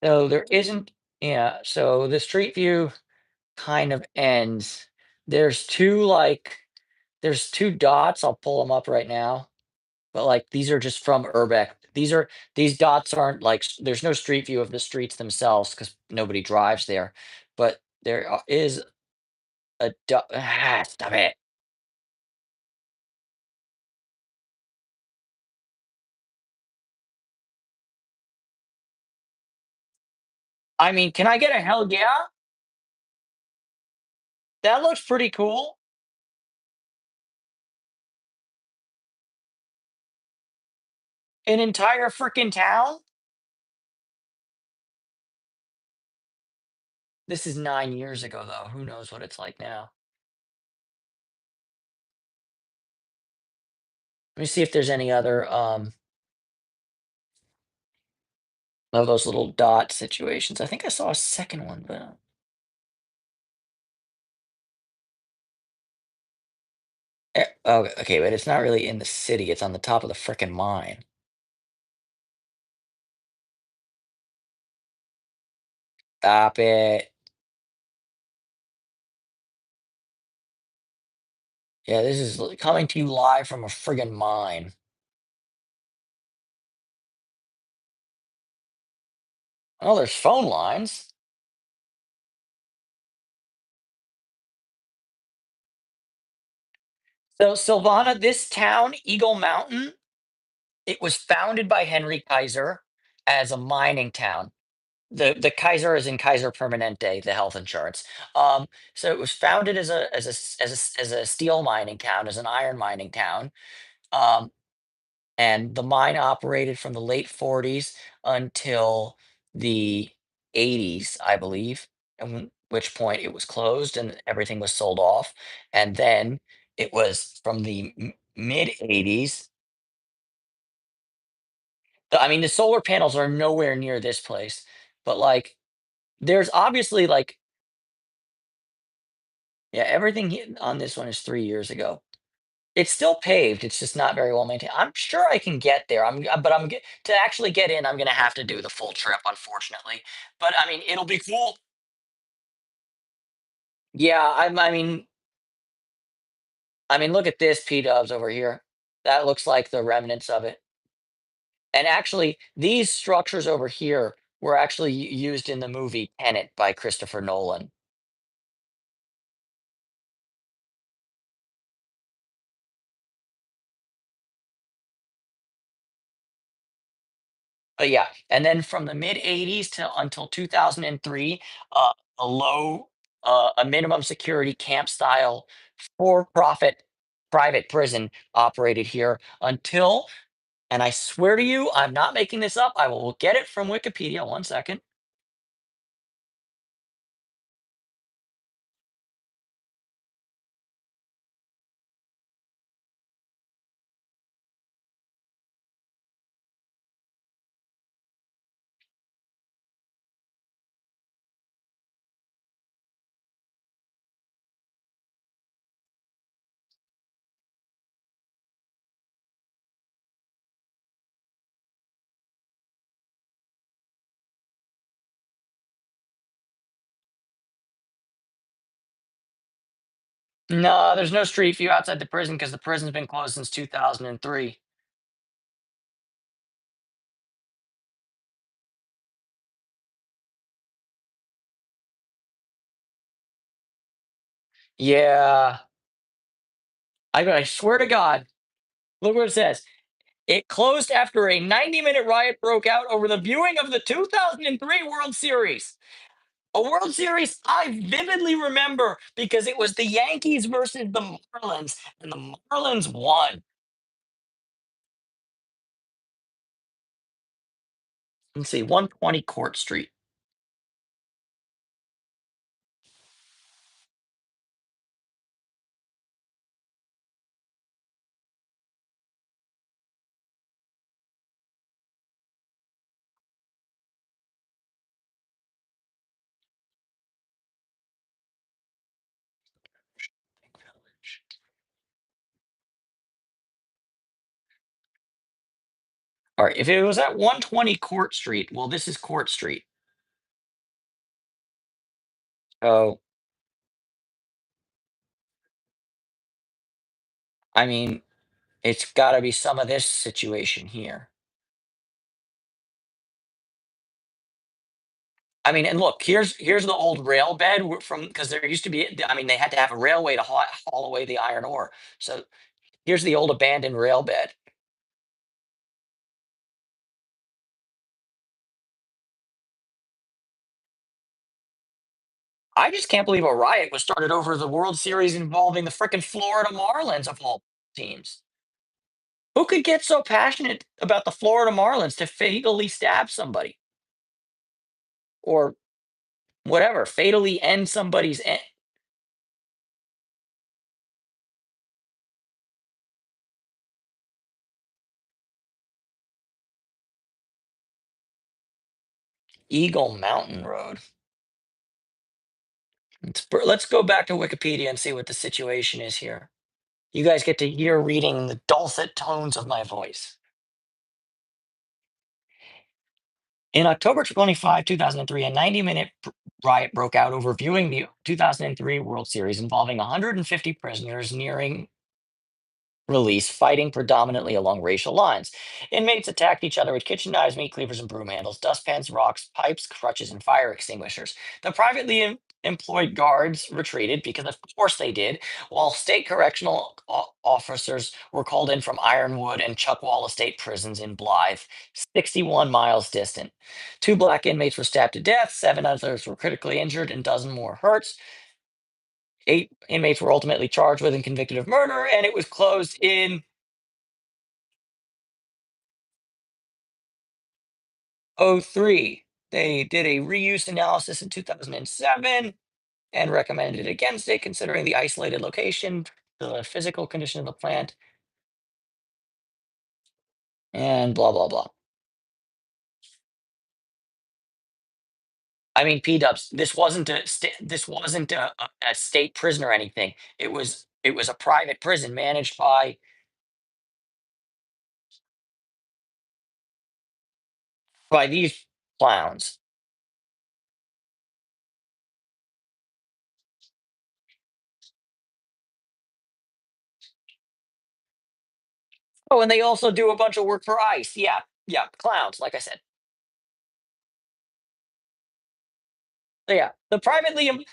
So there isn't, yeah, so the street view kind of ends. There's there's two dots. I'll pull them up right now. But like these are just from Urbex. These dots aren't like there's no street view of the streets themselves because nobody drives there. But is a dot. Stop it. I mean, can I get a hell yeah? That looks pretty cool. An entire freaking town? This is 9 years ago, though. Who knows what it's like now? Let me see if there's any other of those little dot situations. I think I saw a second one, but oh, okay, but it's not really in the city. It's on the top of the freaking mine. Stop it. Yeah, this is coming to you live from a friggin' mine. Oh, there's phone lines. So, Silvana, this town, Eagle Mountain, it was founded by Henry Kaiser as a mining town. The Kaiser is in Kaiser Permanente, the health insurance. So it was founded as a steel mining town, as an iron mining town. Um, and the mine operated from the late 40s until the 80s, I believe, which point it was closed and everything was sold off. And then it was from the mid 80s. I mean, the solar panels are nowhere near this place, but like, there's obviously like, yeah, everything on this one is 3 years ago. It's still paved. It's just not very well maintained. I'm sure I can get there. But to actually get in, I'm gonna have to do the full trip, unfortunately. But I mean, it'll be cool. Yeah, I mean, look at this P Dubs over here. That looks like the remnants of it. And actually, these structures over here were actually used in the movie Tenet by Christopher Nolan. But yeah, and then from the mid 80s to until 2003, a minimum security camp style for profit private prison operated here until And I swear to you, I'm not making this up. I will get it from Wikipedia. 1 second. No, there's no street view outside the prison because the prison's been closed since 2003. Yeah. I swear to God. Look what it says. It closed after a 90-minute riot broke out over the viewing of the 2003 World Series. A World Series I vividly remember because it was the Yankees versus the Marlins, and the Marlins won. Let's see, 120 Court Street. All right, if it was at 120 Court Street, well, this is Court Street. Oh, I mean, it's got to be some of this situation here. I mean, and look, here's the old rail bed from because there used to be. I mean, they had to have a railway to haul away the iron ore. So here's the old abandoned rail bed. I just can't believe a riot was started over the World Series involving the frickin' Florida Marlins of all teams. Who could get so passionate about the Florida Marlins to fatally stab somebody or whatever, fatally end somebody's Eagle Mountain Road? Let's go back to Wikipedia and see what the situation is here. You guys get to hear reading the dulcet tones of my voice. In October 25, 2003, a 90-minute riot broke out over viewing the 2003 World Series involving 150 prisoners nearing release, fighting predominantly along racial lines. Inmates attacked each other with kitchen knives, meat cleavers, and broom handles, dustpans, rocks, pipes, crutches, and fire extinguishers. The privately employed guards retreated because, of course, they did, while state correctional officers were called in from Ironwood and Chuckwalla State prisons in Blythe, 61 miles distant. Two black inmates were stabbed to death, seven others were critically injured, and a dozen more hurt. 8 inmates were ultimately charged with and convicted of murder, and it was closed in '03. They did a reuse analysis in 2007 and recommended against it, considering the isolated location, the physical condition of the plant, and blah blah blah. I mean, P Dubs. This wasn't a state prison or anything. It was a private prison managed by these clowns. Oh, and they also do a bunch of work for ICE. Yeah, yeah, clowns. Like I said. So yeah,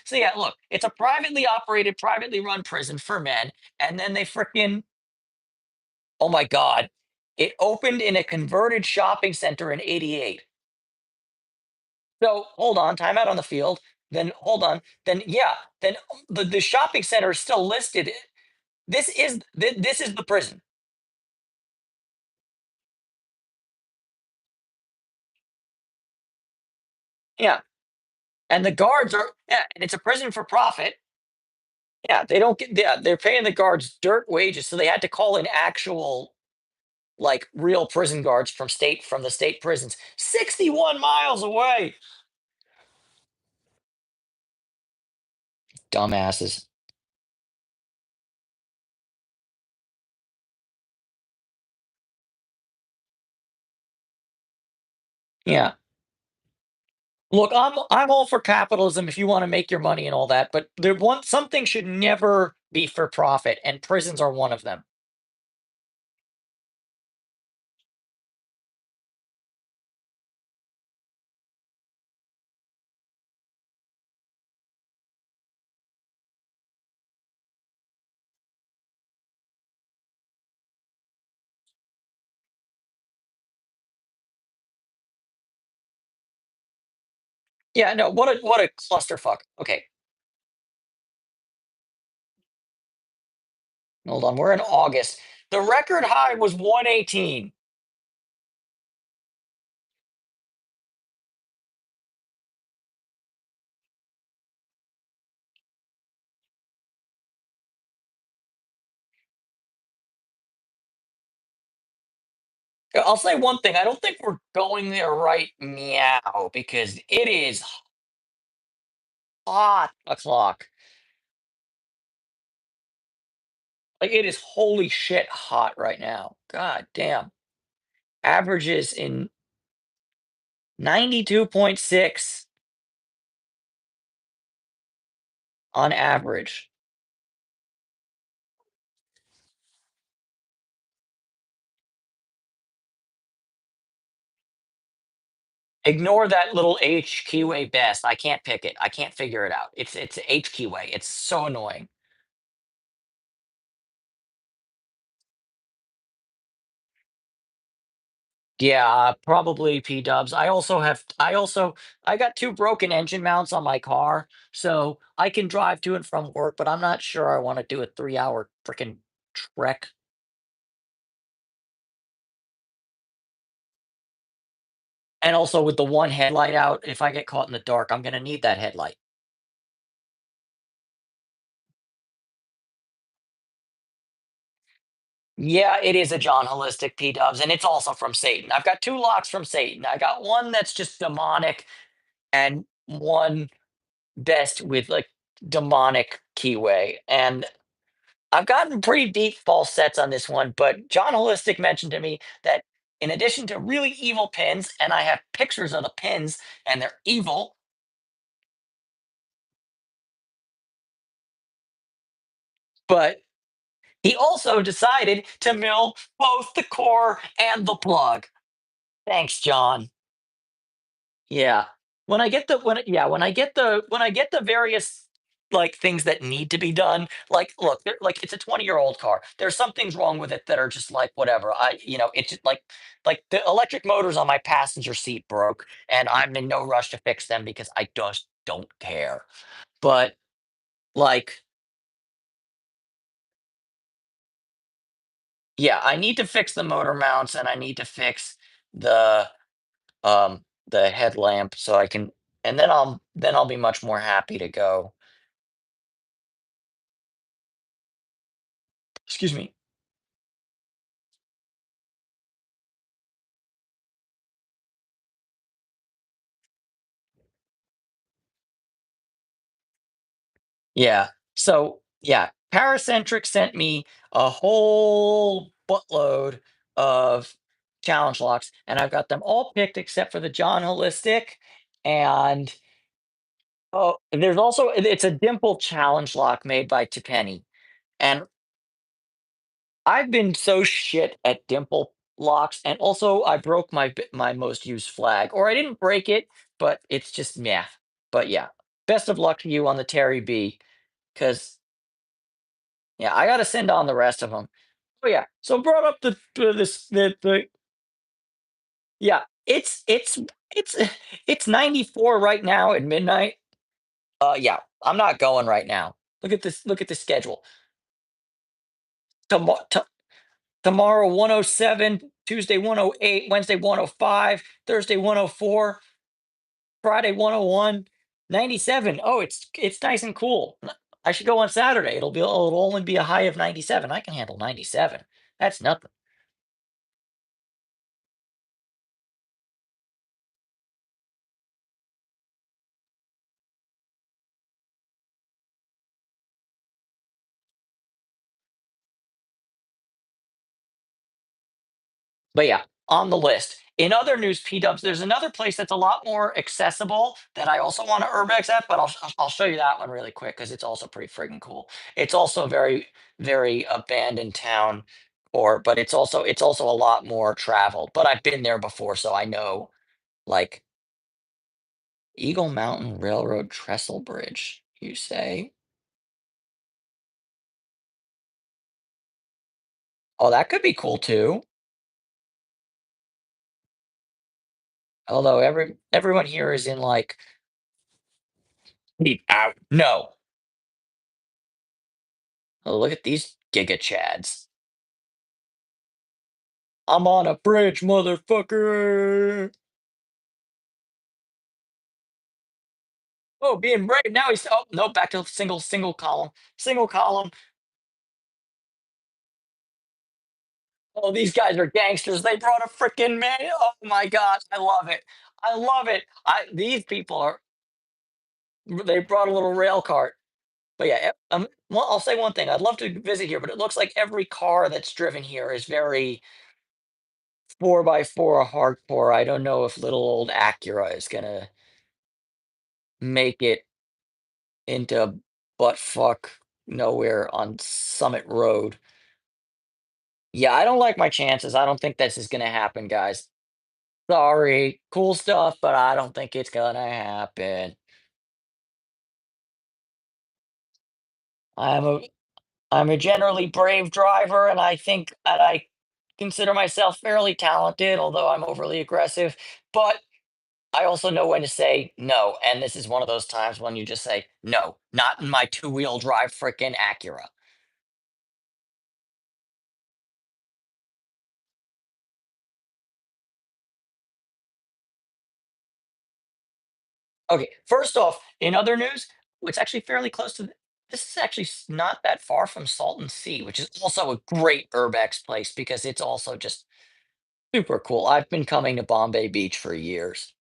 so yeah, look, it's a privately operated, privately run prison for men, and then they freaking, oh my god, it opened in a converted shopping center in '88. So hold on, time out on the field. Then hold on, then yeah, then the shopping center is still listed. This is the prison. Yeah, and the guards are yeah, and it's a prison for profit. Yeah, they don't get yeah, they're paying the guards dirt wages, so they had to call in actual, like, real prison guards from the state prisons, 61 miles away. Dumbasses. Yeah. Look, I'm all for capitalism if you wanna make your money and all that, but something should never be for profit, and prisons are one of them. Yeah, no, what a clusterfuck. Okay, hold on, we're in August. The record high was 118. I'll say one thing, I don't think we're going there right meow because it is hot o'clock. Like, it is holy shit hot right now. God damn. Averages in 92.6 on average. Ignore that little HQA best. I can't pick it. I can't figure it out. It's HQA. It's so annoying. Yeah, probably P dubs. I got two broken engine mounts on my car, so I can drive to and from work, but I'm not sure I want to do a 3 hour freaking trek. And also with the one headlight out, if I get caught in the dark, I'm gonna need that headlight. Yeah, it is a John Holistic P dubs, and it's also from Satan. I've got two locks from Satan. I got one that's just demonic and one best with like demonic keyway. And I've gotten pretty deep false sets on this one, but John Holistic mentioned to me that in addition to really evil pins, and I have pictures of the pins and they're evil, but he also decided to mill both the core and the plug. Thanks, John. Yeah. When I get the various like things that need to be done, like look, like it's a 20-year-old car. There's some things wrong with it that are just like whatever. It's just like the electric motors on my passenger seat broke and I'm in no rush to fix them because I just don't care. But like yeah, I need to fix the motor mounts and I need to fix the the headlamp so I can and then I'll be much more happy to go. Excuse me. Yeah. So, yeah, Paracentric sent me a whole buttload of challenge locks, and I've got them all picked except for the John Holistic. And oh, and there's also it's a dimple challenge lock made by Penny. And I've been so shit at dimple locks, and also I broke my most used flag, or I didn't break it, but it's just meh. But yeah, best of luck to you on the Terry B, because yeah, I gotta send on the rest of them. Oh yeah, so brought up the yeah, it's it's 94 right now at midnight. Yeah, I'm not going right now. Look at this. Look at the schedule. Tomorrow 107, Tuesday 108, Wednesday 105, Thursday 104. Friday 101, 97. Oh, it's nice and cool. I should go on Saturday. It'll only be a high of 97. I can handle 97. That's nothing. But yeah, on the list. In other news, P Dubs, there's another place that's a lot more accessible that I also want to urbex at, but I'll show you that one really quick because it's also pretty friggin' cool. It's also a very abandoned town, or but it's also a lot more traveled. But I've been there before, so I know like Eagle Mountain Railroad Trestle Bridge. You say? Oh, that could be cool too. Although everyone here is in like deep out. No. Oh, look at these Giga Chads. I'm on a bridge, motherfucker. Oh, being brave. Now he's oh no, back to single column. Single column. Oh, these guys are gangsters. They brought a freaking man. Oh my gosh, I love it. I love it. These people are they brought a little rail cart. But yeah, well, I'll say one thing. I'd love to visit here, but it looks like every car that's driven here is very 4x4 hardcore. I don't know if little old Acura is gonna make it into butt fuck nowhere on Summit Road. Yeah, I don't like my chances. I don't think this is gonna happen, guys. Sorry, cool stuff, but I don't think it's gonna happen. I'm a I'm a generally brave driver, and I consider myself fairly talented, although I'm overly aggressive. But I also know when to say no, and this is one of those times when you just say no, not in my two-wheel drive frickin' Acura. Okay, first off, in other news, it's actually fairly close to this is actually not that far from Salton Sea, which is also a great urbex place because it's also just super cool. I've been coming to Bombay Beach for years.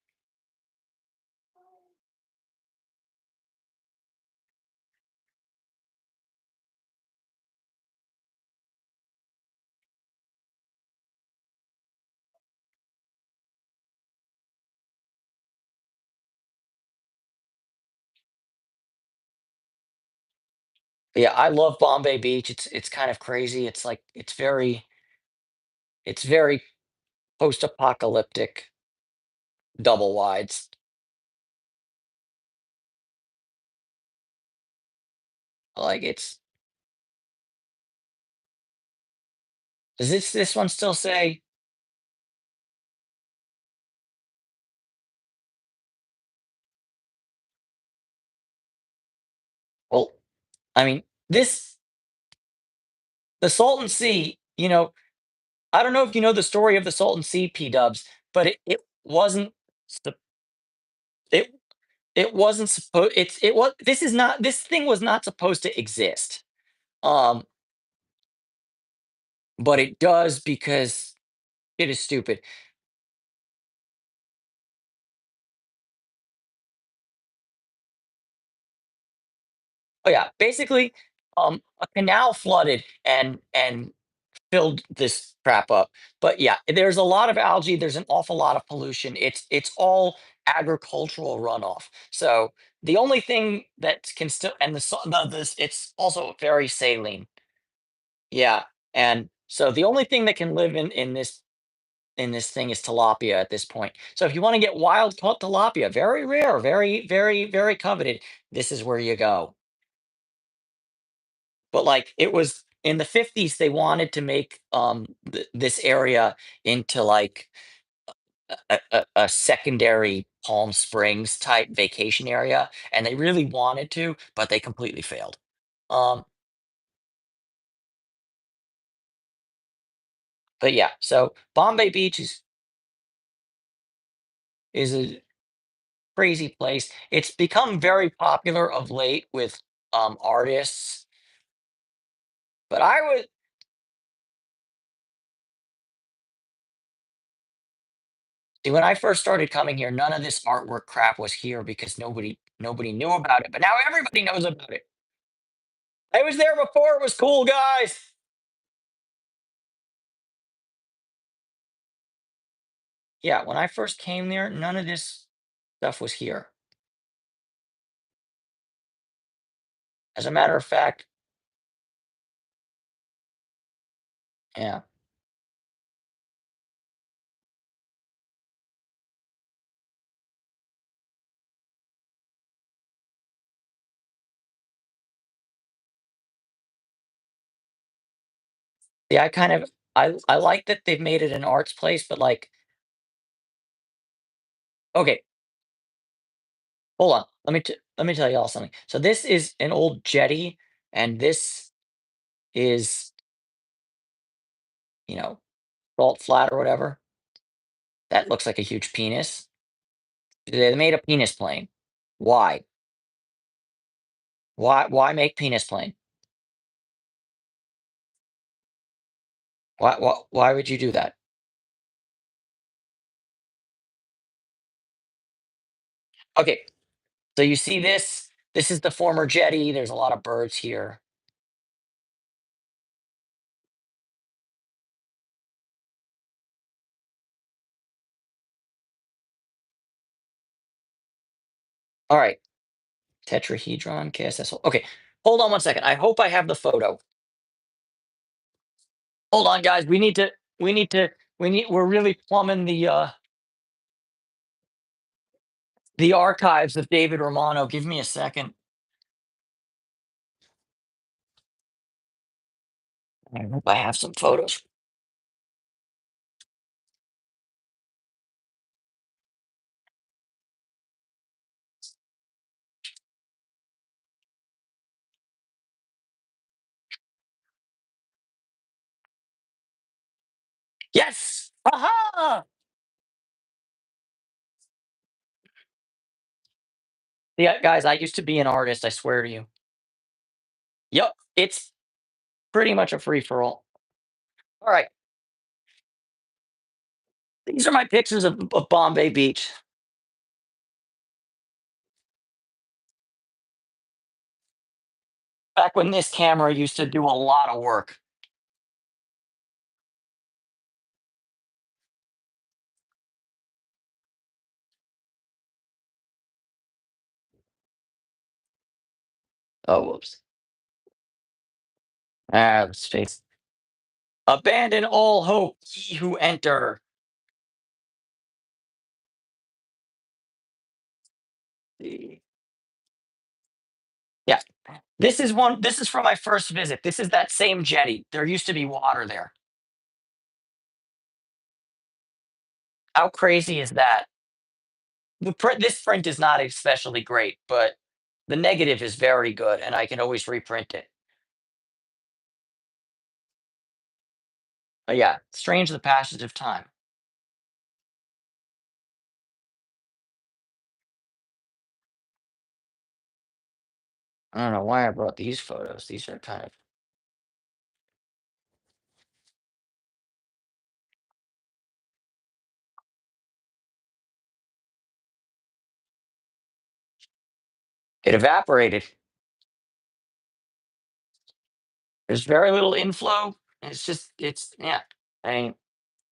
Yeah, I love Bombay Beach. It's kind of crazy. It's like it's very post-apocalyptic double wides. Like it's does this one still say well, I mean, this the Salton Sea, I don't know if you know the story of the Salton Sea, P Dubs, but it wasn't sup- it it wasn't supposed it was this is not this thing was not supposed to exist. Um, but it does because it is stupid. Oh yeah, basically, a canal flooded and filled this crap up. But yeah, there's a lot of algae. There's an awful lot of pollution. It's all agricultural runoff. So the only thing that can still and this it's also very saline. Yeah, and so the only thing that can live in this thing is tilapia at this point. So if you want to get wild caught tilapia, very rare, very coveted, this is where you go. But like it was in the 50s, they wanted to make this area into like a secondary Palm Springs type vacation area, and they really wanted to, but they completely failed. Um, but yeah, so Bombay Beach is crazy place. It's become very popular of late with artists. But I would see when I first started coming here, none of this artwork crap was here because nobody knew about it. But now everybody knows about it. I was there before it was cool, guys. Yeah, when I first came there, none of this stuff was here. As a matter of fact, yeah. Yeah, I like that they've made it an arts place, but like, okay, hold on. Let me tell y'all something. So this is an old jetty, and this is, you know, salt flat or whatever. That looks like a huge penis. They made a penis plane. Why? Why make penis plane? Why would you do that? Okay, so you see this? This is the former jetty. There's a lot of birds here. All right. Tetrahedron, KSS. Okay, hold on one second. I hope I have the photo. Hold on, guys. We need to. We're really plumbing the archives of David Romano. Give me a second. I hope I have some photos. Yes. Aha! Yeah, guys. I used to be an artist. I swear to you. Yep. It's pretty much a free for all. All right. These are my pictures of Bombay Beach. Back when this camera used to do a lot of work. Oh, whoops. Ah, let's face. Abandon all hope, ye who enter. The- Yeah. This is from my first visit. This is that same jetty. There used to be water there. How crazy is that? This print is not especially great, but the negative is very good, and I can always reprint it. Yeah, strange the passage of time. I don't know why I brought these photos. These are kind of it evaporated. There's very little inflow. It's yeah. I mean,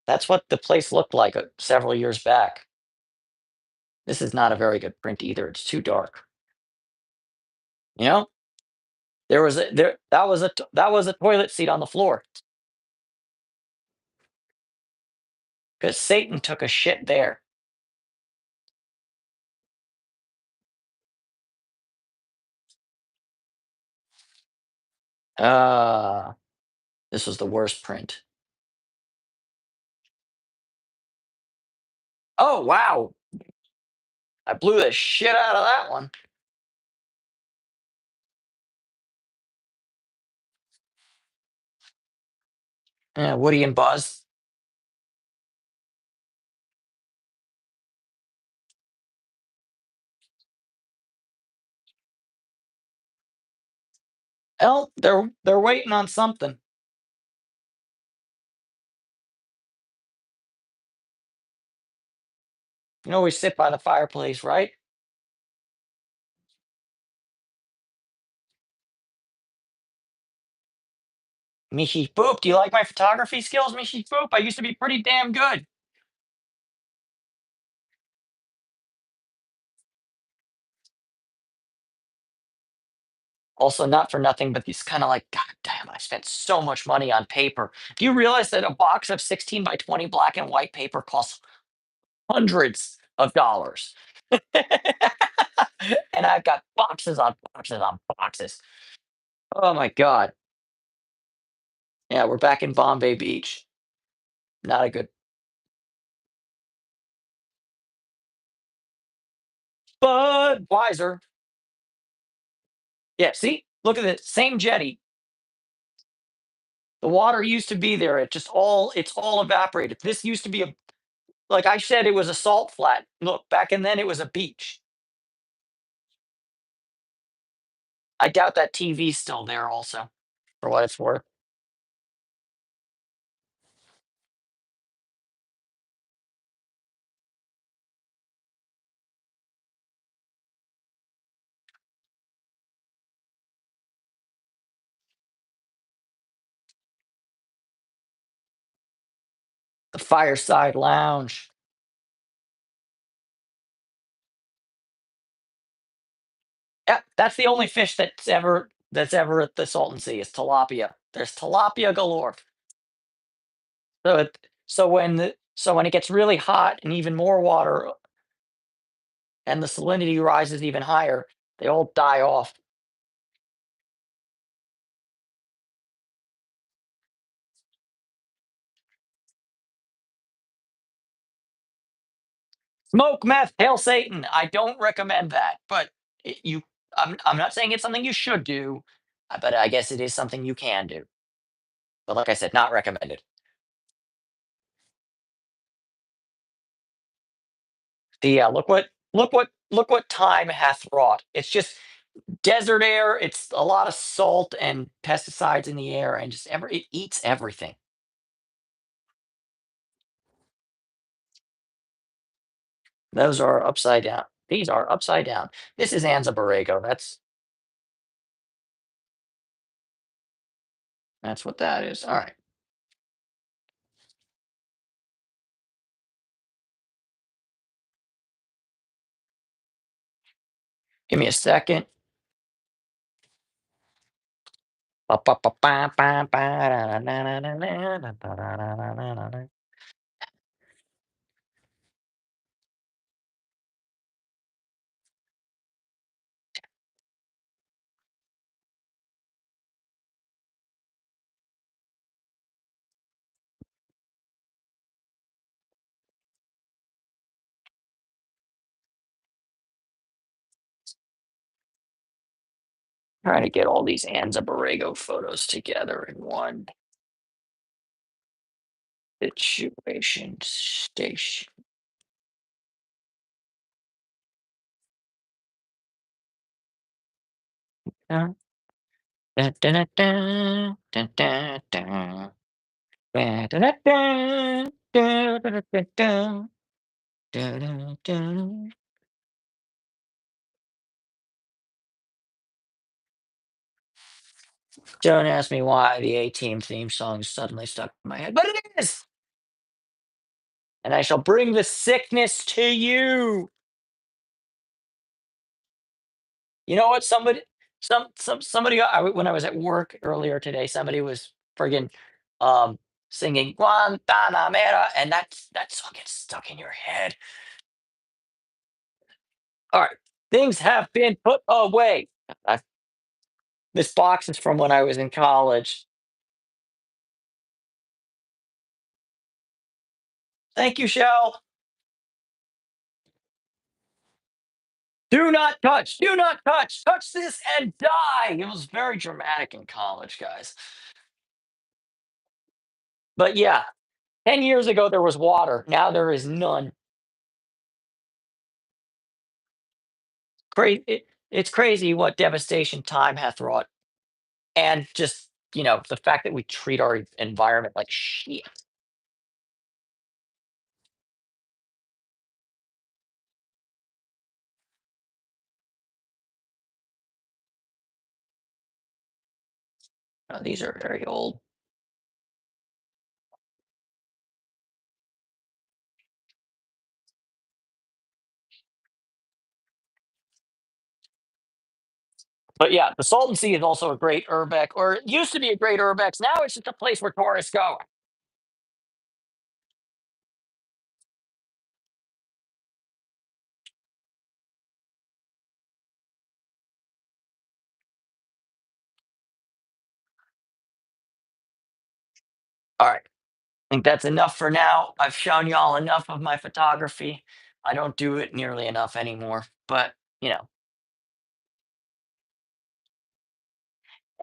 that's what the place looked like several years back. This is not a very good print either. It's too dark. You know, there was a there that was a toilet seat on the floor because Satan took a shit there. Uh this was the worst print. Oh wow, I blew the shit out of that one. Yeah, Woody and Buzz. Well, they're waiting on something. You can always sit by the fireplace, right? Mishi Boop, do you like my photography skills, Mishi Boop? I used to be pretty damn good. Also, not for nothing, but it's kind of like, God damn, I spent so much money on paper. Do you realize that a box of 16 by 20 black and white paper costs hundreds of dollars? And I've got boxes on boxes on boxes. Oh my God. Yeah, we're back in Bombay Beach. Not a good Budweiser. Yeah, see? Look at this. Same jetty. The water used to be there. It's all evaporated. This used to be a like I said, it was a salt flat. Look, back and then it was a beach. I doubt that TV's still there also, for what it's worth. The fireside lounge. Yeah, that's the only fish that's ever at the Salton Sea is tilapia. There's tilapia galore. So when it gets really hot and even more water and the salinity rises even higher, they all die off. Smoke meth, hail Satan. I don't recommend that, but I'm not saying it's something you should do, but I guess it is something you can do. But like I said, not recommended. Yeah, look what time hath wrought. It's just desert air. It's a lot of salt and pesticides in the air, and just it eats everything. Those are upside down. These are upside down. This is Anza Borrego. That's what that is. All right. Give me a second. Trying to get all these Anza Borrego photos together in one situation station. Dun, dun, dun, dun, dun, dun, dun. Dun, dun, dun, dun, dun, dun, dun, dun, dun, dun, dun. Don't ask me why the A-Team theme song suddenly stuck in my head, but it is! And I shall bring the sickness to you. You know what? Somebody when I was at work earlier today, somebody was friggin' singing Guantanamera, and that song gets stuck in your head. All right, things have been put away. I, this box is from when I was in college. Thank you, Shell. Do not touch. Do not touch. Touch this and die. It was very dramatic in college, guys. But yeah, 10 years ago there was water. Now there is none. It's crazy what devastation time hath wrought. and just the fact that we treat our environment like shit. These are very old. But yeah, the Salton Sea is also a great urbex, or it used to be a great urbex. Now it's just a place where tourists go. All right. I think that's enough for now. I've shown y'all enough of my photography. I don't do it nearly enough anymore, but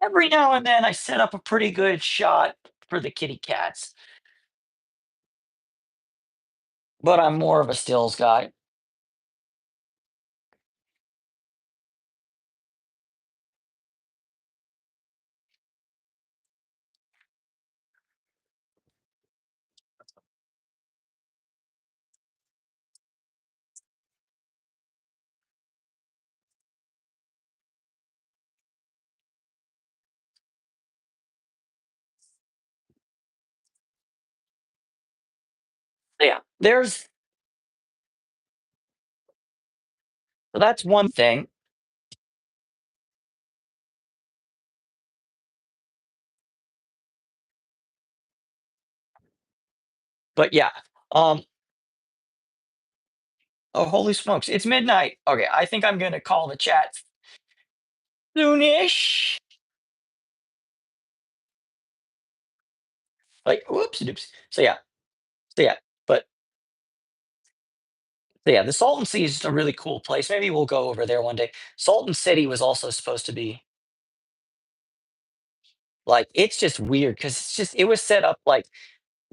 every now and then I set up a pretty good shot for the kitty cats, but I'm more of a stills guy. Yeah, so that's one thing. But yeah, um, oh holy smokes, it's midnight. Okay, I think I'm gonna call the chat soonish. Like, whoops, oops. So yeah, but so yeah, the Salton Sea is a really cool place. Maybe we'll go over there one day. Salton City was also supposed to be like it's just weird because it was set up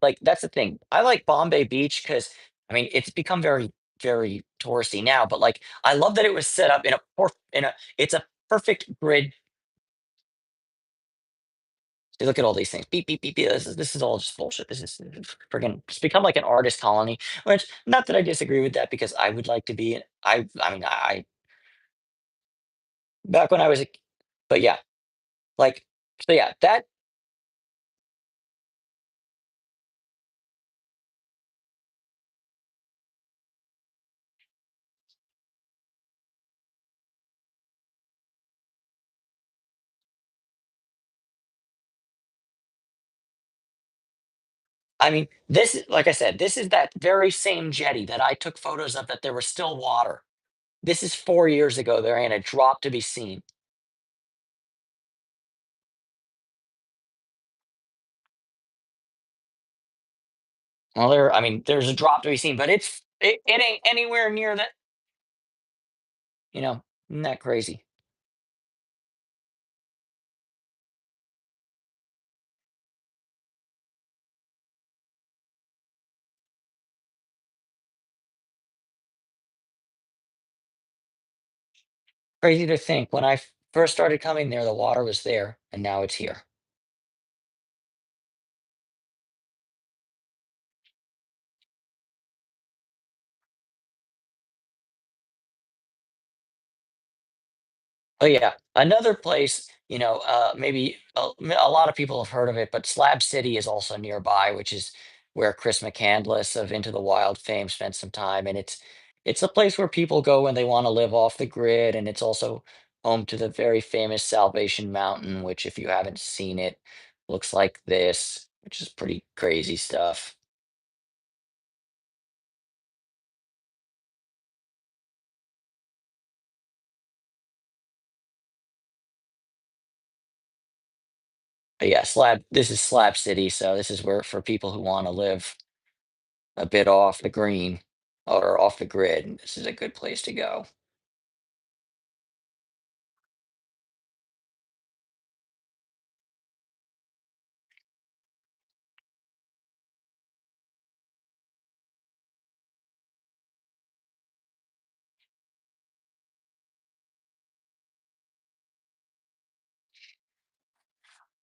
like that's the thing. I like Bombay Beach because I mean it's become very very touristy now, but like I love that it was set up in a it's a perfect grid. You look at all these things. Beep beep beep beep. This is all just bullshit. This is friggin' it's become like an artist colony. Which not that I disagree with that because I would like to be. I mean back when I was a, but yeah, like so yeah that I mean like I said this is that very same jetty that I took photos of that there was still water. This is 4 years ago. There ain't a drop to be seen. Well, I mean, there's a drop to be seen, but it ain't anywhere near that. You know, isn't that crazy? Crazy to think when first started coming there, the water was there, and now it's here. Oh yeah, another place, maybe a lot of people have heard of it, but Slab City is also nearby, which is where Chris McCandless of Into the Wild fame spent some time, and it's a place where people go when they want to live off the grid, and it's also home to the very famous Salvation Mountain, which if you haven't seen it, looks like this, which is pretty crazy stuff. But yeah, this is Slab City, so this is where for people who want to live a bit off the green or off the grid. This is a good place to go.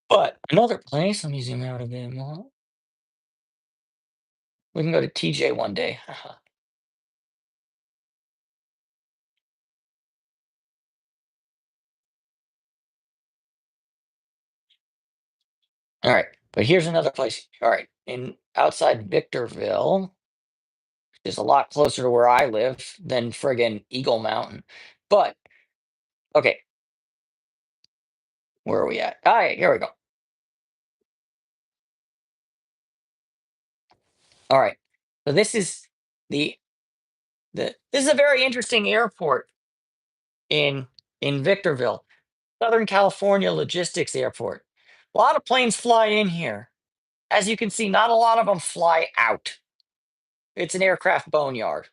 But another place, let me zoom out a bit more. We can go to TJ one day. All right, but here's another place. All right, in outside Victorville, is a lot closer to where I live than friggin' Eagle Mountain. But okay, where are we at? All right, here we go. All right, so this is the this is a very interesting airport in Victorville, Southern California Logistics Airport. A lot of planes fly in here. As you can see, not a lot of them fly out. It's an aircraft boneyard.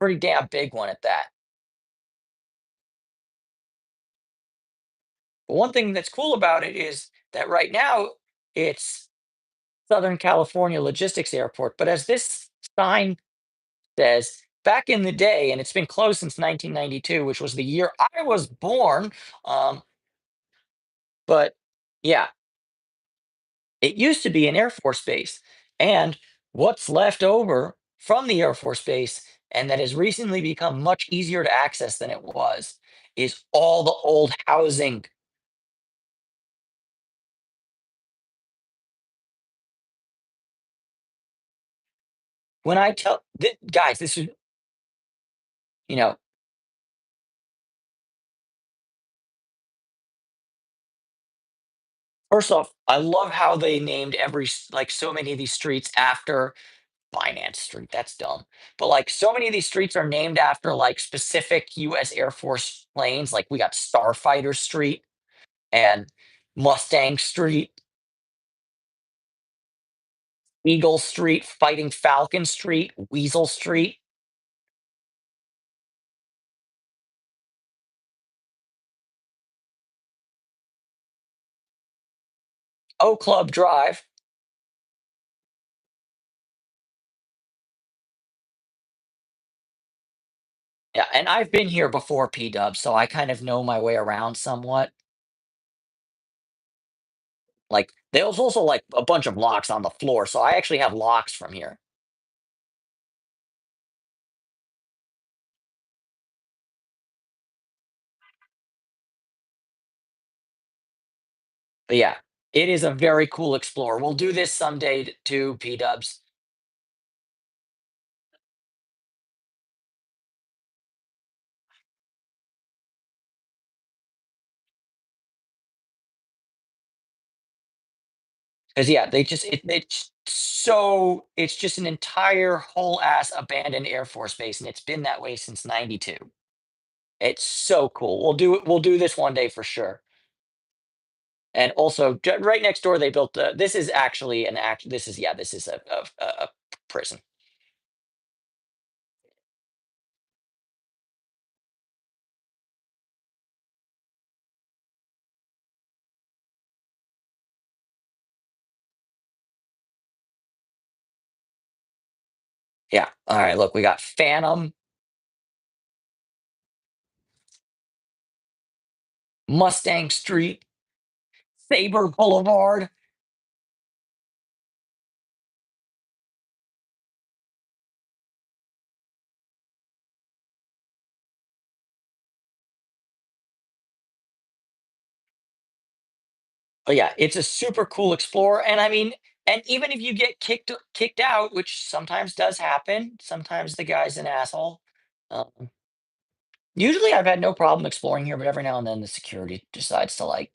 Pretty damn big one at that. But one thing that's cool about it is that right now it's Southern California Logistics Airport. But as this sign says, back in the day, and it's been closed since 1992, which was the year I was born. Um, but yeah, it used to be an Air Force base. And what's left over from the Air Force base, and that has recently become much easier to access than it was, is all the old housing. When I tell guys, this is, you know, first off, I love how they named like so many of these streets after Finance Street. That's dumb. But like so many of these streets are named after like specific US Air Force planes. Like we got Starfighter Street and Mustang Street, Eagle Street, Fighting Falcon Street, Weasel Street, O Club Drive. Yeah, and I've been here before, P Dub, so I kind of know my way around somewhat. Like there's also like a bunch of locks on the floor, so I actually have locks from here. But yeah, it is a very cool explore. We'll do this someday too, P Dubs. Because yeah, it's just an entire whole ass abandoned Air Force base, and it's been that way since '92. It's so cool. We'll do it. We'll do this one day for sure. And also, right next door, they built. This is actually an act. This is yeah. This is a prison. Yeah. All right. Look, we got Phantom, Mustang Street, Saber Boulevard. Oh yeah, it's a super cool explorer, and I mean, and even if you get kicked out, which sometimes does happen, sometimes the guy's an asshole. Um, Usually, I've had no problem exploring here, but every now and then the security decides to like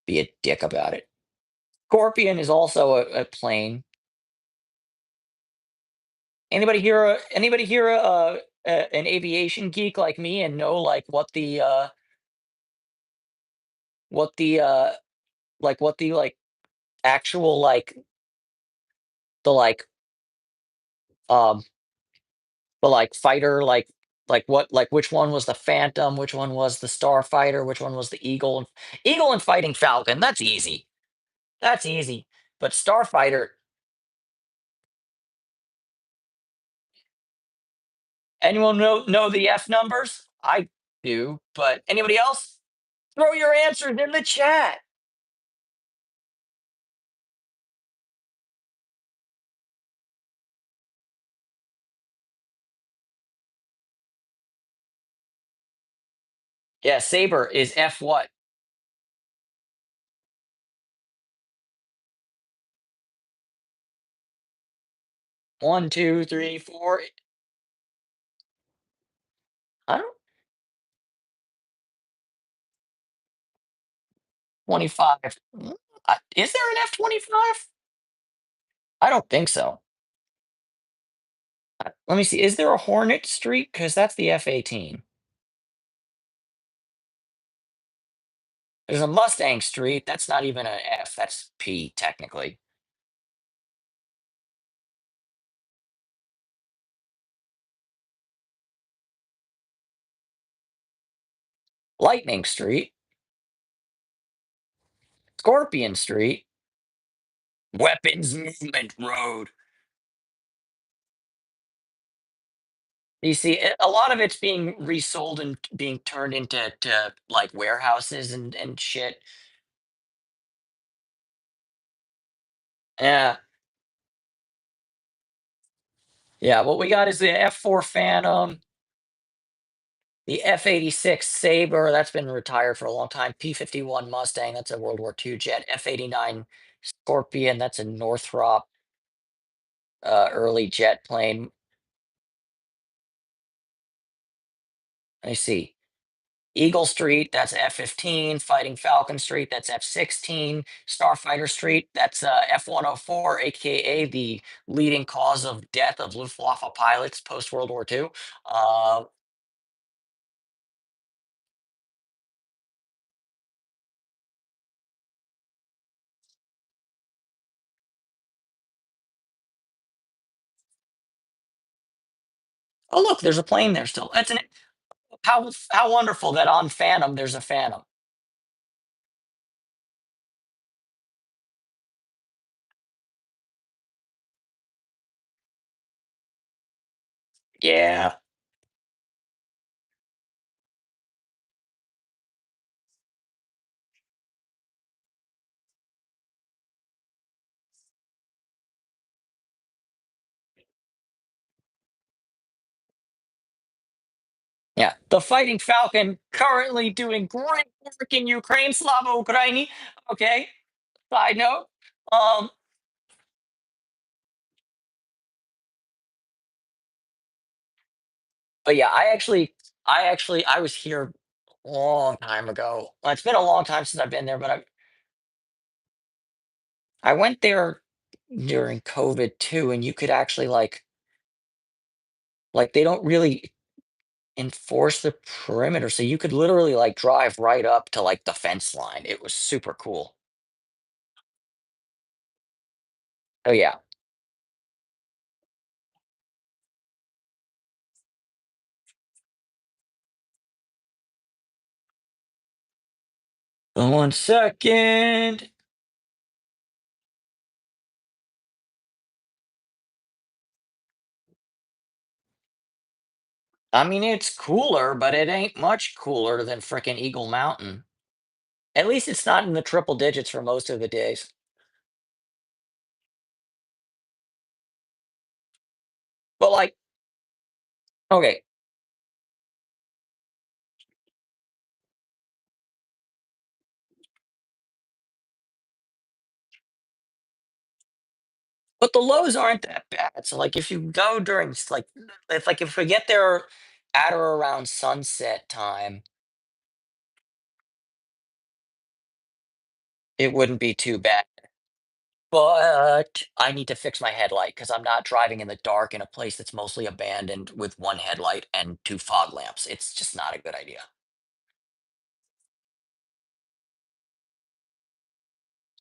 be a dick about it. Scorpion is also a plane. Anybody here an aviation geek like me and know like what the what the like actual the um fighter like which one was the Phantom, which one was the Starfighter, which one was the Eagle and Fighting Falcon. That's easy. That's easy. But Starfighter, anyone know the F numbers? I do, but anybody else? Throw your answers in the chat. Yeah, Saber is F what? 1, 2, 3, 4. I don't 25. Is there an F-25? I don't think so. Let me see. Is there a Hornet Street? Because that's the F-18. There's a Mustang Street. That's not even an F. That's P, technically. Lightning Street. Scorpion Street. Weapons Movement Road. You see, a lot of it's being resold and being turned into like warehouses and shit. Yeah, yeah. What we got is the F4 Phantom, the F-86 Sabre. That's been retired for a long time. P-51 Mustang. That's a World War II jet. F-89 Scorpion. That's a Northrop early jet plane. I see. Eagle Street, that's F-15. Fighting Falcon Street, that's F-16. Starfighter Street, that's F-104, aka the leading cause of death of Luftwaffe pilots post World War II. Uh, oh, look, there's a plane there still. That's an how wonderful that on Phantom there's a Phantom. Yeah. Yeah, the Fighting Falcon currently doing great work in Ukraine, Slava Ukraini. Okay, side note. Um, But yeah, I was here a long time ago. Well, it's been a long time since I've been there, but I went there during COVID too, and you could actually like they don't really enforce the perimeter, so you could literally like drive right up to like the fence line. It was super cool. Oh yeah. 1 second. I mean, it's cooler, but it ain't much cooler than frickin' Eagle Mountain. At least it's not in the triple digits for most of the days. But like, okay, but the lows aren't that bad. So like if you go during if we get there at or around sunset time, it wouldn't be too bad. But I need to fix my headlight because I'm not driving in the dark in a place that's mostly abandoned with one headlight and two fog lamps. It's just not a good idea.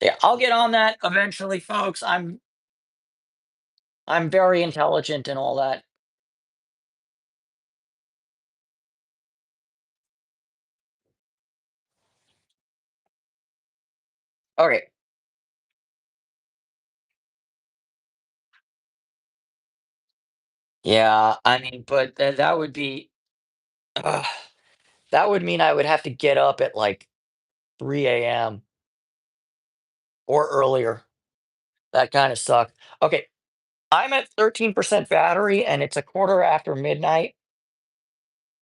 Yeah, I'll get on that eventually, folks. I'm very intelligent and all that. Okay. Yeah, I mean, but that would be ugh, that would mean I would have to get up at like 3 a.m. or earlier. That kind of sucked. Okay, I'm at 13% battery and it's a quarter after midnight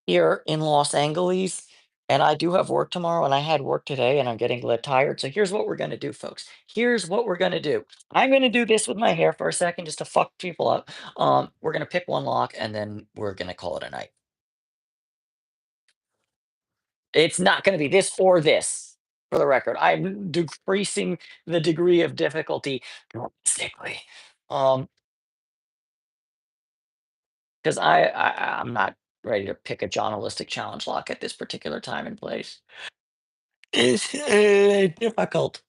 here in Los Angeles. And I do have work tomorrow and I had work today and I'm getting a little tired. So here's what we're going to do, folks. Here's what we're going to do. I'm going to do this with my hair for a second just to fuck people up. We're going to pick one lock and then we're going to call it a night. It's not going to be this or this, for the record. I'm decreasing the degree of difficulty drastically. Um, because I'm not ready to pick a journalistic challenge lock at this particular time and place. It's difficult.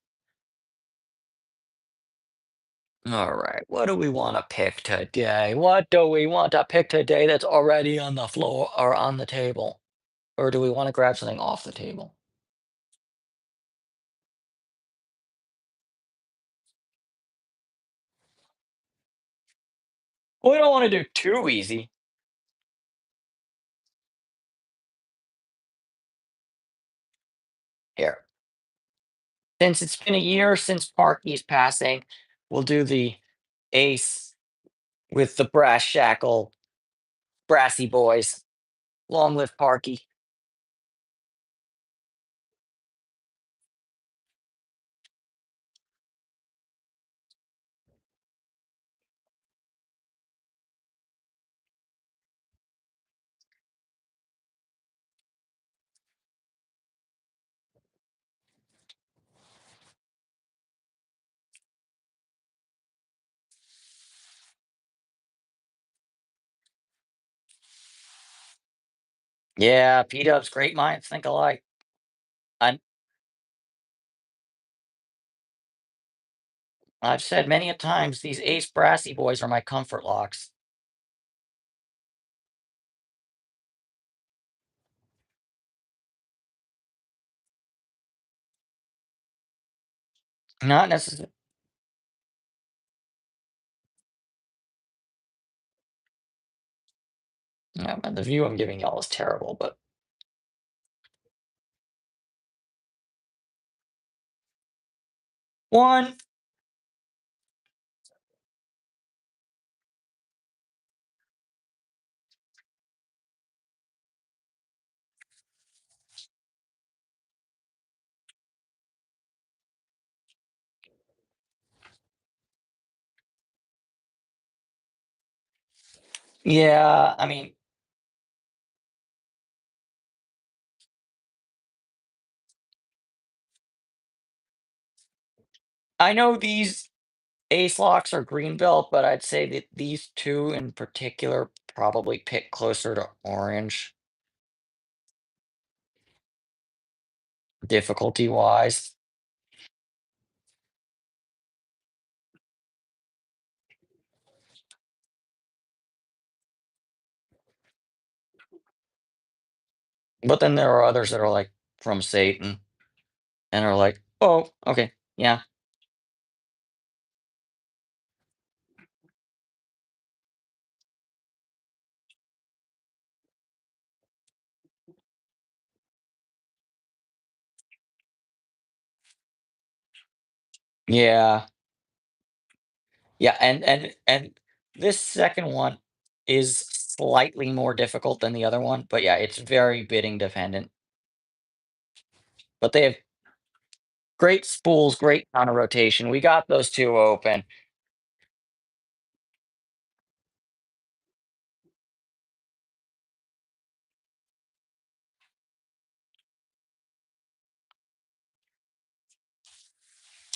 All right, what do we want to pick today? What do we want to pick today that's already on the floor or on the table? Or do we want to grab something off the table? We don't want to do too easy here. Since it's been a year since Parky's passing, we'll do the ace with the brass shackle, brassy boys. Long live Parky. Yeah, P-dubs, great minds think alike. I'm, I've said many a times these ace brassy boys are my comfort locks. Not necessarily. The view I'm giving y'all is terrible, but one. Yeah, I mean, I know these ace locks are green belt, but I'd say that these two in particular probably pick closer to orange difficulty wise. But then there are others that are like from Satan and are like, oh, okay, yeah, yeah, yeah, and this second one is slightly more difficult than the other one, but yeah, it's very bidding dependent. But they have great spools, great counter rotation. We got those two open.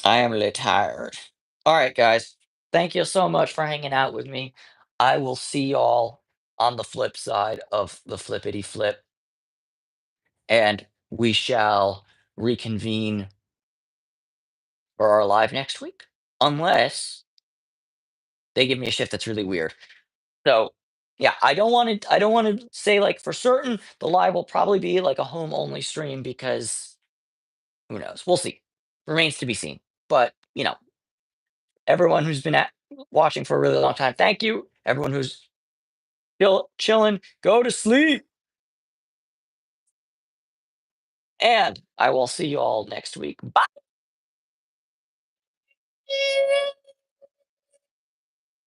I am really tired. All right, guys. Thank you so much for hanging out with me. I will see y'all on the flip side of the flippity flip, and we shall reconvene for our live next week, unless they give me a shift that's really weird. So, yeah, I don't want to say like for certain the live will probably be like a home only stream because who knows? We'll see. Remains to be seen. But everyone who's been watching for a really long time, thank you. Everyone who's chilling, go to sleep. And I will see you all next week. Bye.